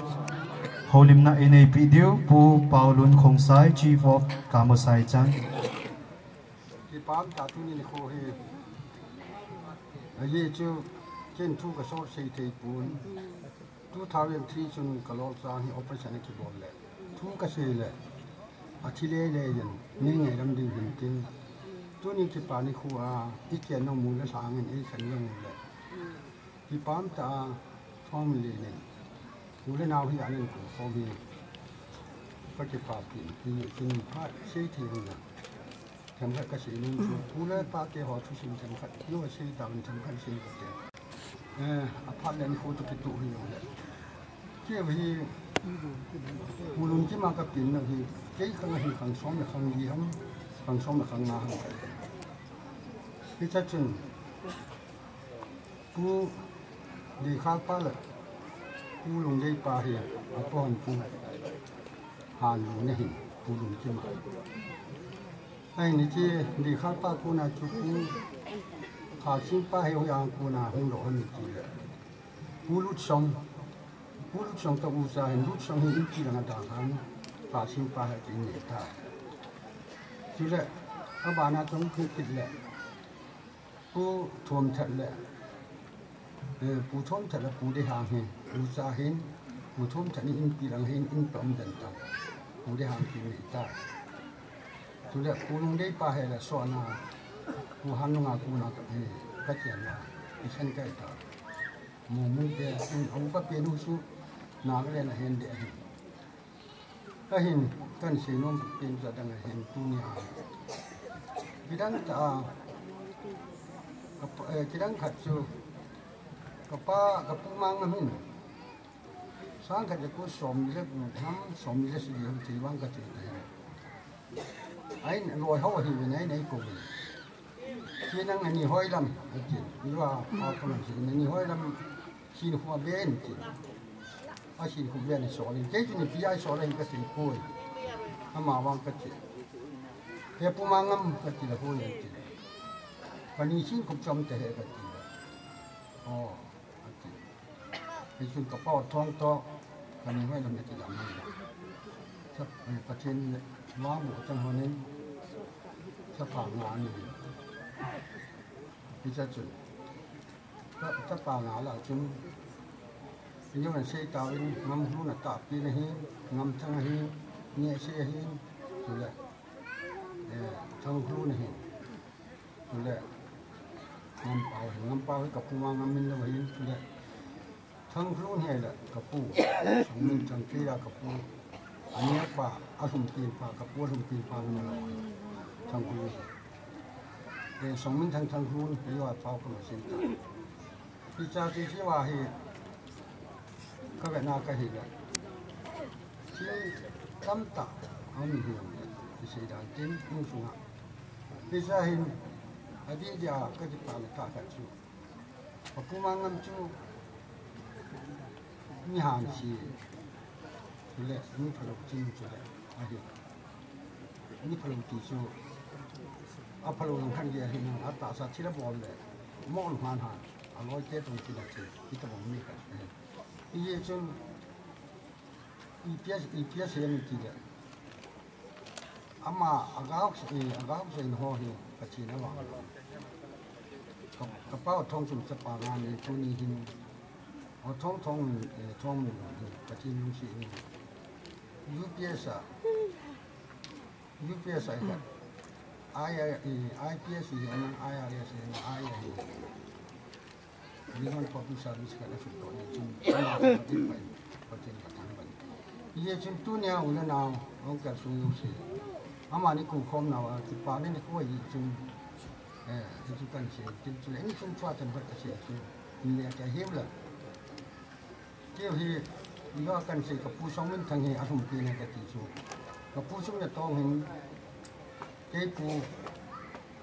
holim na inay video pu Paulun Khongsai Chief of Kamosai Chan ki pam ta tu ni kho he ye chu chen thu ka so sei thei pun 2003 chun kalol sa hi operation ki bol le thu ka sei le athile le yen ni ngai ram ding hin tin tu ni ki pa ni khu a ti chen no mu la sang en e san yong le ki pam ta phong le ne mu le naw hi anen ku phong bi ka ki pa pi ki kin pa sei thei na thằng khác cái gì luôn cú lên ba cái họ thu sinh thằng khác nhưng mà xây tạm thằng khác xây cái gì phát lên khu tụ tụ hình rồi cái gì mù lùn chỉ mà cái tiền là gì cái khăn là khăn sống là khăn gì không khăn sống là khăn nào cái chất chân cú đi khác ba là cú lùn dây ba thì ở bên cú hàn lùn này cú lùn chỉ mà ai nãy chị đi khát pa cô na chụp khát xin pa hay yang cô na không rõ hơn chị rồi cú lút xong tao u sa hình lút xong hình chị là đào hàng khát xin pa hay chị nhẹ ta chứ đấy các bạn nào trong khi kịch lệ cú thuần thật lệ cú thuần thật là cú để hàng hình u sa hình cú thuần thật in chị là hình in tổng đền ta cú để hàng chị nhẹ ta tu le kulung dei pa he la so na ku hanunga ku na ka chen la i khen kai ta mu de un pa pe nu su na le na hen de ka hin kan se nom pin za dang hen tu ni ha bidang ta kidang khat su ka pu mang na min sang ka de ku som le bu tham som le si yam ti wang ka ti ai rồi hậu thì bên này cùng khi năng anh hỏi lắm như là họ không làm gì anh hỏi lắm khi nó không bên thì anh khi không bên thì số lên cái chuyện này ai số lên cái gì thôi mà vang cái gì cái phụ mang cái gì là thôi thì và ni xin cũng trong thế cái gì oh ati isun kapau thong to kami mai lam ki lam ni sap pathin wa mu chang honin sapa nga ni bisa chun sapa nga la chun nhưng mà xây tàu ngâm hú là tạm đi này ngâm thang hi nhẹ xe hi rồi lại thang hú này rồi lại ngâm bao với cặp phu mang ngâm minh đâu vậy rồi lại thang hú này là cặp phu sống mình chẳng kia là cặp phu anh nhớ bà ăn hùng tiền bà cặp phu hùng tiền bà mà thang hú để sống mình thang hú bây giờ bao cái xây tàu đi cha đi chứ mà hi các bạn nào cái gì vậy? Chỉ cắm tạ, không hiểu gì, thì sẽ đang tiến không xuống. Bây giờ hiện ở đây giờ cái gì bảo là ta phải chịu. Và cũng mang năm chịu, như hàng gì, thì lẽ như phải làm chịu cho lẽ, à hiểu, như phải làm chịu cho, à phải làm khăn gì hiện à ta sẽ chỉ là bỏ lẽ, mòn hoàn hàn, à nói chết trong cái là gì, cái tập mình phải. Iya cun IPS yang tidak. Ama agak sen ho hi kacina wa. Kapau thong sum sepangan ni tuni hin. O thong kacin si ni. UPS ai. IPS yang IRS yang Dengan public service kada sudah ni cuma paten katan ban. Ia cuma tu ni awak nak orang kerja si. Ama ni kukom nawa tipa ni kau ini cuma itu kan si. Cuma ini cuma cuaca tempat si. Ini ada himla. Dia hi ia kan si kapusong min tanghi asum pina katisu. Kapusong ni tong hin kepu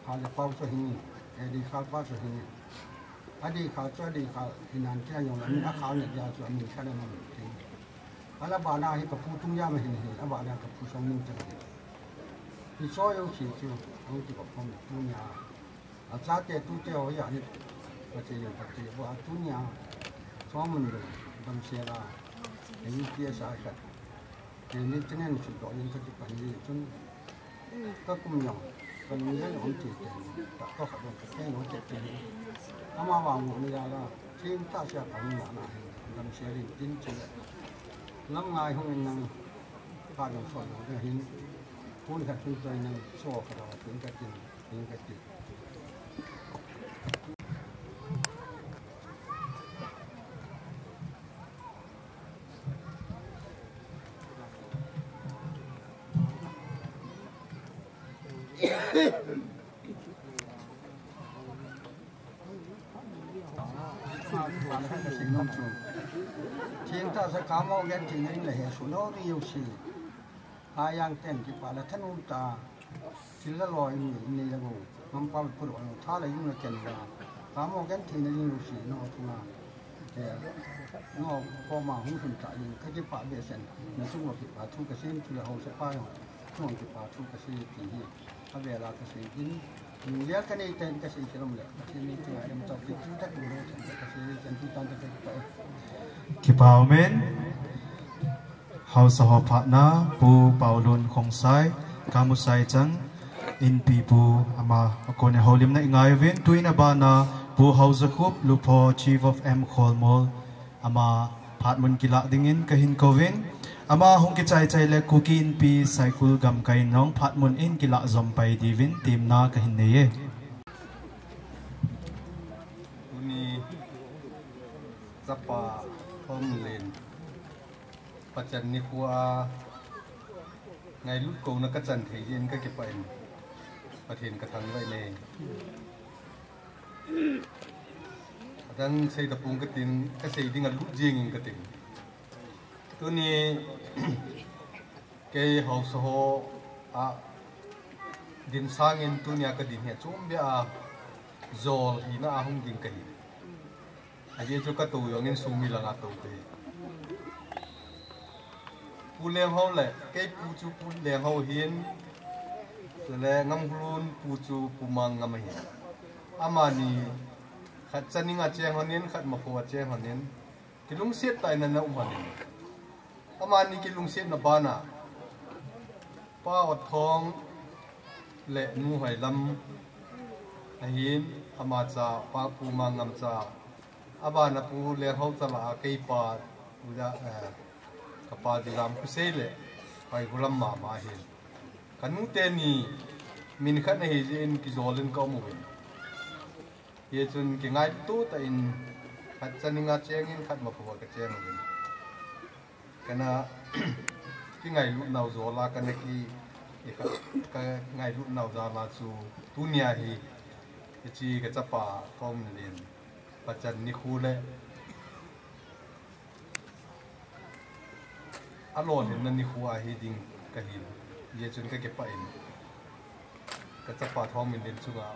hal pau so hin di hal pau so hin. Adi kau hinan kita yang lain, akal ni dia tu amin kana mana mungkin. Kalau bana hi kaputung ya mahin hi, abana kapusong ni macam ni. Hisoi yang si tu, orang tu kapung tunya. Asal tu orang ya ni macam buat tunya. Semua ni dalam sera. Ini dia sahaja. Ini jenis sudah yang terjadi ni, cun kakumnya. Kalau ni orang tu tak kau kadang kadang orang tu. Ama wang ni lah, cinta siapa ni mana dalam seri cinta. Lama ngai hong nang pada soal ni hin, pun kat cinta nang soal kada pun kat cinta. Cinta sekamu kan tinggal ni lah, sunau ni yusi. Ayang ten kita lah tenun ta, sila loy ni lagu, mampu perut, thala yung nak kenal. Kamu kan tinggal ni yusi, no tuna. No koma hukum tak ni, kerja pak biasa. Nasung kita tu kesin sudah haus apa yang, tu kita tu kesin tinggi. Habis lah kesin ini. Dia kan itu kasih film le, kasih ni tu ada macam itu tak dulu, kasih jangan tanda tak. Kipau men, House partner pu Paulun Kong Sai, kamu sai cang, in pipu ama aku ni holim na ingai ven, tu ina bana pu House Kup lupo Chief of M Kolmol, ama partmun kilak dingin kahin kovin. Ama hong kicay le kukin pi cycle gam kain nong patmun in kila zompay divin team na kahin neye. Uni zapa Thongminlien pacan ni kuah ngai lut ko na kacan thei yin ka kipain pathin ka thang vai le dan sei da pung katin ka sei ding lut jing katin tu ni ke house ho a din sangin tu nya ka din he chum bia zol ina ahung ding ka hi aje chu ka tu yongin sumi la nga tu te pu leng ho le ke pu chu pu leng ho hin se le ngam hlun pu chu pu mang ngam hi amani khát chân nín ngắt chén honin khát mà phù chén honin cái lung xiết tay nè nấu honin ama ni cái lung xiết nó ba na pa ọt thong lệ nu hoài lâm hin ama cha pa pu mang ngam cha aba na pu le hau cha la cây pa uja kapa di lam ku sei le pai gulam ma ma hin kanu te ni min khat na hi jin ki zolin ko mu win ye chun ki ngai tu ta in khat chaninga cheng in khat ma pu ka cheng win kana ki ngai lu nau zola kana ki ka ngai lu nau za la chu tunia hi chi ka chapa Thongminlien pachan ni khu le alon hin nan ni khu a hi ding ka hin ye chun ka ke pa in ka chapa Thongminlien chunga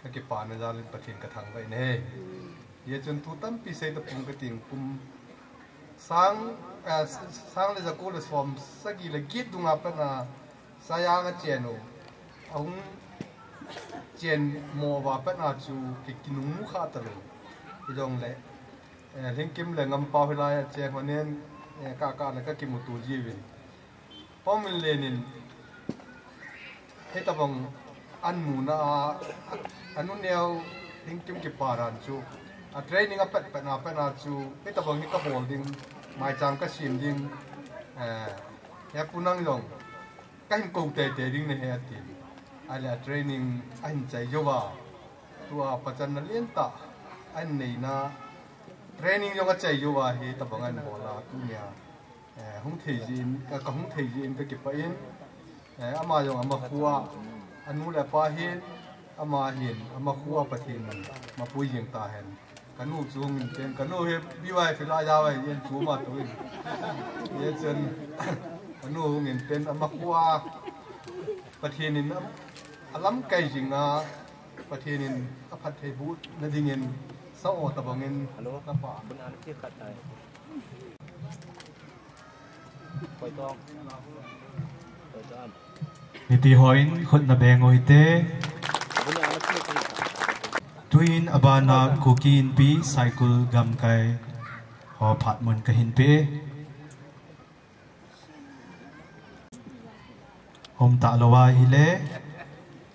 ka ke pa na jalin pathin ka thang vai ne ye chun tu tam pi sei ta pung ka ting pum sang le za ko le som sagi le git dunga pa na saya nga chenu aung chen mo wa pa na chu ki kinung kha ta lo idong le lingkim le ngam pa hila ya che honen ka le ka ki mu tu ji win Thongminlien in heta bang an mu na anu neo lingkim ki paran chu a training a pet pa na chu heta bang hi ka holding mai chang ka sim ding ya punang long ka hin ko te ding ne he ati ala training anh chạy vô vào tua pacan na liên ta anh này na training yung chạy vô vào thì tập bằng anh bỏ là tu nhà không thể gì cả không thể gì cái kịp phải in ama yung ama khua anu là pa hin ama hin ama khua patin mà pui hiền ta hen kanu chung ten kanu he biwai phila ya wai yen chu ma tu ye chen kanu ngin ten ama khua patin in alam kai jinga pathinin aphat thei bu na dingin sa o ta bangin ka pa bun an ti khat dai koi tong niti hoin khut na beng oi te twin abana kukin pi cycle gam kai ho phat mun ka hin pe hom ta lowa hi le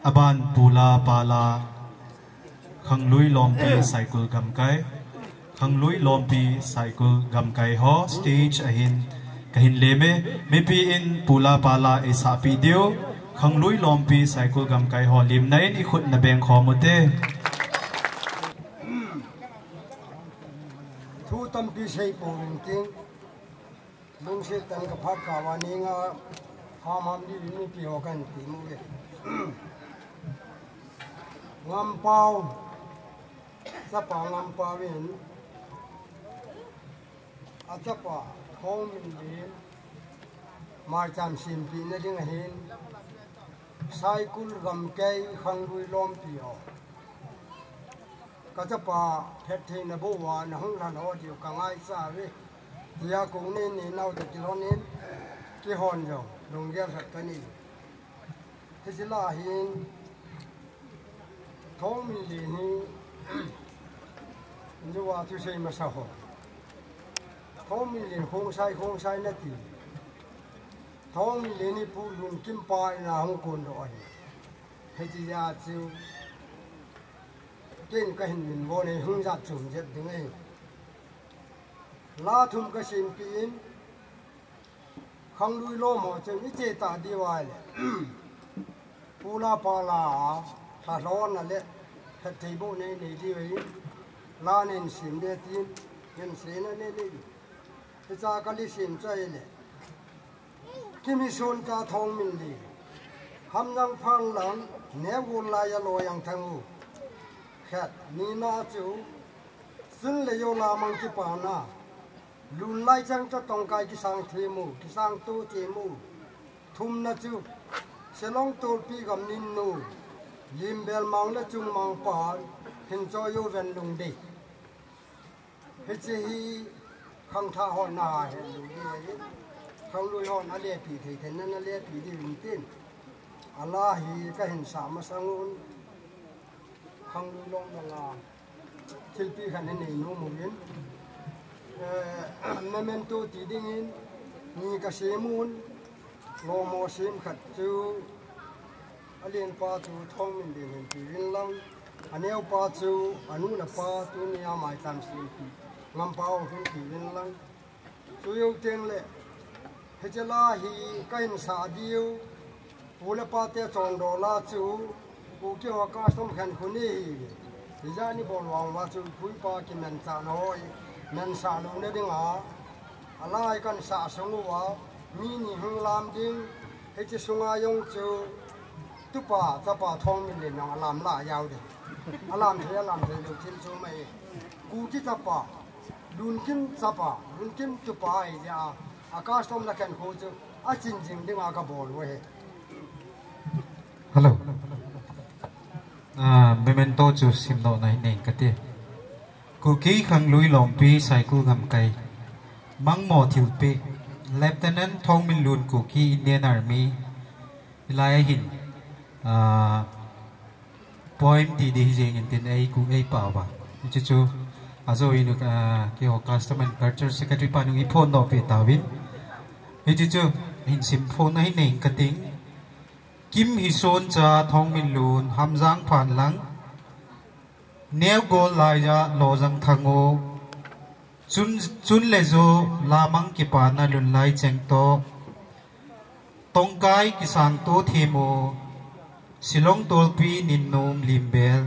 aban pula pala khanglui lompi cycle gam kai khanglui lompi cycle gam kai ho stage ahin kahin leme mepi in pula pala esa pi dio khanglui lompi cycle gam kai ho lim nain i khut na beng kho mote thu tam pi sei po king lung se tan ka phat ka wa ni nga ham di ni pi ho kan ti mu ye ngam pau sa pa ngam pa win a cha pa Thongminlien mai cham sim pi na ding hin cycle gam kai khanglui lom pi ho ka cha pa phet the na bo wa na hung na ho ji ka ngai sa we dia ku ni ni nau de ti lon ni ki hon jo dong ya sat ka ni thế chỉ là hiện Thongminlien nhưว่าที่ใช้มาสาวThongminlienคงใช้นั่นทีThongminlienนี่ผู้ลุนกิมปายนะฮงคนดอยให้ที่ยาจิวเก่งก็เห็นมินวันนี้หงจัดจุ่มเจ็ดถึงไงลาทุ่มก็ชิมปีนขังลุยโลหมอจะวิเจตาดีวายเลยปูลาปาลาถ้าร้อนนั่นแหละถ้าทีบุในที่ไว้ลาเน้นสิมเดตินเงินเสียนั่นนี่ที่จากลิสิมใจเลยที่มีส่วนจากThongminlienทำยังพังหลังเนื้อวุ้นลายลอยยังทั้งหูแค่นี่น่าจูซึ่งเลยโยลามังกิปานาลุนไล่จังจะต้องการกิสังเทมูกิสังตู้เทมูทุ่มน่าจูเสลงตัวปีกับนินนูยิมเบลมังและจุงมังปานเห็นจอยโยเวนลุงดีเฮจิฮีขังท่าหอนนาเห็นลุงดีไว้ขังลุยหอนอาเลียปีที่เห็นนั่นอาเลียปีที่วินตินอัลลาฮีก็เห็นสามสังอุนขังลุยลงดังอา thil pi khan nei no mu in memento ti ding in ni ka semun lo mo sim khat chu alien pa chu Thongminlien pi rin lang aneu pa chu anu na pa tu ni a mai tam sim pi ngam pa o hin pi rin lang chu yo teng le hejela hi kain sa diu pula pa te chon do la chu ku ke wa ka som khan khuni hijani bol wang wa chu phui pa ki men cha noi men sa lu ne dinga alai kan sa songu wa mi ni hung lam ding he chi sunga yong chu tu pa cha pa Thongminlien nang alam la yaw de alam the lu chin chu mai ku ki cha pa dun kin cha pa dun kin tu pa ai ja akash tom la kan khu chu a chin jing dinga ka bol we hello memento chu sim do nai nei ka te Kuki khang lui lom pi cycle gam kai mang mo thil pi Lieutenant Thongminlien Kuki Indian Army lai hin point di jeng in tin ai ku ai pa ba chu azo inu ki ho custom and culture secretary pa nung iphone do pi tawin chu hin sim phone ai nei ka ting Kim hi son cha Thongminlien hamjang phan lang neo gol lai ja lo jang thango chun le zo lamang ki pa na lun lai cheng to tongkai ki sang to themo silong tol pi nin nom limbel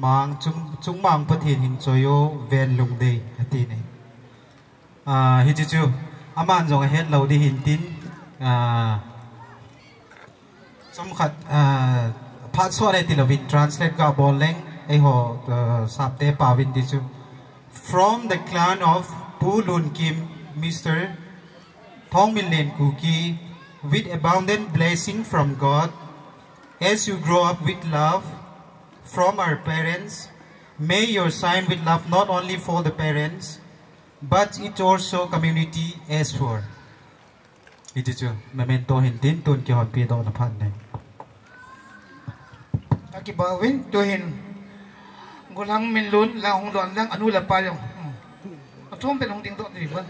mang chung mang pathin hin choyo ven lung de ati nei hi chu aman jong het lo di hin tin some khat phat so le tilovin translate ka boleng ai ho sapte pawin di chu from the clan of Pulun Kim Mr. Thongminlien Kuki with abundant blessing from God as you grow up with love from our parents may your sign with love not only for the parents but it also community as for itu chu memento hintin tun ki hon pi do na phan nei ki bawin to hin gulang Minlen la hong don lang anu la pa yong athom pen hong ding do ni ban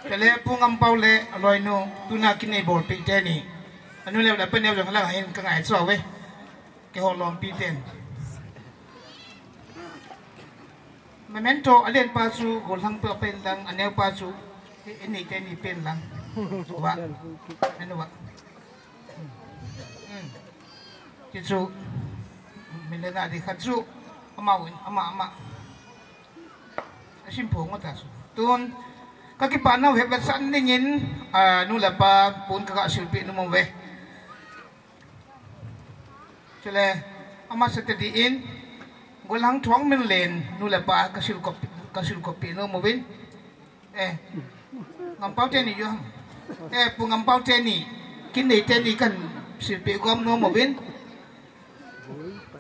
pele pungam paule aloi no tuna ki nei bol pi te ni anu le la pen ne yong la hin ka ngai so we ke ho lom pi ten memento alen pa su gulang pa pen lang aneu pa su ini te ni pen lang wa anu wa chu Minlen na di khatsu ama asim po ngota su tun kakipana we basan ningin nu la pa pun ka silpi nu mo we chele ama setedi in gulang Thongminlien nu la pa ka sil kopi nu mo win ngam pau te ni yo pu ngam pau te ni kin nei te ni kan silpi gom nu mo win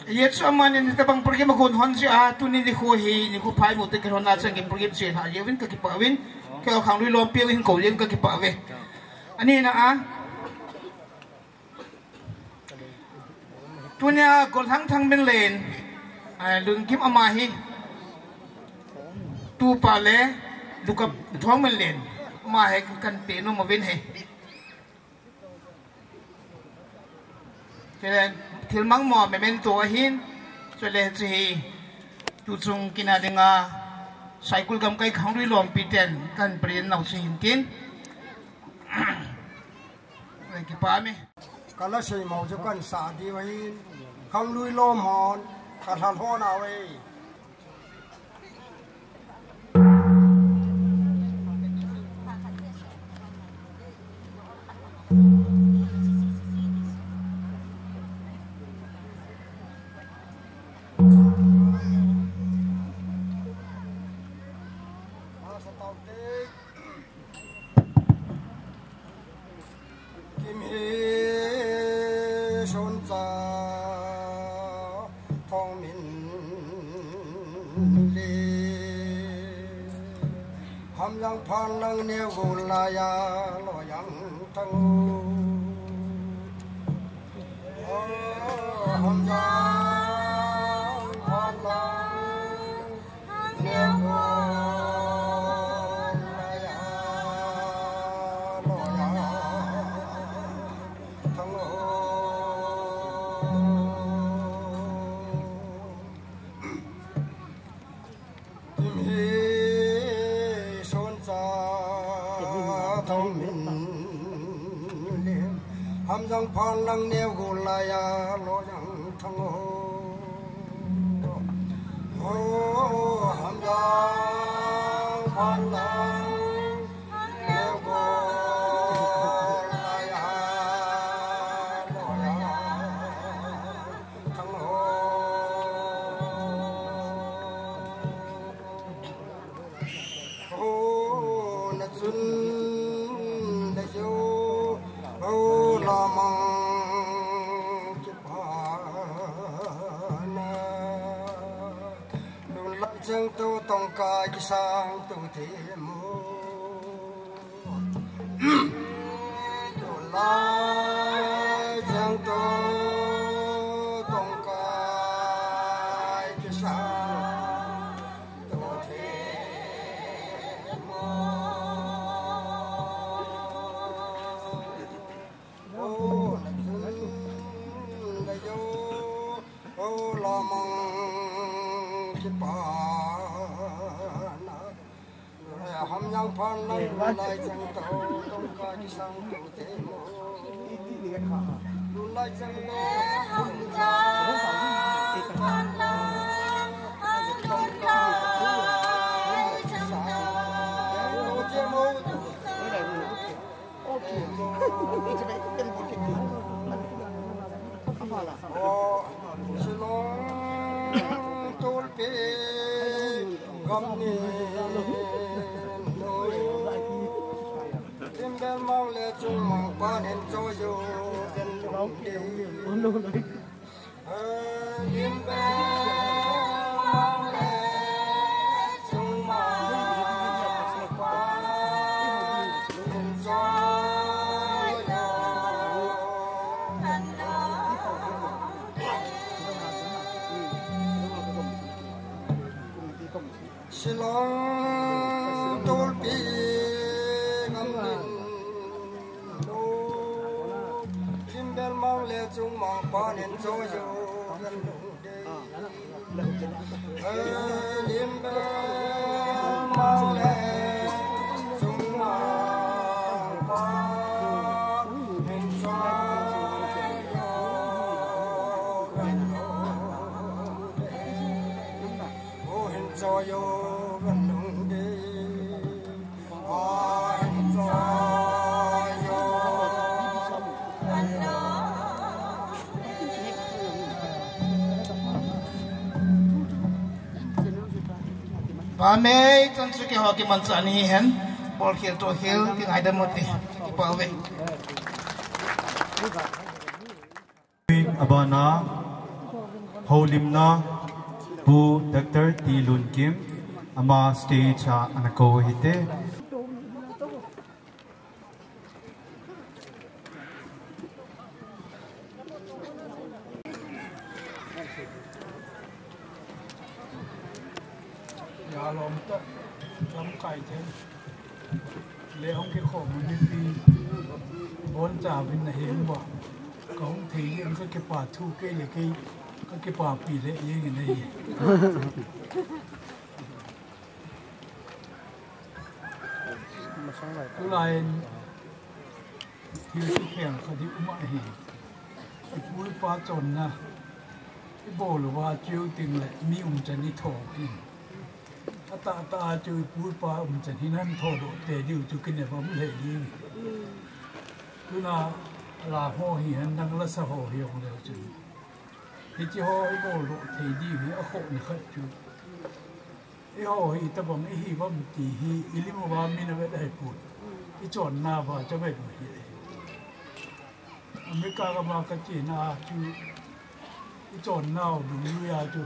yet so man in the bang program ko hon si a tu ni ko hi ni ko phai mo te ke hon na chang ke program si ha yewin ka ki pa win ke khang lui lom pi hin ko yen ka ki pa we ani na a tu nya ko Thongminlien lung kim ama hi tu pa le du ka Thongminlien ma he kan pe no mo win he kelen tilmang mo memento hin chole chi tu chung kina denga cycle gam kai khangri lom piten kan prin nau sin tin ki pa me kala sei mau jo kan sa di wai khang lui lom hon ka thal ho na we yang palang ne gulaya lo yang tang ham yang palang Thongminlien ham jang phan lang neo go la ya lo jang thang ho ham jang phan lang neo go la ya lo ya thang ho na chun da yo ho la mang ki pa na lu la chang tu tong ka ki sang tu the mo lu la chang tu tong ka ki sang tu the ham yang phan lai lai chang to tong ka ki sang tu te mo lu lai chang le ham ja phan lai tong ka chang to te mo Silong tulpi ngamin lo Timbel mang le chung mang panen joyo gan de Timbel mang le chung mang panen joyo gan de Oh enjoyo Pame chon suki hoki mansani hen bol khil to khil ki ngaida moti ki pawe Abana Holimna Bu Dr. T Lun Kim ama stage anako hite lom ta lom kai thế le ông cái khổ mình đi bốn trả bên này hiếm bỏ cũng thì những cái bà thu cái là cái bà bị lệ như thế này cái lại thì cái kẻngเขาที่อุ้มไอ้ไอ้ผู้ป้าจนนะไอ้โบหรือว่าจิ้วติงแหละมีจะนี่ถกกินตาจุยพูดปาจะที่นั่นโทษแต่ดิวจุกินเนี่ยผมเลยดีคือน่าลาห่อเหียนดังละสะห่อเหี่ยวเลยจุที่จะห่อไอ้โบโลเทดีเนี่ยเอาของนี่ขัดจุไอ้ห่อหีแต่ผมไอ้หีว่ามันตีหีอิลิมว่ามีนเวทให้พูดไอ้จอนหน้าว่าจะไม่ดูหีอเมริกาก็มากระจีน่าจุไอ้จอนหน้าดูนิวยาจุ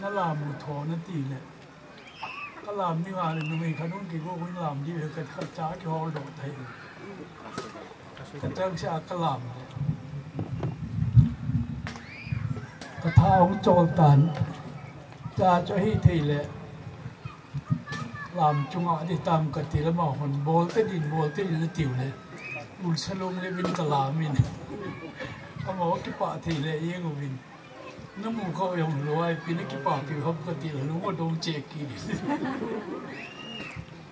นั่นลามูทอนั่นตีเนี่ยก็ลามนี่มาเลยนุ่มขนุนกี่พวกวิ่งลามที่กระจ้าที่ฮอลโดดไทยกระเจ้าชากระลามเลยกระเท้าโจลตันจ่าจะให้ทีเลยลามจุงอาที่ตามกติละหม้อคนโบลต์ดินติวเลยอุลชลุงเลยวินกลามินเขาบอกว่ากี่ป่าทีเลยยังวินน้ำมูเขาอย่างรวยปีนี้กี่ป่าติวเขาปกติรู้ว่าโดนเจกี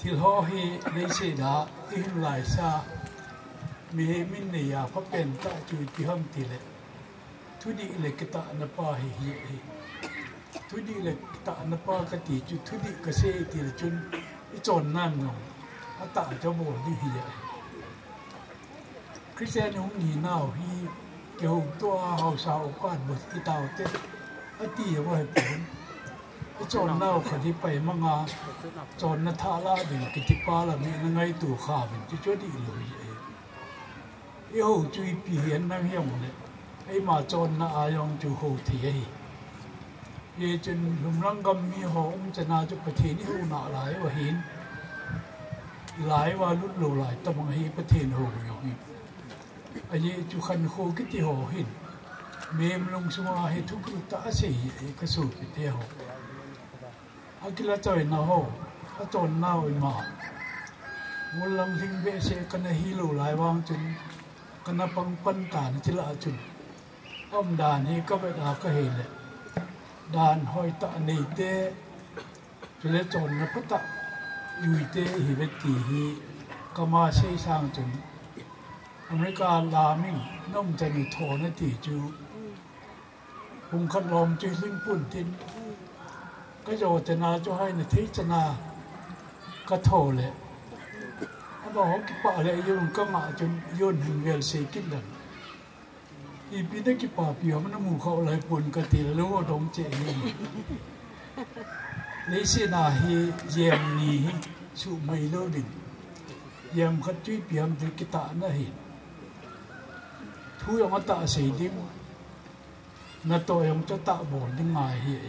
thil ho hi nei se da in lai sa mi he min ne ya pha pen ta chu ti ham ti le thu di le kita na pa hi hi thu di le kita na pa ka ti chu thu di ka se ti le chun i chon nan no a ta cho bo di hi ya Christian hung ni nao hi ke ho to hao sao quan bo ti tao te a ti wa he pun i chon nao kha di pai ma nga chon na tha la di ki ti pa la mi na ngai tu kha bin chu chu di lo hi i ho chui pi hian nang hiang le ai mà chọn na ayong chu ho thi ai ye chen lum rang gam mi ho chana chu pathe ni hu na lai wa hin lai wa lut lo lai tamang hi pathe ho yo hi ai chu khan kho ki ti ho hin mem long sunga he thu ku ta se ka su pi te ho akila choi na ho a chon na oi ma mul lang thing be se kana hi lo lai wang chun kana pang pan ta ni chila chun ông đàn hi có vẻ là cái hình này đàn hồi tạ này tê rồi lấy chọn nó bắt tạ dùi tê hi về tì hi kama xây sang chừng America là mình nông dân thổ nó tì chú hùng khăn lòm chơi linh buồn tin cái rồi tên nào cho hay là thấy chân nào cái thổ lệ anh bảo cái bạ lệ dùng cái mạ chun dùng hình về xây kinh đằngอีปีนั้นกี่ป่าเปียวมันมูเขาเลยปนกติแล้วว่าดงเจนี่นี่สินาฮีเยี่ยมนี่สุไม่เลิดิเยี่ยมขัดจุยเปียมถึงกิตานะหินทุยองตาเสียดิมนาโตยองจะตาบอลดิ้งไงเฮีย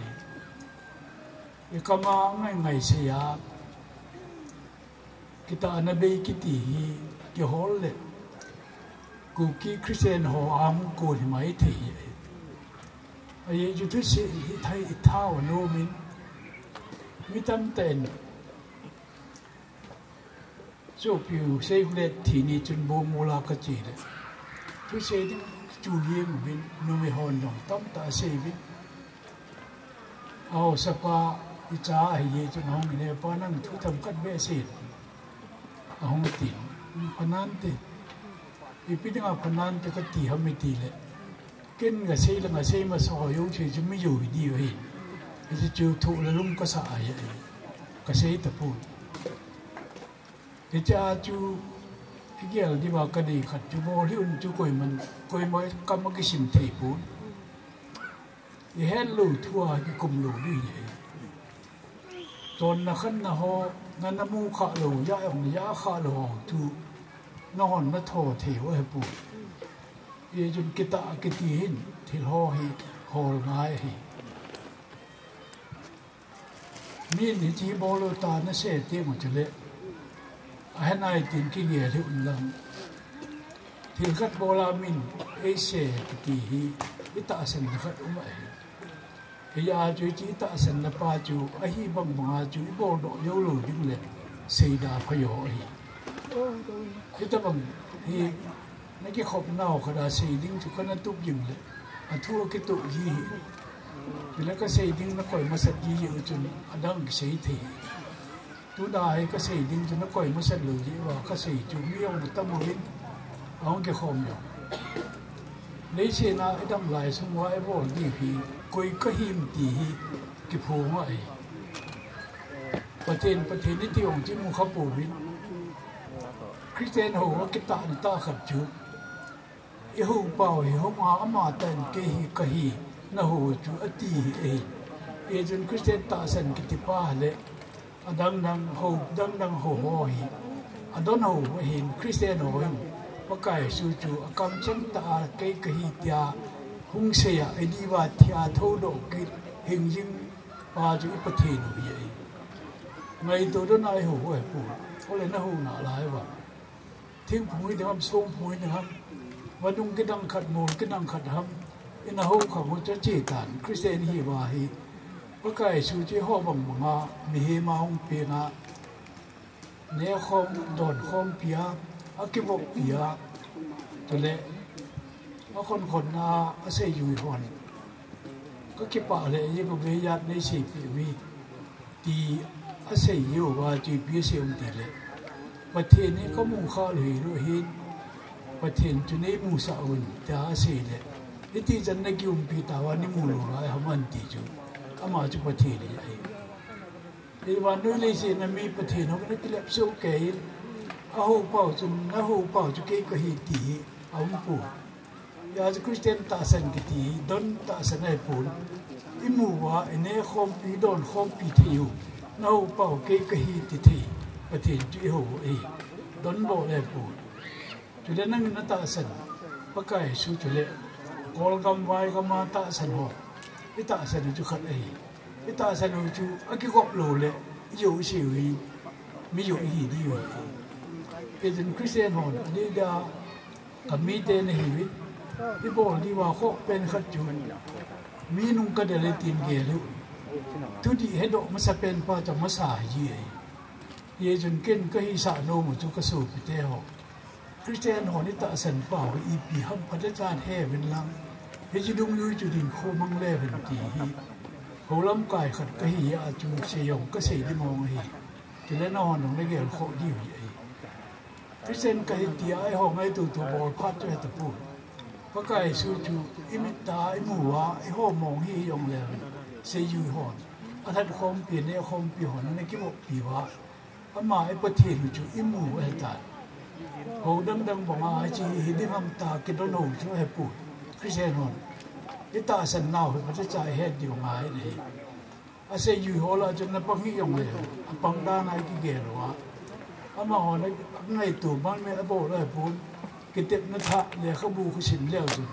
อีกมาไงเสียกิตานะเบกิตีฮีกี่ฮอลเลยKuki Christian ho am ko hi mai the ai ju tu se hi thai thao no min mi tam ten so piu se le thi ni chun bo mola ka chi le tu se di chu ye min no me hon dong tam ta se bi ao sa pa i cha ai ye chun hong ne pa nang thu tham kat be se hong tin panan te ipin nga panan te ka ti ham ti le ken nga sei la nga sei ma so yo che ju mi yu di hi ji chu thu la lum ka sa ai ka sei ta pu cha chu gel di ba ka di khat chu bo ri un chu koi mai kam ki sim thei pu i hen lu thua ki kum lu di ton na khan na ho na na mu kha lo ya ong ya kha lo tu nó hòn nó thò thiểu hay bù ye jun kita kiti hin thil ho hi hol ngai hi min ni chi bolo ta na se te mo chule a nai tin ki ye lu lang thil khat bola min e se kiti hi ita sen khat umai he ya ju chi ta sen na pa chu a hi bang ma chu bo do yo lu ding le sei da phayo hi kita bang hi na ki khop nao khada sei ding chu kana tuk jing le a thu ki tu ji hi le ka sei ding na koi ma sat ji yu chun adang ki sei thi tu da hai ka sei ding chu na koi ma sat lu ji wa ka sei chu mi yong ta mo hin ong ki khom yo nei se na idam lai sum wa e bo di phi koi ka him ti hi ki phu ma ai paten ni ti ong ji mu kha pu bin Christian ho kita ta khat chu i ho pao hi ho ma tan ke hi ka hi na ho chu ati hi e jun Christian ta san ki ti pa le adang dang ho hi adon ho hin Christian ho pa kai su chu akam chen ta ke ka hi tia hung se ya ai di wa thia tho do ki hình jing pa chu pa the no hi ngai to do nai ho ho pu ho le na ho na lai wa thiên phối thì ham sông phối thì ham và đúng cái đăng khát mồm cái đăng khát ham in là hậu khẩu một chỗ chỉ tản Christian hi và hi có cái sự chỉ họ bằng mà mi hi mà ông pia na nếu không đòn không pia à cái bộ pia cho nên nó còn na sẽ dùi hòn có cái bảo lệ như có về giặt đây xì vì thì อาศัยอยู่ว่าจีบีเสียงตีเลยประเทศนี้ก็มุ่งข้าเลยรู้เห็นประเทศจุนี้มุ่งสาวน์แต่อาศัยเลยที่จันนักยุ่งปีตาวันนี้มุ่งลงอะไรมันตีจูอามาจุประเทศเลยในวันนู้นเลยสินะมีประเทศเขาไม่ได้กิเลสสู้เกยอาหูเป่าจนอาหูเป่าจุเกยก็เฮตีเอาปูยาจะคริสเตียนตาสันกิตีดนตาสันไอปูนอิมูว่าเนคอมปีดอนคอมปีที่อยู่อาหูเป่าเกยก็เฮตีที่ประเทศจุยหูดนบอกไอปูจุดนั้นนั่นตาสันปะไก่สู้จุเลกอลกำไว้ก็มาตาสันหัวอิตาสันจุขัดอิตาสันจุอากิกอบโลเลอยู่เฉยไม่อยู่หีดีอยู่เป็นคริสเตียนหอนนี่ดากับมีเตนหิวิที่บอกที่ว่าเขาเป็นขัดจุนมีนุ่งกระเดลตีนเกลุทุกที่เหตุมันจะเป็นเพราะจะมาสายเย่จนเก่งก็ฮิสาโนมุจุกสูบเตหอกคริสเตียนหอนี่ตาสันเปล่าอีปีห้ามพัฒนาแห่เป็นลังเฮจิดุงยุยจุดินโคมังเล่เป็นตีเขาล้ำกายขัดก็ฮิอาจูเสียงก็เสียที่มองเฮจะเล่นนอนหนุ่มได้เกี่ยวข้อดีอยู่คริสเตียนก็ฮิตีไอห้องไอตัวบอลพัดจะตะปูพระกายสู้จูอิมิตาไอหมูวะไอห้องมองเฮยองแล้วเสียอยู่หอนอาทัดคมเปลี่ยนเนี่ยคมเปลี่ยนหอนนั่นคิดว่าปีวะอามาไอประเทศจูอิมูไอตาเขาดังบอกว่าไอจีหิดิมตากิดโนช่วยให้ปูคริสเตียนหอนไอตาสันนาวมันจะใจเฮ็ดอยู่ง่ายเลยอาศัยอยู่หอละจนนับปังยี่ยองเลยปังด้านไอกิเกลวะอามาหอนไอตัวบ้านไม่อโบเลยปูกิเต็บนัทะเลยเขาบูเขาชิมเลี้ยวจุด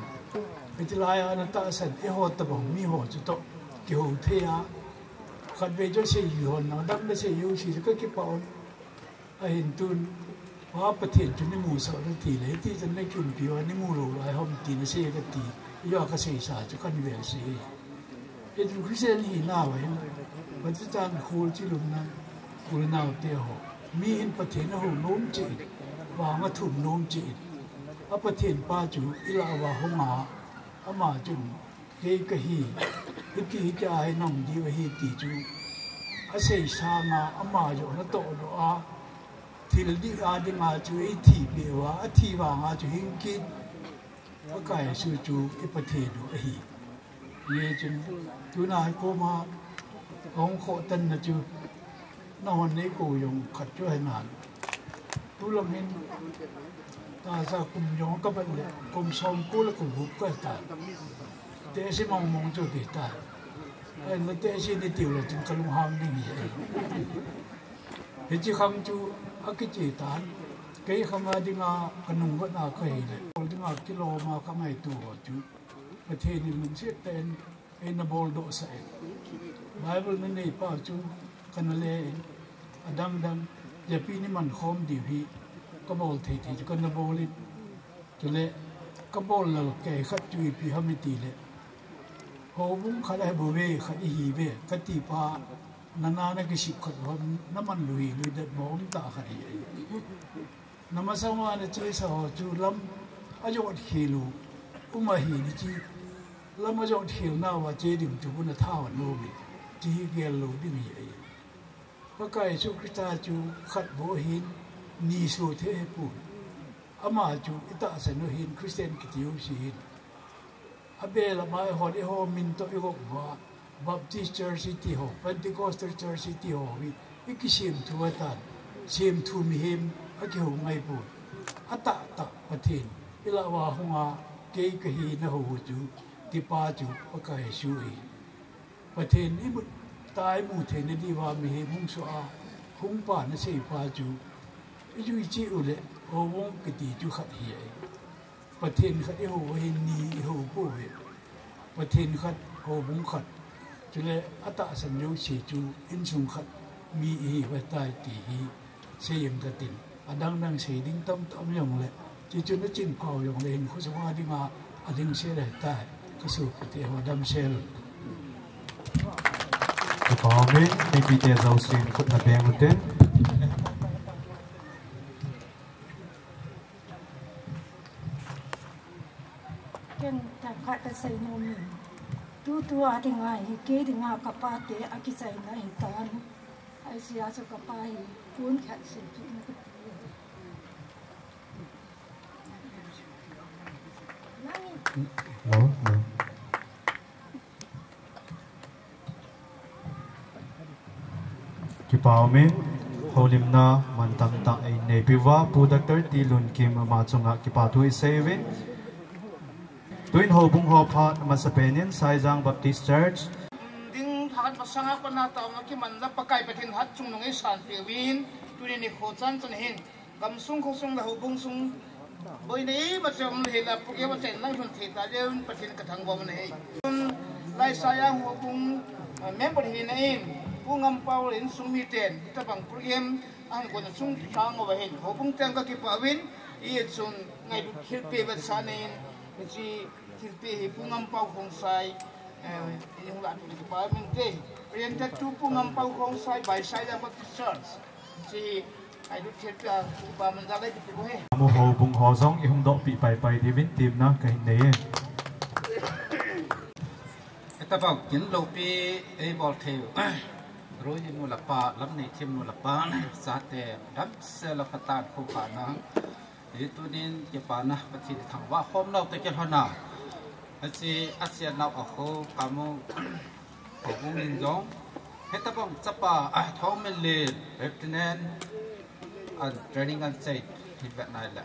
ไอจะลายอันตาสันไอหอตะบงมีหอจุดโตเกี่ยวเทียขัดเวจเสียอยู่หอนนะดังไม่เสียอยู่สิก็เก็บเอาไอเห็นตุนว่าประเทศจุดนี้มูสาวตีเลยที่จะได้จุนผิวนี่มูโลไอหอมตีนเสียก็ตียอดก็เสียสาจุกันเวลเสียไอจุดคริสเตียนหินหน้าไว้มันจะจานคูลที่ลุมนั้นคูลน่าเตี้ยหอมีอินประเทศนะหูโน้มจีวางมาถุ่มโน้มจีอาประเทศป้าจูอิลาวาหงาอามาจุนเกยกะฮีฮิกิฮิกาให้น้องดีวะฮีตีจูอาเซชามาอามาอยู่นั่นโตโนอาทิลดีอาดิมาจูไอทีเบวะอาทีวางอาจูหิงกินอากายสูจูไอประเทศดูไอฮีเยจุนจูนายโกมาของโคตันนะจูนอนในกูยงขัดช่วยนานทุลมินตาซากุมยองก็เป็นเลยกุมซอมกูแล้วกุมหุบก็ตายเตะสิมองจุดที่ตายไอ้นั่นเตะสินี่ติวเลยจึงกลุงหามนี่เห็นจีคำจูอากิจิตานเกยคำว่าดิงาขนมก็น่าเคยเลยดิงากิโลมาก็ไม่ตัวจูประเทศนี้มันเสียเป็นไอ้นบอลโดใส่ไบเบิลนั่นเองป้าจูกันเลยดังอย่าปีนี้มันคอมดีพี่ก็บอกทีจะกันบอกเลยจะเลยก็บอกเราแก่ขัดจุยพี่เขาไม่ตีเลยโหบุ้งขัดไอ้บัวเว่ขัดไอ้ฮีเว่ขัดตีป้านานๆก็สิบขัดวันน้ำมันลุยเด็ดบ่มตาขัดไอ้น้ำมันสวรรค์เจ้าสาวจูลำอายุอัดเขลูอุ้มหีนี่จีลำอายุอัดเขลน่าว่าเจดิมจูบุญท่าวันโนบิจีเกลโลดิมีไอ้พระกายสุขตาจูขัดโบหินนีสูเทปูอามาจูอิตาสนุหินคริสเตียนกิติวสิหินอาเบลมาหอดหอมินโตอีกว่าบัพติสต์เชอร์ซิตี้หอเพนติคอสตัลเชอร์ซิตี้หอวิอีกชิมทัวตันชิมทูมิหิมอากิหงไงปูอัตตะปะเทนอิลาวาหงาเกยกะฮีนะหูจูติปาจูพระกายสุหินปะเทนอิบุตายมูเทนดีว่ามีเหมุงสอาหุงป่านเสพาจูยูจีอุเลโอวงกติจูขัดเหียประเทศขัดเอโหเฮนีเอโหผู้เวประเทศขัดโอวงขัดจุเลอัตสัญญาเสจูอินสุงขัดมีเอไว้ใต้ตีฮีเสียงกระตินดังเสียดิ้งตั้มยองเลยจุนจินเผายองเลยคุสวาดิมาดิ้งเสียเลยใต้ก็สู่ประเทศหัวดำเซลขอเว้นในปีเตอร์เราสิ่งคุณนับแบงอุเทนเก่งแต่ข้าแต่ใส่นมตัวถึงไงเกถึงไงกับป้าเตะอากิใส่ไหนตานไอ้ sia cho ka pai kun khat se tu na ka No, no. Kipaumin holimna mantang ta ay nepiwa pudak ti lun kim amachunga kipatu isevin tuin hobung hophat masapenin Saizang Baptist Church ding thakat pasanga pa na taong nga kiman la pakai patin hat chung nung isan piwin tunin ni khochan chan hin gamsung khosung la hobung sung boy nei macam hela puke macam lang hun theta jeun patin kathang bom nei lai sayang hobung member hin nei pungam paurin sumi ten tabang program ang ko na sung sang obahin hobung tang ka kipawin iet sun ngai du khilpe ba sanin si khilpe pungam pau khong sai yung la tu kipawin te oriented to pungam pau khong sai by Saizang Baptist Church si ai du khilpe pa man dalai ti ko he mo hobung hozong ihum do pi pai pai divin tim na kahin nei tabang kin lo pi e bol theu rồi nu là pa lắm này thêm nu là pa sa te đắp xe là phát tán khu pa na thì tôi nên cái pa na bắt chỉ thằngว่าhôm nào tôi cái hôm nào asi ASEAN nào ở khu kamu ở vùng miền Trung hết tập bằng chấp pa Thongminlien Lieutenant and training and state thì vậy này là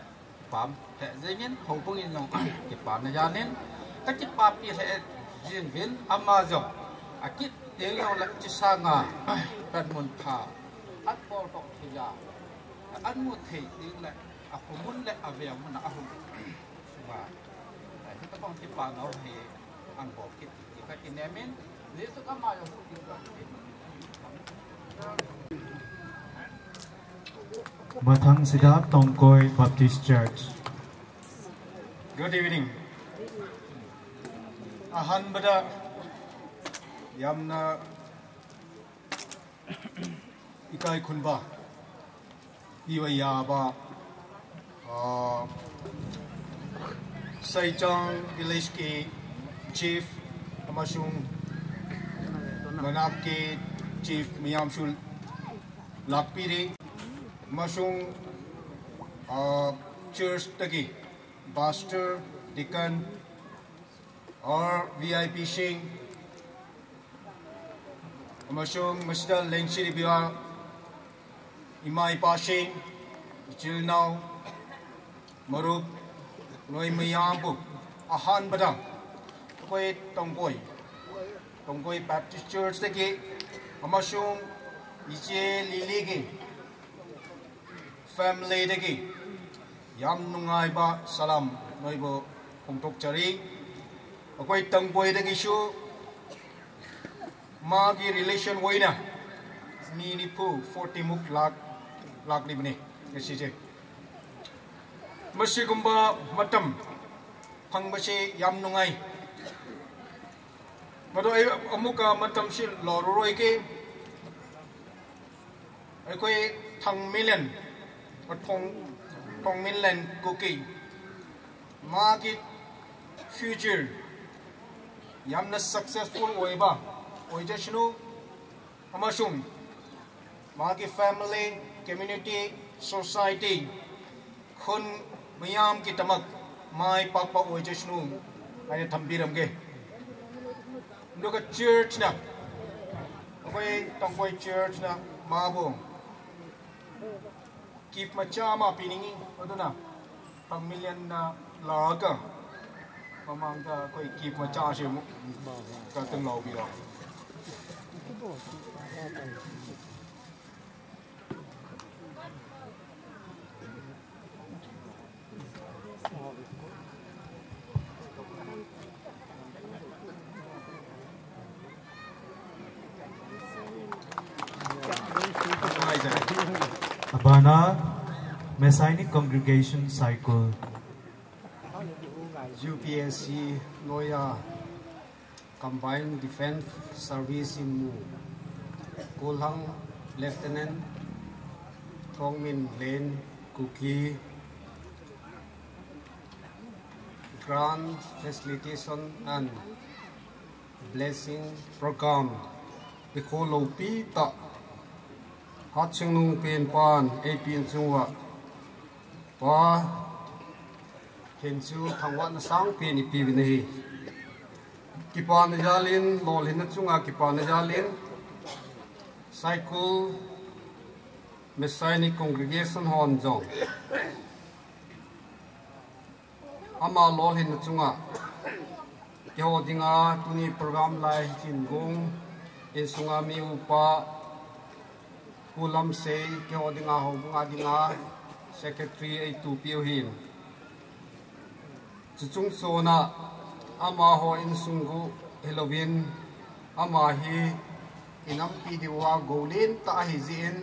farm thế dĩ nhiên hậu vùng miền Trung cái pa na ra nên các cái pa pi sẽ diễn viên Amazon akit tiếng nhau lại chỉ sang bên môn thà ăn bò đậu thì là ăn một thể tiếng lại không muốn lại về muốn là không và chúng ta còn tiếp vào nó thì ăn bò kít thì các cái nêm men lấy số các mài Mathang Siddharth Tongkoi Baptist Church. Good evening. Ahan bada yamna ikai khunba iwaya ba Saizang village ke chief amasung manak ke chief miyamshul lakpiri amasung church tagi pastor deacon or VIP shing amasung masjid lengsi biwa imai pasing chilnau marup noi mayam bu ahan badang koi tongkoi Baptist Church tagi amasung ije lili gi family tagi yam nungai ba salam noi bo hongtok chari koi tongkoi tagi shu magi relation waina mini pu 40 muk lak libni kesije masigumba matam phangbasi yam nungai mado ai amuka matam si loroi ke ai koi Thongminlien Thongminlien Kuki magi future yamna successful oiba oijashnu amasung magi family community society khun mayam ki tamak mai pakpa oijashnu ai thambiram ge ndoka church na koi tongkoi church na mabu keep macha ma piningi aduna Thongminlien na laga mamang ka koi keep macha she mu ka teng lau bi lo Abana Messianic Congregation Cycle UPSC Noya Combined Defense Service in Kulhang Lieutenant Thongminlien Kuki Grand Felicitation and Blessing Program Prohibitat hot chung nung pin pan a pin chungwa pa hin chu thangwan sang pin pi vi nei ki pan jalin lol hin chunga ki pan jalin cycle Messianic congregation hon jong ama lol hin chunga yo dinga tuni program lai chin gong e sunga mi upa Kulam say kyo dinga ho bunga dinga secretary ay tu piu hin chuchung sona ama ho in sungu Halloween ama hi inam pi diwa golin ta hi zin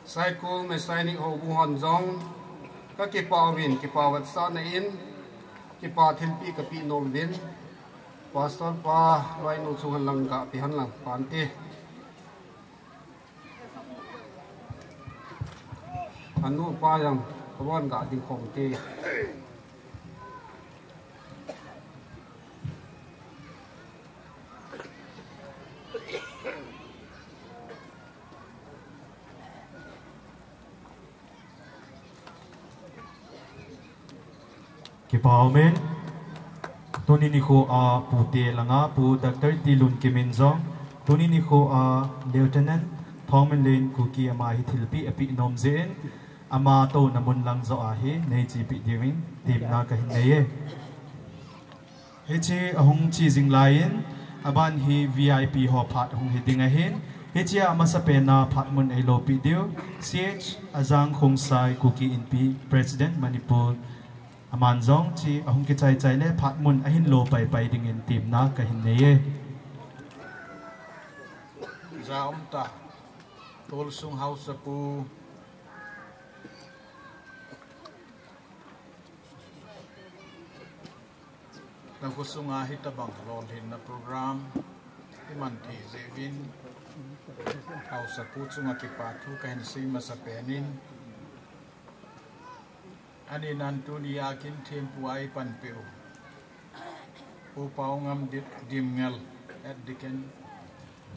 cycle Messianic ho bu hon jong ka ki pawin ki pawat sa na in ki pa thil pi ka pi nol vin pastor pa loi no chung lang ka pi han lang pante anu pa yang kawan gak ding khom te Kipaumen tuni ni ko a pute langa pu Dr. Tilun Kiminjong tuni ni ko a Lieutenant Thongminlien Kuki ama hi thilpi api nom zen ama to namun lang zo a hi nei chi pi diwing tim na ka hin nei he chi ahung chi jing lain aban hi VIP ho phat hung hi ding a hin he chi ama sa pe na phat mun ai lo pi dio ch azang khong sai Kuki in pi President Manipur aman zong chi ahung ki chai chai le phat mun a hin lo pai pai ding in tim na ka hin nei za ta tol sung house pu na ko sunga hitabang rol hin na program iman thi zevin house pu chunga ki pathu kan si ma sa penin ani nan tu ni akin them puai pan peu pu pau ngam dim ngel at diken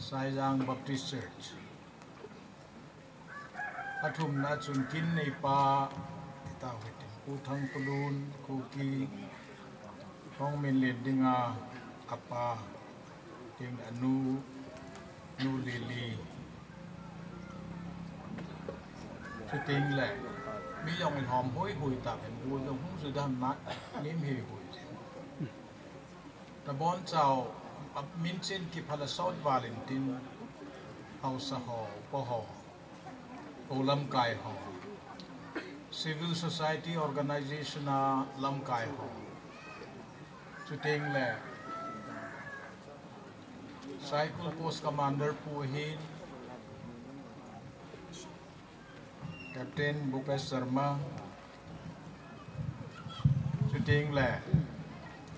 Saizang Baptist Church athum na chun kin nei pa ta hitin pu thang pulun Kuki Thongminlien dinga apa ting anu nu lili chuting le mi yong in hom hoi hui ta en bu yong hu su dan mat nim hi hui ta bon chao min chen ki phala South Valentine house ho po ho Olam Kai ho Civil Society Organization a Lam Kai ho chuting le Cycle Post Commander Pu Hin Captain Bhupesh Sharma chuting le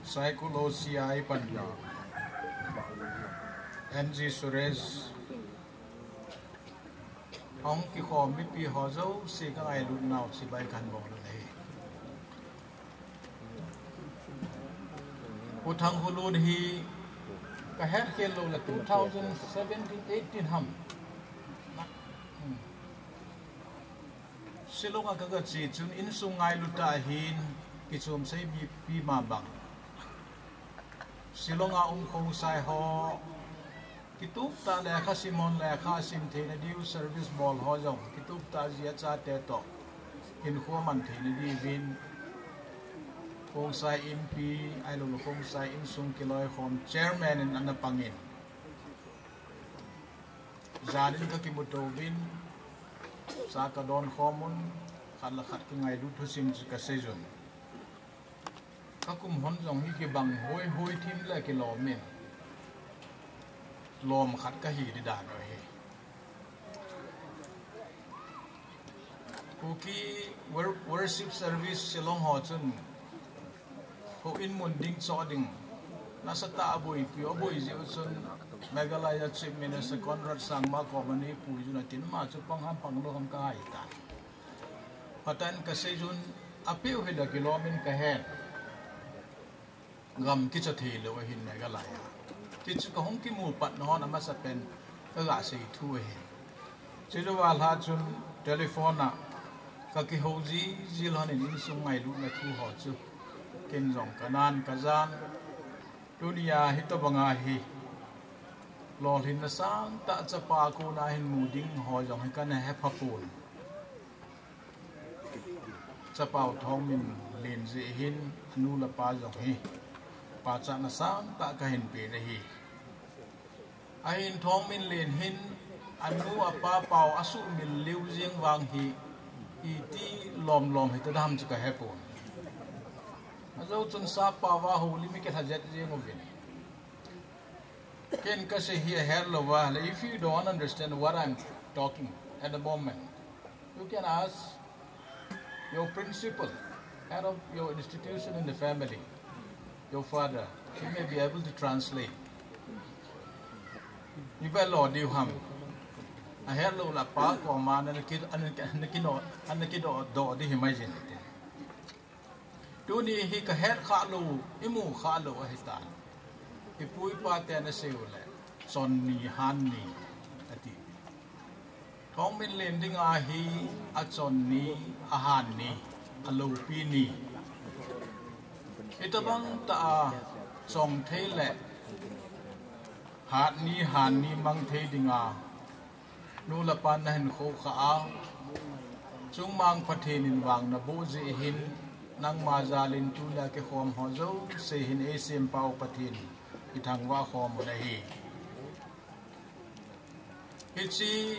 Cycle OCI Punjab NG Suresh ông ki khom mi pi ho zo si ka ai lu nau si bai kan bo lu nei u thang hu lu hi ka het ke lo la 2017 18 ham silonga ka ga chi chun in sungai lu ta hin ki chum sei mi pi ma bang silonga khong sai ho kitub ta le kha simon le kha sim the na diu service ball ho jong kitub ta zia cha te to in kho man the na di win khong sai mp ai lo khong sai in sung kiloi khom chairman in an pangin zanin ka kimuto win sa ka don khomun khan la khat ki ngai lu thu sim ka sejon ka kum hon jong hi ki bang hoi hoi thim la ki lo men lom khát cái gì đi đàn rồi Kuki worship service silong ho chun ho in mun ding cho ding nasa ta boy pio boy ji chun Meghalaya Chief Minister Conrad Sangma Komani pu ju na tin ma chu pang ham pang lo ham ka ai ta patan ka se jun apeu he da kilomin ka hen gam ki cha thi lo hin Meghalayaที่จะคงที่มูปัดนอนมาสเป็นก็กะสีทั่วเห็น chỉ cho vào là chun telephone à các cái hậu gì lo nên in sung ngày lúc này thu họ chứ kinh dòng cả nan cả gian dunia hito banga hi lo hin na sang ta chapa ko na hin mu ding ho jong kan he phapun chapao Thongminlien ji hin nu la pa jong hi pa cha na sang ta ka hin pe na hi ain Thongminlien hin anu apa pau asu mil liu jing wang hi iti lom hi ta dam chi ka he pun azo chun sa pa wa ho li mi ke thajet jing ovin ken ka se hi her lo wa if you don't understand what I'm talking at the moment you can ask your principal head of your institution in the family your father he may be able to translate you better lord you ham a her lo la pa ko ma na ki an ki do di imagine tu ni hi ka her kha lo imu kha lo hi ta ipui pa te na seule son ni han ni ati Thongminlien ding a hi a chon ni a han ni a lo pi ni itabang ta chong the le hat ni han ni mang the dinga nu la pan na hin kho kha a chung mang pathin in wang na bo ji hin nang ma zalin tu la ke khom ho zo se hin e sem pau pathin itang wa khom na hi Hichi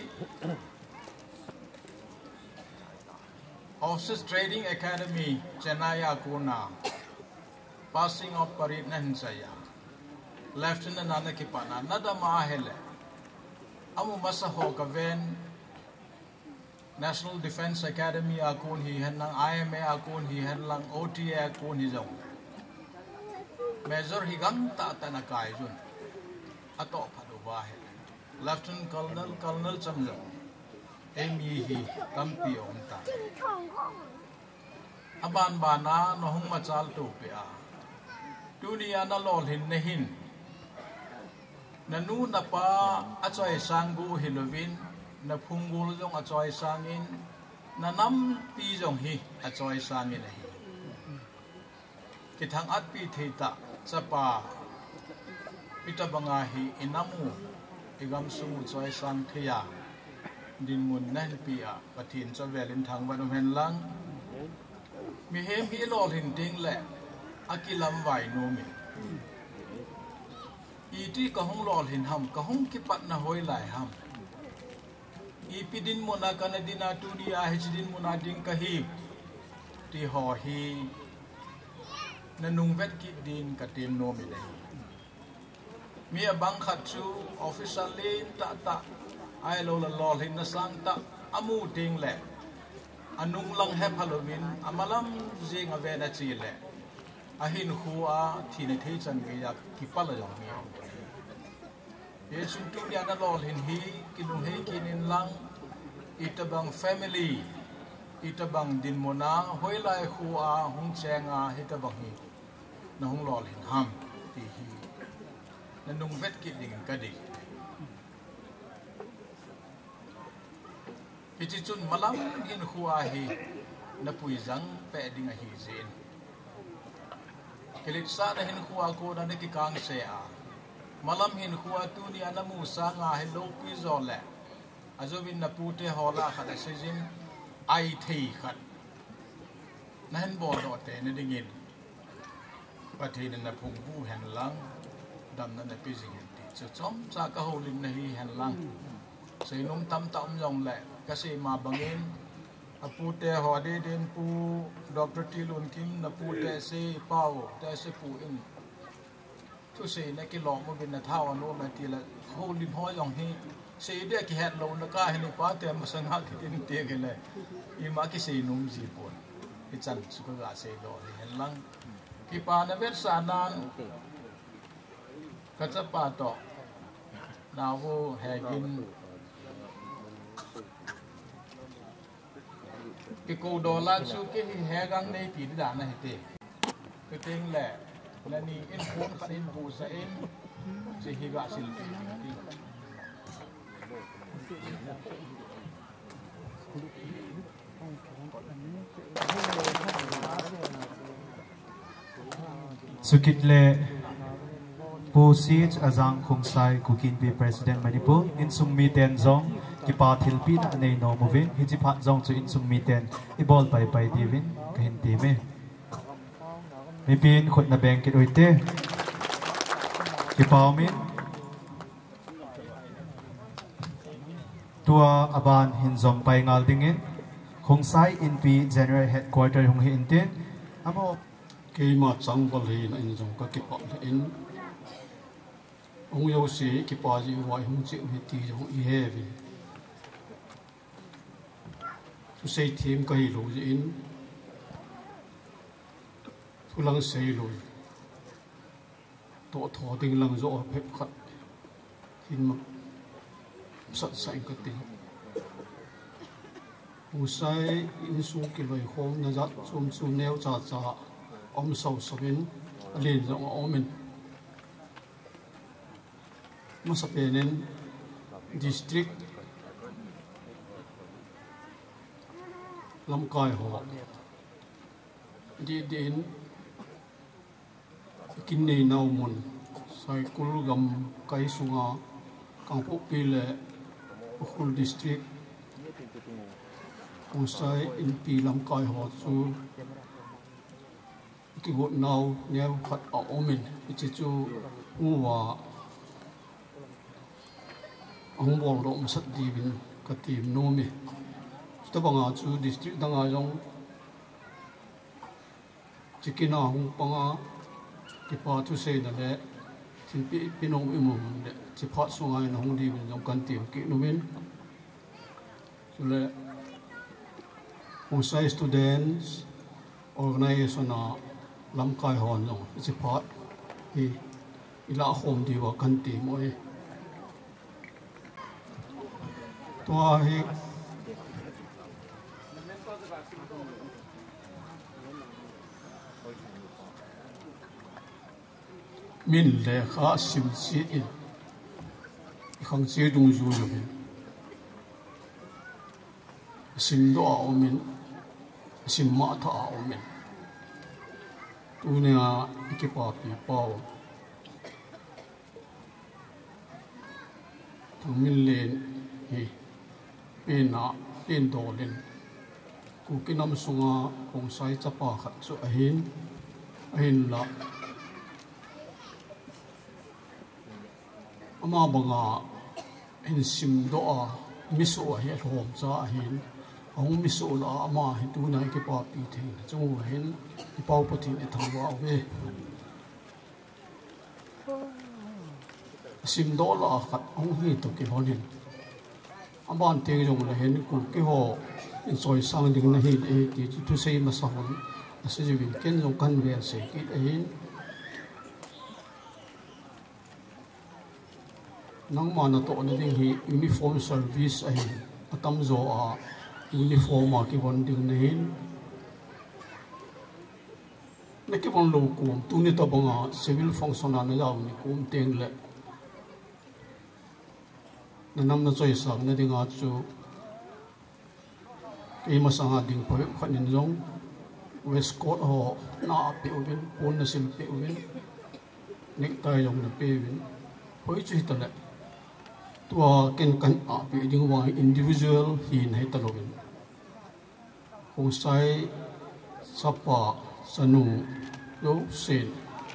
Office Trading Academy Chennai Kuna passing of Parit Nahinsaya Lieutenant Nanakipana Nadama Hele Amu Masaho Kaven National Defense Academy Akun hi henang IMA Akun hi henlang OTA Akun hi zong Major Higam ta tanakai jun ato phadu ba he Lieutenant Colonel Chamjong Emi hi kampi om ta aban bana no hung machal tu pe a dunia na lol hin ne hin nanu na pa achoi sangu hilovin na phungul jong achoi sangin na nam pi jong hi achoi sangin hi ki thang at pi theita chapa itabanga hi inamu igam sumu choi sang thia din mun nan pi a pathin cho velin thang banum hen lang mi hem hi lol hin ting le akilam vai no mi iti ka hong lol hin ham ka hong ki pat na hoi lai ham ipidin mo na kanadina tu dia hidin mo na ding ka hi ti ho hi nanung vet ki din ka tim no mi dai mi abang khat chu officially ta ai lo la lol hin na sang ta amu ding le anung lang he Halloween amalam jing ave na chi le ahin huwa thine thei chan ge ya ki pal jong mi ye sun tu ya na lol hin hi kinu he kinin lang itabang family itabang din mona hoilai huwa hung chenga hitabang hi na hung lol hin ham ti hi na nung vet ki ding ka di Iti chun malam in huwa hi na puizang pe ding a hi zin kilit sa na hin huwa ko na nakikang se a malam hin huwa tu ni anamu sa nga hello pi zole azobin na pute hola khala sejin ai thei khat na hin bo do te na dingin pathin na phung bu hen lang dam na na pi jing ti chom sa ka holin na hi hen lang sei nom tam tam jong le kasi mabangin apute hode din pu Dr. Tilun Kim na pute se pau te se pu in tu se na ki long mo bin na thaw no ma ti la holin ho yong hi se de ki het lo na ka hin pa te ma sanga ki tin te ge le I ma ki se num ji pon ki chan su ka ga se do hen lang ki pa na vet sa nan ka cha pa to na wo hegin cái câu đó là chú cái hè gang này thì đã này thế cái tên là ni in phun khát in phù sa in chỉ hi gạ xin Sukit le Pusich Azang Khungsai Kukin be President Manipur in summi ten zong kipa thilpi na nei no movin hiji phat zong chu in summi ten ibol pai pai divin kahin ti me mi pin khut na bank kit oite kipa min tua aban hin zom pai ngal dingin Khungsai in pi general headquarter hung hi in ten amo cái mà chẳng có gì là anh dùng các cái bọn anh ông yêu sĩ cái bao nhiêu ngoài không chịu hết thì không ihe vì tôi xây thêm cái lối gì tôi lăng xây lối tổ thọ tình lăng rõ phép khát thì mà sẵn sàng cái tình ông xây in xuống cái lời khom nó dắt xuống neo chả chả ông sầu sầu lên rộng ông mình mà sắp đến district làm cài họ đi đến kinh này nào muốn sai cul gam cái sunga càng phố pile whole district ông sai in pi làm cài họ chu cái gột nào nếu khát ở mình chỉ cho mua ông bảo động sát đi bên cái team nôm ấy, tôi bảo ngã chú district đang ở trong chỉ cái nào ông bảo cái part chú xây đó đấy, thì bên ông im mồm đấy, chỉ part xuống ai nó không đi bên trong cái team cái nôm ấy, cho nên ông sai students organization nào làm cái hòn rồi, chỉ part thì là hôm đi vào cái team ấy tua hi min le kha sim chi in khang chi dung zu yo bin sim do a min sim ma tha a min tu ne a ki pa pi pao Thongminlien hi bên đồ lên cụ cái năm sunga Khungsai chapa khát số ahin là ama banga hin sim do a miso hi hom cha ahin ông miso la ama hi tu nai ke pa pi thing chung ahin i pau patin e thangwa ve sim do la khat ông hi to ke honin aban te jong la hen ku ke ho in soi sang ding na hi e ti tu sei ma sa hon ase ji win ken jong kan ve se ki e hin nang ma na to na ding hi uniform service a hin atam zo a uniform a ki won ding na hin na ki won lo ku tu ni to banga civil functional na yaw ni kum teng le nam na choi sang na dinga chu ke ma sanga ding po khanin jong west coast ho na pe win pon na sil pe win nek tai jong na pe win hoi chu ta le tua ken kan a pe ding wa individual hin hai ta lovin Khungsai sapa sanu yo sen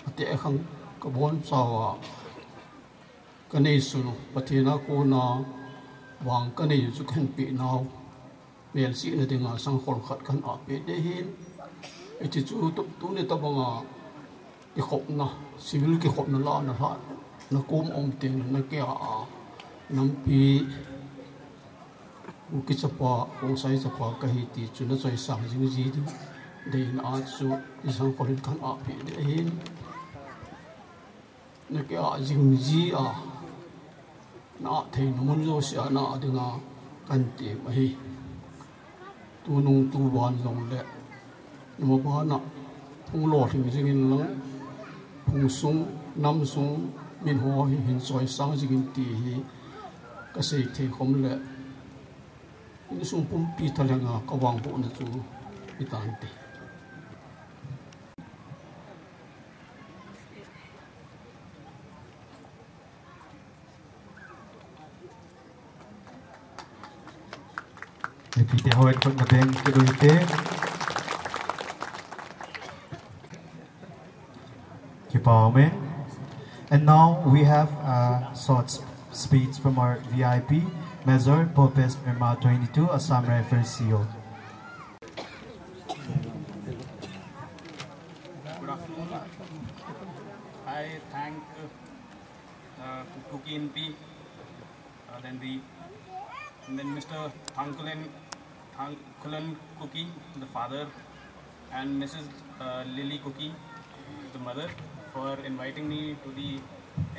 ate khang ka bon sawa kanei sunu pathina ko na wang kanei chu khan pi naw mel si na dinga sang khol khat khan a pe de hin iti chu tu ne ta banga ki khop na civil ki khop na la na ha na kom om te na ke a nam pi u ki chapa Khungsai chapa ka hi ti chu na choi sang jing ji di de na chu i sang khol khan a pe de hin na ke a jing ji a na thei no mun zo sia na dinga kan ti ma hi tu nung tu ban long le no ba na phung lo thing jingin lang phung sung nam sung min ho hi hin soi sang jingin ti hi ka sei the khom le in sung pum pi thalenga ka wang bo na chu itanti. Repeat how it put the bank to do it. Keep on. And now we have a short speech from our VIP, Major Popes Irma 22, Assam Rifle CEO. Good afternoon. I thank Kuki MP, then Mr. Thongminlien Kuki, the father, and Mrs. Lily Kuki, the mother, for inviting me to the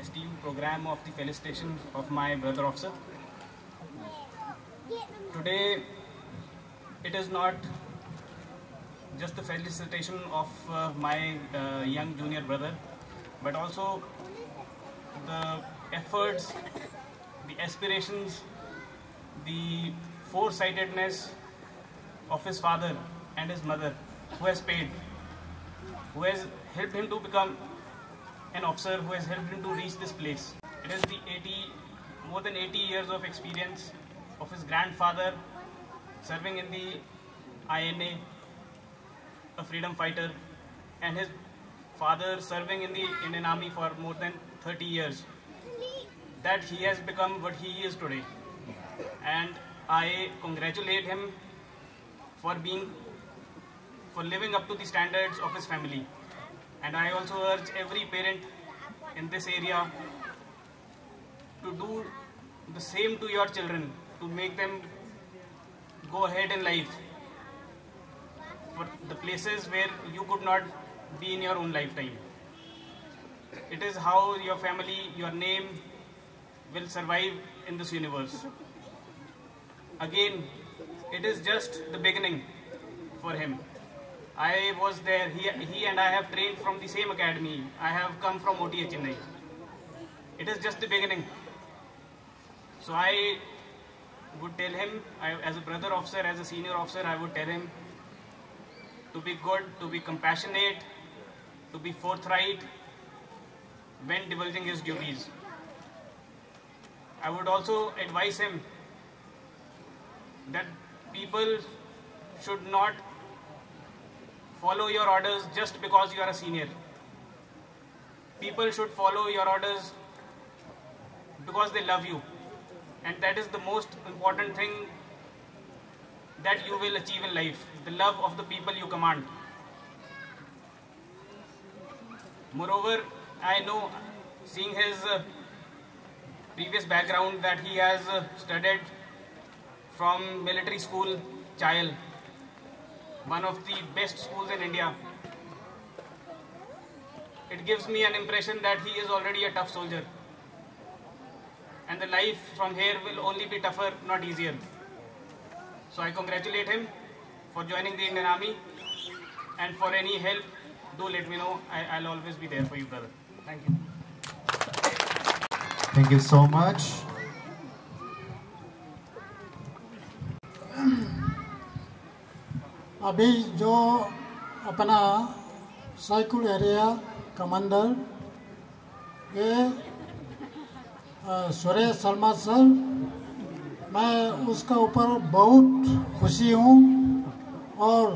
esteemed program of the Felicitation of my brother officer. Today, it is not just the felicitation of my young junior brother, but also the efforts, the aspirations, the foresightedness of his father and his mother, who has paid, who has helped him to become an officer, who has helped him to reach this place. It is the more than 80 years of experience of his grandfather serving in the INA, a freedom fighter, and his father serving in the Indian Army for more than 30 years, that he has become what he is today. And I congratulate him for living up to the standards of his family. And I also urge every parent in this area to do the same to your children, to make them go ahead in life for the places where you could not be in your own lifetime. It is how your family, your name will survive in this universe. Again, it is just the beginning for him. I was there, he and I have trained from the same academy. I have come from OTA Chennai. It is just the beginning. So I would tell him, as a brother officer, as a senior officer, I would tell him to be good, to be compassionate, to be forthright when divulging his duties. I would also advise him that people should not follow your orders just because you are a senior. People should follow your orders because they love you. And that is the most important thing that you will achieve in life, the love of the people you command. Moreover, I know, seeing his previous background, that he has studied from military school, Chayal, one of the best schools in India. It gives me an impression that he is already a tough soldier. And the life from here will only be tougher, not easier. So I congratulate him for joining the Indian Army. And for any help, do let me know. I'll always be there for you, brother. Thank you. Thank you so much. अभी जो अपना cycle area commander ये सुरेश शर्मा सर, मैं उसका ऊपर बहुत खुशी हूँ और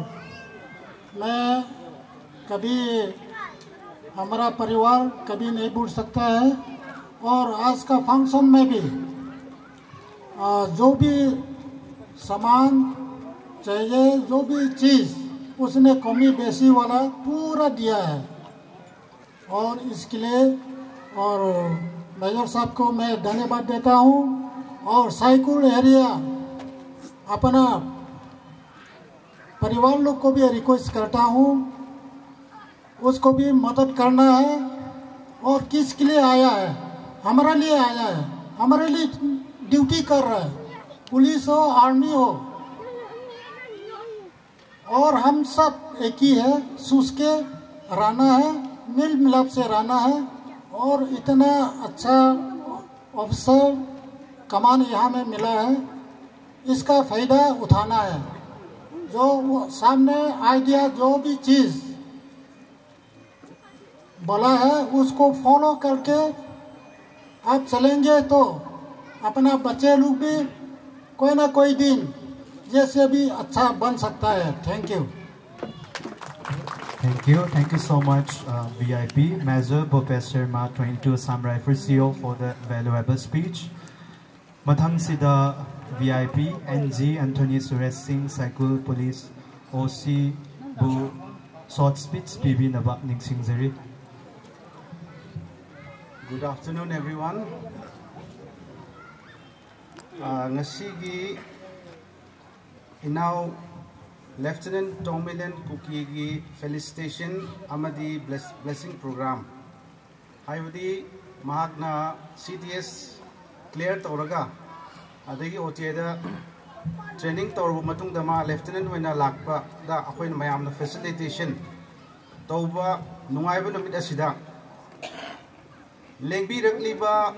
मैं कभी हमारा परिवार कभी नहीं भूल सकता है। और आज का फंक्शन में भी जो भी सामान चाहिए, जो भी चीज़ उसने कमी बेसी वाला पूरा दिया है और इसके लिए और मेजर साहब को मैं धन्यवाद देता हूँ। और साइकिल एरिया अपना परिवार लोग को भी रिक्वेस्ट करता हूँ, उसको भी मदद करना है। और किसके लिए आया है? हमारे लिए आया है, हमारे लिए ड्यूटी कर रहा है, पुलिस हो आर्मी हो, और हम सब एक ही है, सूझ के रहना है, मिल मिलाप से रहना है। और इतना अच्छा अवसर कमान यहाँ में मिला है, इसका फ़ायदा उठाना है। जो सामने आइडिया जो भी चीज़ बोला है उसको फॉलो करके आप चलेंगे तो अपना बच्चे लोग भी कोई ना कोई दिन जैसे भी अच्छा बन सकता है. Thank you. Thank you so much, VIP, Major Professor Ma 22 Samurai Frisio for the valuable speech. Mathang sida VIP NG Anthony Suresh Singh Cycle Police OC Bu short speech PB Nabak Ningsing Zeri. Good afternoon, everyone. Ngasigi inaw Lieutenant Thongminlien Kuki gi Felicitation amadi blessing program. Haibadi mahakna CTS clear toraga adagi OTA da training torbu matung dama Lieutenant wena lakpa da akoy mayam na facilitation tauba nungaiba namit asida lengbi rakliba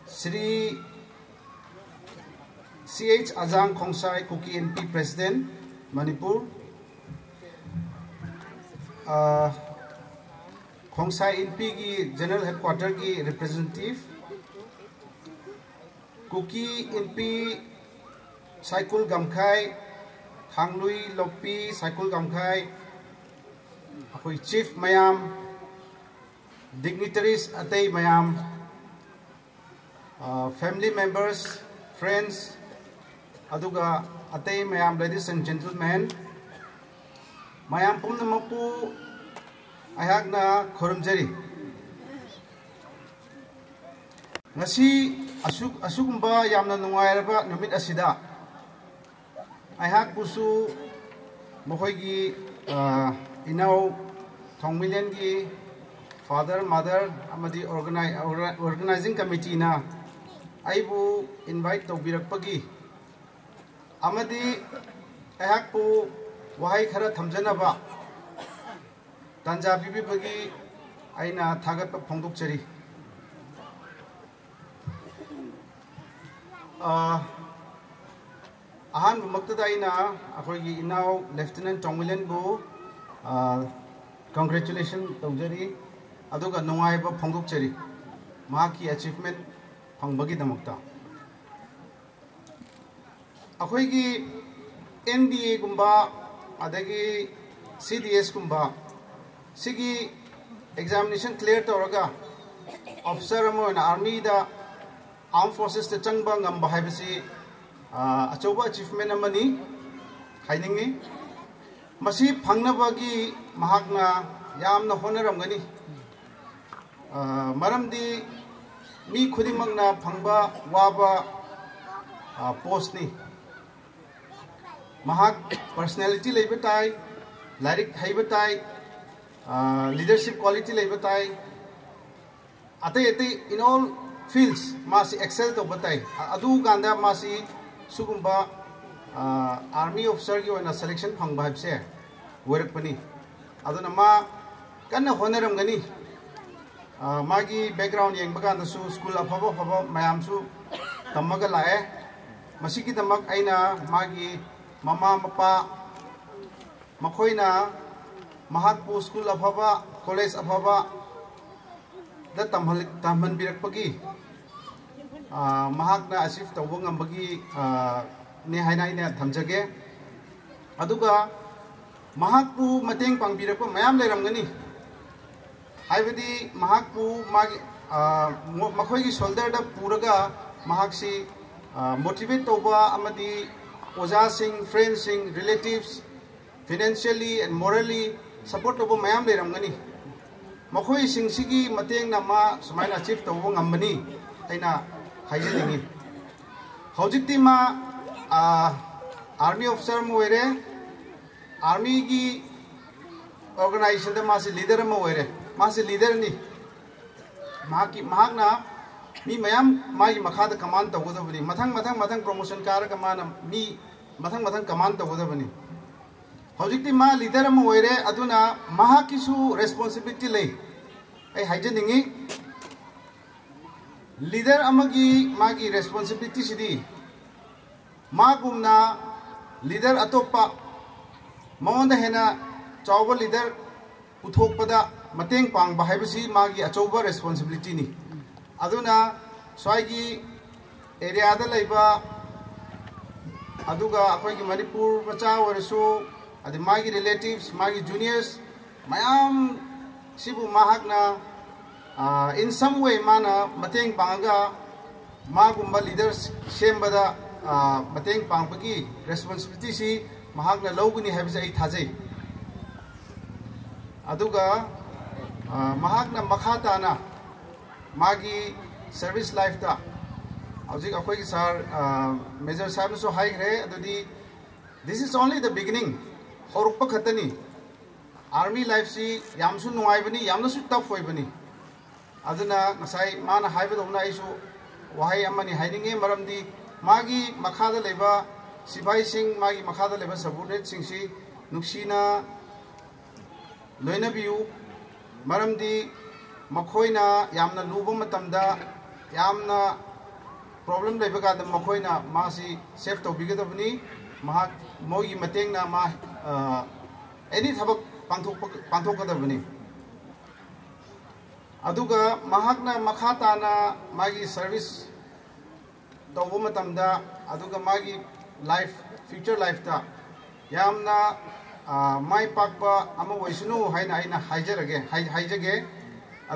Sri CH Ajang Khongsai Kuki NP President Manipur, Khongsai NP की General Headquarter की Representative, Kuki NP Cycle Gamkai, Thanglui Lopi Cycle Gamkai, अखोई Chief Mayam, Dignitaries Atei Mayam, family members, friends, aduga atay mayam, ladies and gentlemen, mayam pumnamapu ayag na khurumjari. Ngasi asugumba yamna nungairaba numit asida. Ayag pusu mohoy gi inaw Thongminlien gi father, mother, amadi organizing committee na aibu invite to birakpagi amadi ayakpu wahai khara thamjanaba tanja bibi bagi aina thagat pa phongduk chari ahan maktada aina akhoi inaw Lieutenant Thongminlien bu congratulations tawjari aduga nungai ba phongduk chari mahaki achievement Pangbagi Damakta. Akoigi NBA Gumba, Adagi CDS Gumba, Sigi examination clear to Raga, officer and army the armed forces the Changbang and Bahabasi, Achoba achievement amani, hiding me. Masi Pangnabagi Mahagna Yam no Honoramgani Maramdi. Mi khudimangna phangba waba post ni mahak personality leibatai larik haibatai leadership quality leibatai ate in all fields masi excel to batai adu ganda masi sugumba army officer gi wana selection phangba habse work pani aduna ma kanna honoram gani magi background yang bagan su school afaba mayam su tamaga lae masiki tamak aina magi mama mapa makoina mahakpu school afaba college afaba da tamhan birak pagi mahakna asif tawbo ngambagi ne haina ine thamjage aduga mahakpu mateng pangbirak pa mayam leiramgani Haibadi Mahakpu Makoigi shoulder da Puraga Mahaksi motivate Toba Amadi Oza Singh, friends Singh, relatives, financially and morally support Toba Mayam de Ramgani. Makoi Singh Sigi Mateng Nama Sumaina Chief Toba Ngambani Aina Haijaningi. Hojiktima Army officer Moere Army gi organization the Masi leader Moere. Masi leader ni mahakna mi mayam mai makhada command tawda bani mathang promotion kar kamana mi mathang command tawda bani hojikti ma leader am oire aduna mahakisu responsibility lei ai haijaningi leader amagi magi responsibility sidi magumna leader atopa maonda hena chawba leader puthokpada mateng pangba haibasi magi achauba responsibility ni aduna swagi area da laiba aduga akhoi gi manipur macha warasu adi magi relatives magi juniors mayam sibu mahakna in some way mana mateng panga magumba leaders sembada mateng pangbagi responsibility si mahakna loguni habisa ai thajai aduga mahakna makhata na magi service life da hojik akhoi gi sir major sahib so high re adudi this is only the beginning horukpa khatani army life si yamsu nuai bani yamna su tough hoi bani aduna ngasai mana haiba dona isu wahai amani haininge maramdi magi makhada leba sipai sing magi makhada leba subordinate sing si nuksina loina biu maramdi makhoina yamna luba matamda yamna problem leba ka da makhoina masi save to bigadabni mahak mogi matengna ma any thabak pangthok kadabni aduga mahakna makhata na magi service tawbo matamda aduga magi life future life ta yamna mai pakba ama waisunu haina aina haijage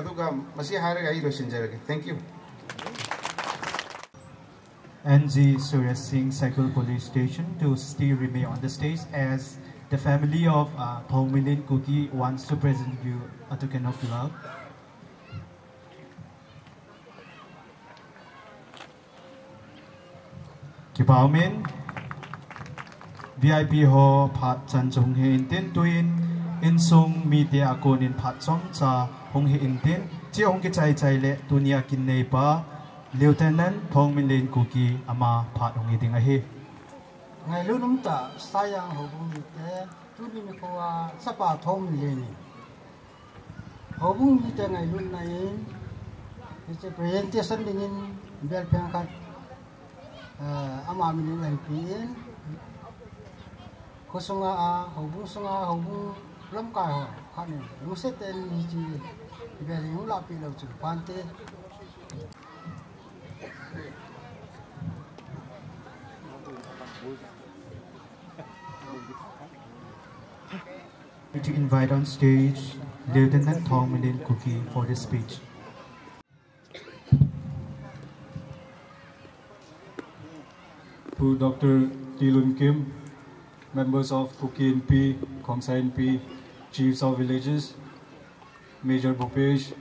aduga masi hairaga ai losinjarage thank you NG Surya Singh Cycle Police Station to still remain on the stage as the family of Thongminlien Kuki wants to present you a token of love. Kipaumin VIP ho Phat Chan Chung He Intin Tuin In Sung Media Akon in Phat Chom Cha Hong He Intin Chi Hong Ki Chai Chai Le Tunia Kin Nei Pa Lieutenant Thongminlien Kuki Ama Phat Hong He Ding A He Ngai lu num ta sayang ho bung ni te tu ni ko wa sapa Thongminlien ni ho bung ni te ngai lu nai ni presentation dingin bel phang khat ama min ngai pin ko sunga ho bung lam ka ho khan ni lu se ten ni ji bel lu la pi lo chu pan te to invite on stage Lieutenant Thongminlien Kuki for the speech. To Dr. Tilun Kim, members of Kuki NP, Khongsa NP, chiefs of villages, Major Bhupesh,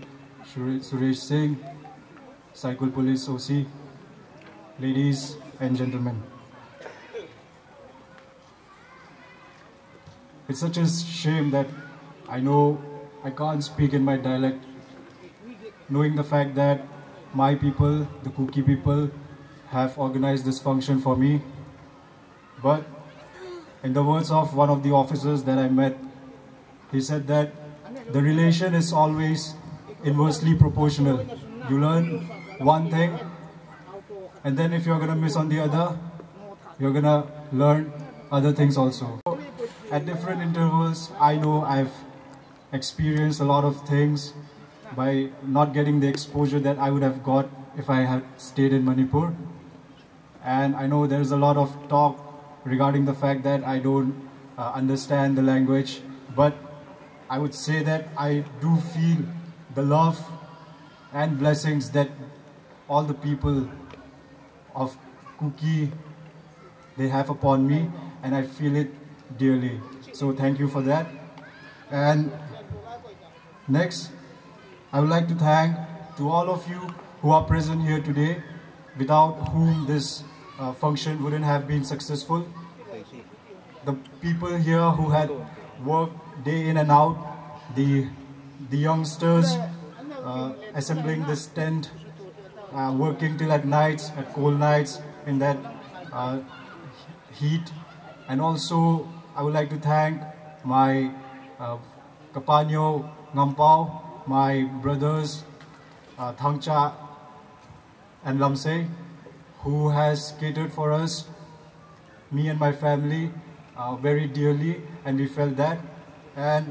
Suresh Singh, Cycle Police OC, ladies and gentlemen. It's such a shame that I know I can't speak in my dialect, knowing the fact that my people, the Kuki people, have organized this function for me. But in the words of one of the officers that I met, he said that the relation is always inversely proportional. You learn one thing, and then if you're gonna miss on the other, you're gonna learn other things also. At different intervals, I know I've experienced a lot of things by not getting the exposure that I would have got if I had stayed in Manipur. And I know there's a lot of talk regarding the fact that I don't understand the language, but I would say that I do feel the love and blessings that all the people of Kuki, they have upon me, and I feel it dearly. So thank you for that. And next, I would like to thank to all of you who are present here today, without whom this function wouldn't have been successful. The people here who had worked day in and out, the youngsters assembling this tent, working till at nights, at cold nights, in that heat. And also, I would like to thank my Kapanyo Ngampao, my brothers Thangcha and Lamse, who has catered for us me and my family very dearly, and we felt that. And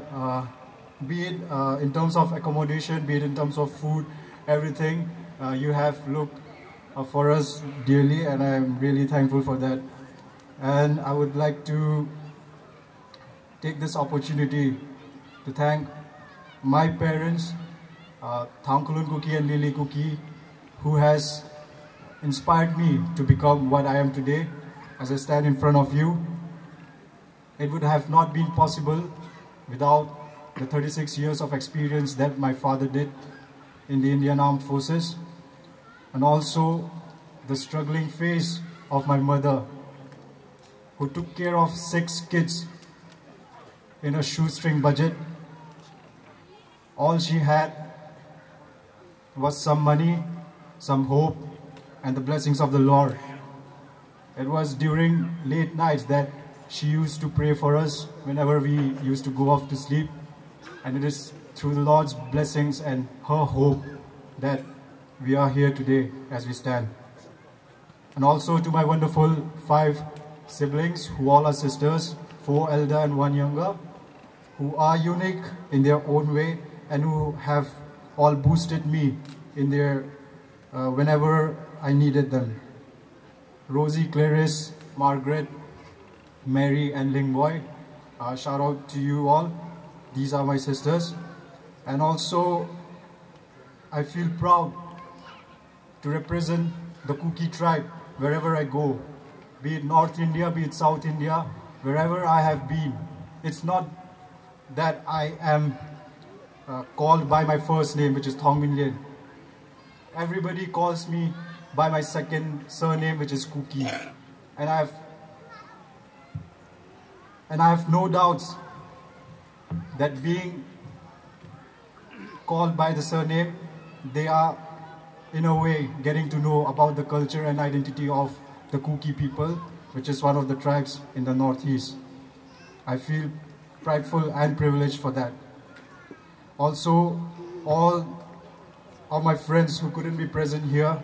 be it in terms of accommodation, be it in terms of food, everything, you have looked for us dearly, and I'm really thankful for that. And I would like to take this opportunity to thank my parents, Thongminlien Kuki and Lily Kuki, who has inspired me to become what I am today. As I stand in front of you, it would have not been possible without the 36 years of experience that my father did in the Indian Armed Forces, and also the struggling phase of my mother, who took care of 6 kids in a shoestring budget. All she had was some money, some hope, and the blessings of the Lord. It was during late nights that she used to pray for us whenever we used to go off to sleep. And it is through the Lord's blessings and her hope that we are here today as we stand. And also to my wonderful 5 siblings, who all are sisters, 4 elder and 1 younger, who are unique in their own way and who have all boosted me in their whenever I needed them. Rosie, Clarice, Margaret, Mary and Lingboy, shout out to you all. These are my sisters. And also I feel proud to represent the Kuki tribe wherever I go, be it North India, be it South India, wherever I have been. It's not that I am called by my first name, which is Thongminlien. Everybody calls me by my second surname, which is Kuki. And I have no doubts that being called by the surname, they are in a way getting to know about the culture and identity of the Kuki people, which is one of the tribes in the Northeast. I feel prideful and privileged for that. Also, all of my friends who couldn't be present here,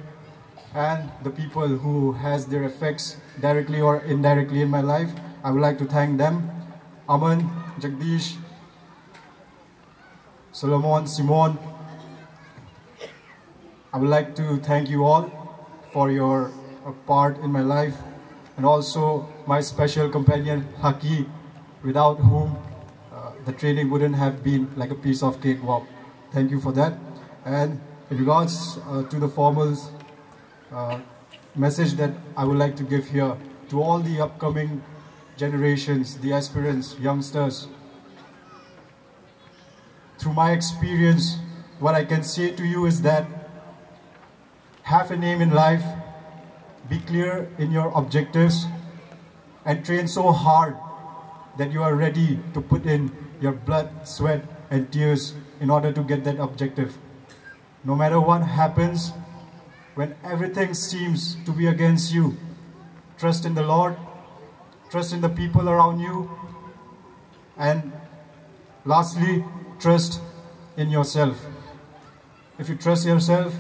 and the people who has their effects directly or indirectly in my life, I would like to thank them. Aman, Jagdish, Solomon, Simon. I would like to thank you all for your part in my life, and also my special companion Haki, without whom the training wouldn't have been like a piece of cake walk. Thank you for that. And in regards to the formal message that I would like to give here to all the upcoming generations, the aspirants, youngsters, through my experience, what I can say to you is that have an aim in life, be clear in your objectives, and train so hard that you are ready to put in your blood, sweat, and tears in order to get that objective. No matter what happens, when everything seems to be against you, trust in the Lord, trust in the people around you, and lastly, trust in yourself. If you trust yourself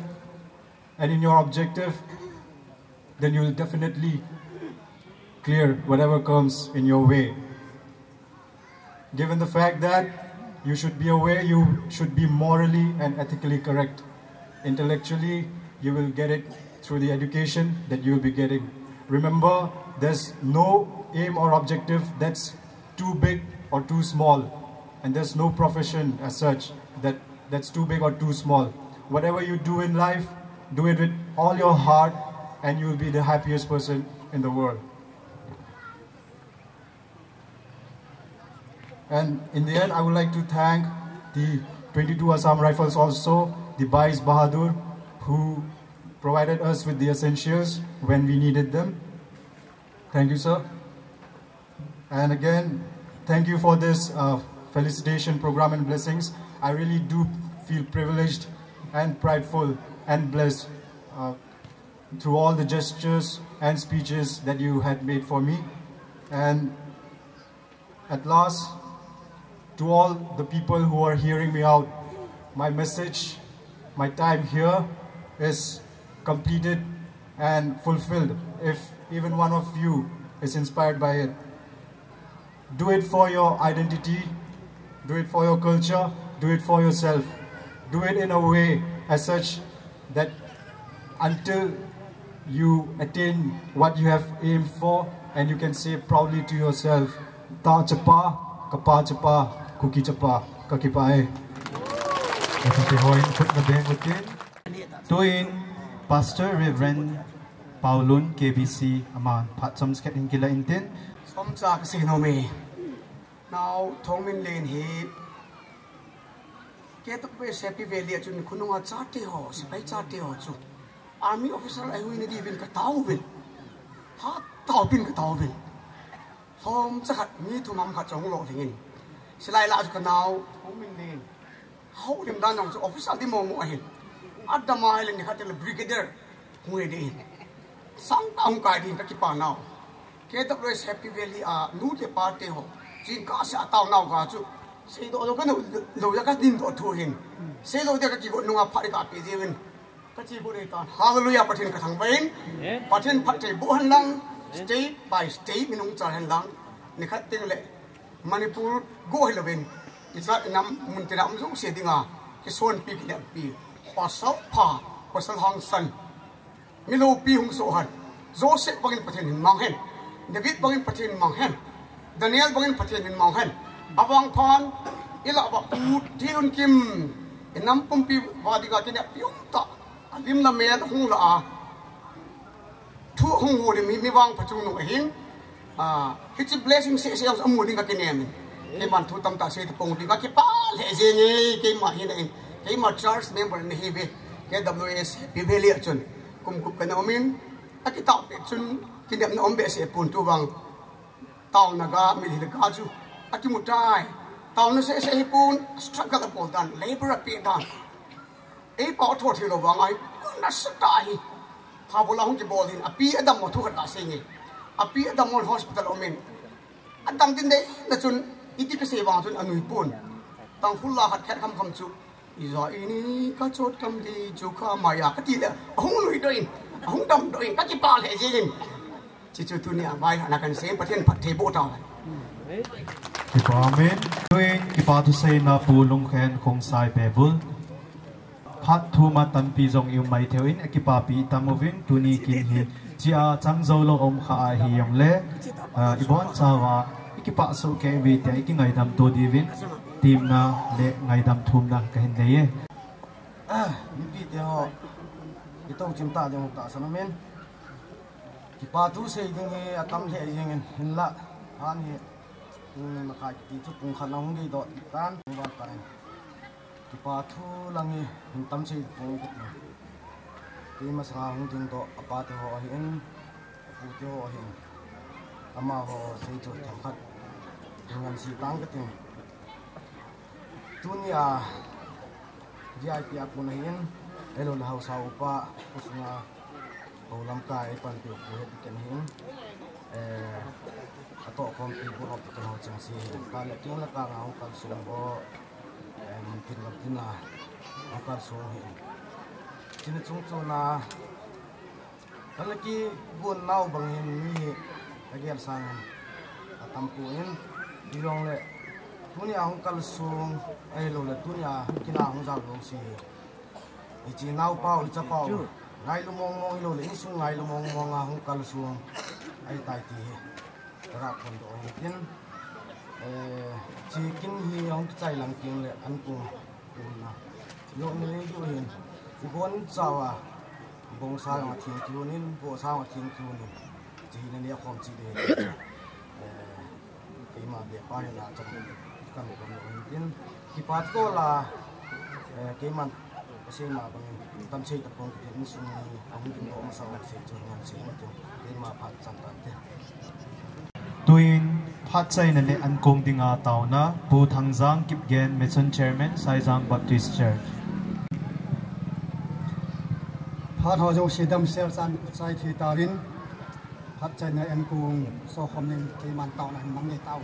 and in your objective, then you will definitely clear whatever comes in your way. Given the fact that you should be aware, you should be morally and ethically correct. Intellectually, you will get it through the education that you will be getting. Remember, there's no aim or objective that's too big or too small. And there's no profession as such that's too big or too small. Whatever you do in life, do it with all your heart, and you will be the happiest person in the world. And in the end, I would like to thank the 22 Assam Rifles also, the Bais Bahadur, who provided us with the essentials when we needed them. Thank you, sir. And again, thank you for this felicitation program and blessings. I really do feel privileged and prideful and blessed through all the gestures and speeches that you had made for me. And at last, to all the people who are hearing me out, my message, my time here is completed and fulfilled if even one of you is inspired by it. Do it for your identity, do it for your culture, do it for yourself. Do it in a way as such that until you attain what you have aimed for, and you can say proudly to yourself, Ta chapa, kapa chapa, kuki chapa, kakipae. Tuin Pastor Reverend Paulun KBC Aman Patsom Sket in Kila Intin. Som cha ka sino me. Now Thongminlien he ke to pe happy valley chun khununga chate ho sipai chate ho chu army officer ai hui ni divin ka tawin ha tawin ka tawin som cha khat mi thu mam kha chong lo thingin silai la chu ka now Thongminlien how dim dan nong chu officer di mo mo hin adama ai ni khatel brigadier hui de sang taung kai din ka ki pa now ke to pe happy valley a nu te parte ho jin ka sa taw now ka chu sei do ka no lo ya ka din do thu hin sei lo de ka ki go nunga phari ka pe jewin ka chi bu de ta hallelujah pathin ka thang bain pathin phat te bu han lang state by state minung char han lang ni khat ting le manipur go hilovin isa nam mun te nam jong se dinga ki son pi ki pi pasal pha pasal hang san milo pi hung so han joseph bangin pathin mang hen david bangin pathin mang hen daniel bangin pathin mang hen abang phan ila ba put tilun kim enam pumpi wadiga kenya piung ta alim la men hung la a thu hung ho de mi wang phachung no hin hit blessing se se amu ding ka kenya min ke man thu tam ta se te pong ding ka ki pa le je nge ke ma hin in ke ma church member ni hi be ke ws pi veli chun kum kup kana min akita pe chun kinem na ombe se pun tu wang taw naga mi le ka chu akimutai taw na se hipun struggle pol dan labor pe dan e pa tho thilo wangai na satai ha bola hong ki bolin api adam mo thu khat se ngi api adam mo hospital omen adam tin dei na chun iti ka se wang chun anui pun tang fulla hat khat kham chu iza ini ka chot kam di chu kha maya ka ti la hong lui doin hong dam doin ka ki pa le jin chi chu tu ni a bai na kan se pathen phat the bo ta Amen. Tuin kipatu say na pulong khen kong sai pebul. Hat thu ma tan pi zong yu mai theoin ekipapi tamovin tuni kin hi chia chang zo lo om kha hi yong le ibon chawa ikipa so ke vi te ki ngai dam to divin tim na le ngai dam thum na ka hin nei mi pi te ho ki to chim ta jong ta sana men kipatu sei ding he atam le jing hin la han hi mà khai thì chút cũng khăn nóng đi đọt tan và cái thì pa thu langi tâm sự cũng thì mà sao không tin đó pa thì họ hiện phụ thì họ hiện ama họ xây chỗ thằng khách ngân sĩ tăng cái tiếng dunia VIP aku nahin elo lah usah upa kusna ulam kai pan tu kuhe bikin hin atau kon ibu op kenal cengsi kalau tiang la ka ngau kal sung bo mungkin lapina akar sung hi cina chung na kalau ki bun nau bangin mi agian sang atampuin dilong le dunia ang kal sung ai lo le dunia kina ang jang long si ichi nau pau icha pau ngai lu mong mong lo le sung ngai lu mong mong ang kal sung ai tai ti ra kon do hin chi kin hi ong chai lang king le an ku na lo ni du hin bon chawa bong sa ma thing tu nin bo sa ma thing tu ni chi na ne khom chi de ke ma be pa na cha kan ko no hin ki pa to la ke man se ma bang tam sei ta pong tin sung ni ong tin do ma sa ma se chu ngan se ni ke ma phat chan ta te Tuin phát chay na le an kong dinga tao na pu thang zang kip gen mission chairman sai zang Baptist Church. Phát họ dùng sĩ đâm xeo san sai thì tao đến phát chay na an kong so khom nên cái man tao này mang để tao.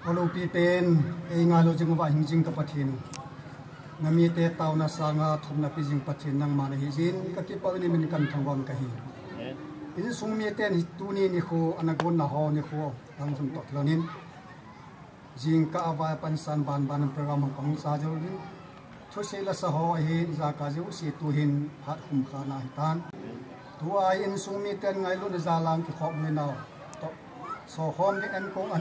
Olu pi pen ei nga lo jing wa hing jing ka pathin. Ngami te tao na sa nga thum na pi jing pathin nang ma na hi jin ka ki pa ni min kan thang gon ka hi. in sung mi ten tu ni khu anagon na ho ni khu ang sum tot lonin jing ka ava pan san ban program pang sa jolin thu se la sa ho hi za ka ju si tu hin phat hum kha na hitan tu ai in sung mi ten ngai lu na za lang ki khom ni naw to so khom ni en kong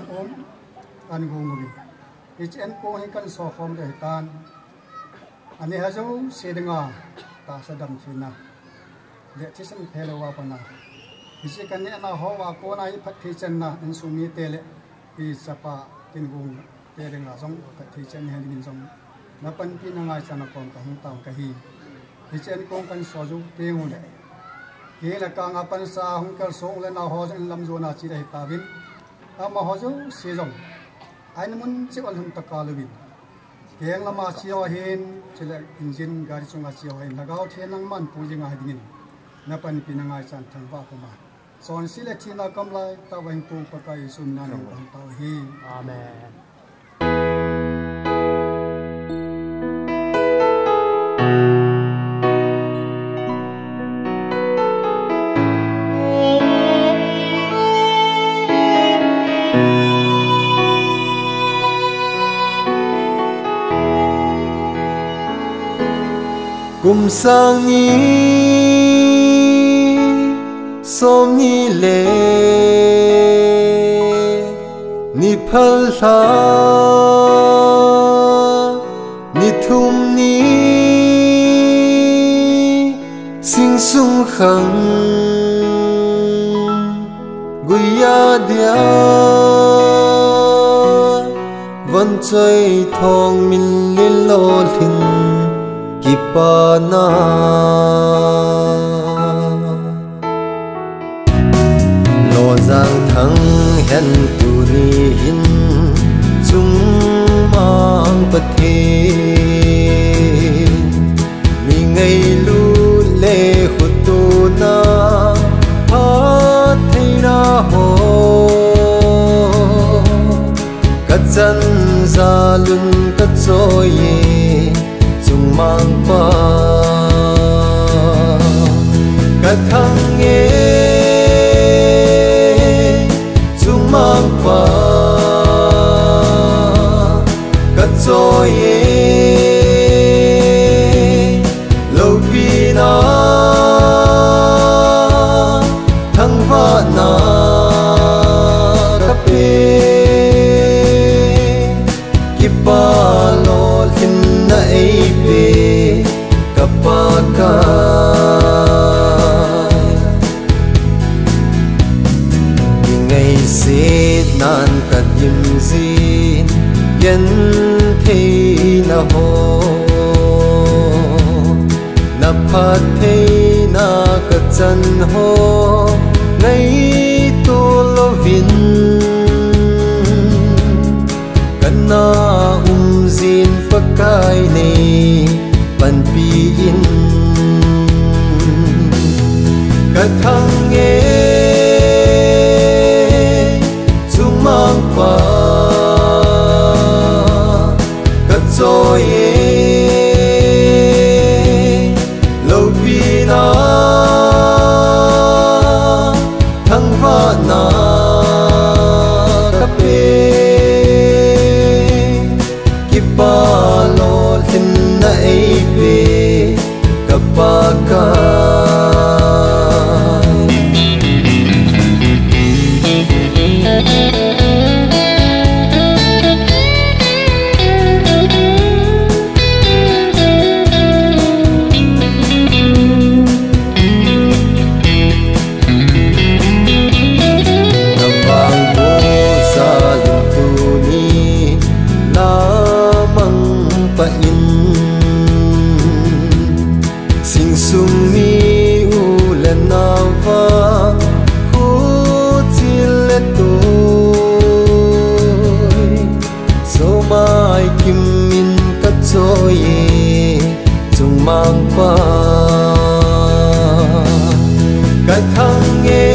an gung ngi ich en kong hi kan so khom de hitan ani ha jo se denga ta sa dam thina le thi san phelo wa pana isi kan ne na ho wa ko na hi phat thi chen na in sung mi te le pi sapa tin gung te denga song phat thi chen he din song na pan pi na ngai sana kon ka hung taw ka hi chen kong kan so ju te ngu le ke la ka nga pan sa hung kal song le na ho jan lam zo na chi dai ta bin ama ho ju se jong ai mun chi ol hum ta ka lu bin keng lama chi ho hin chile engine gari chunga chi ho hin lagaw the nang man pu jinga dingin na pan pi na ngai chan thang ba ko ma son sile thi na kam lai ta wang pu pa kai sum na ni ta hi amen kum sang ni som ni le ni phal tha ni thum ni sing sung khang guya dia vẫn chơi thong min lên lo thìn kipana lo giang thang hen tu ni hin chung mang pathe mi ngay lu le khutu na ha thei na ho kat chan za lun kat choi mang pa cả thang nghe chung mang pa cả trôi lâu pi na thang va na kape kipa lo hin na ei kapaka ngày sẽ nan cả điểm gì nhân thế na ho na phát thế na cả chân ho ngày tu lo vin kana zin pakai ne pan pi in cả thang nghe chung mang pa cả trôi lâu pi na thang va na kape kipa lo hin na ei pe kapaka mang pa cả thang nghe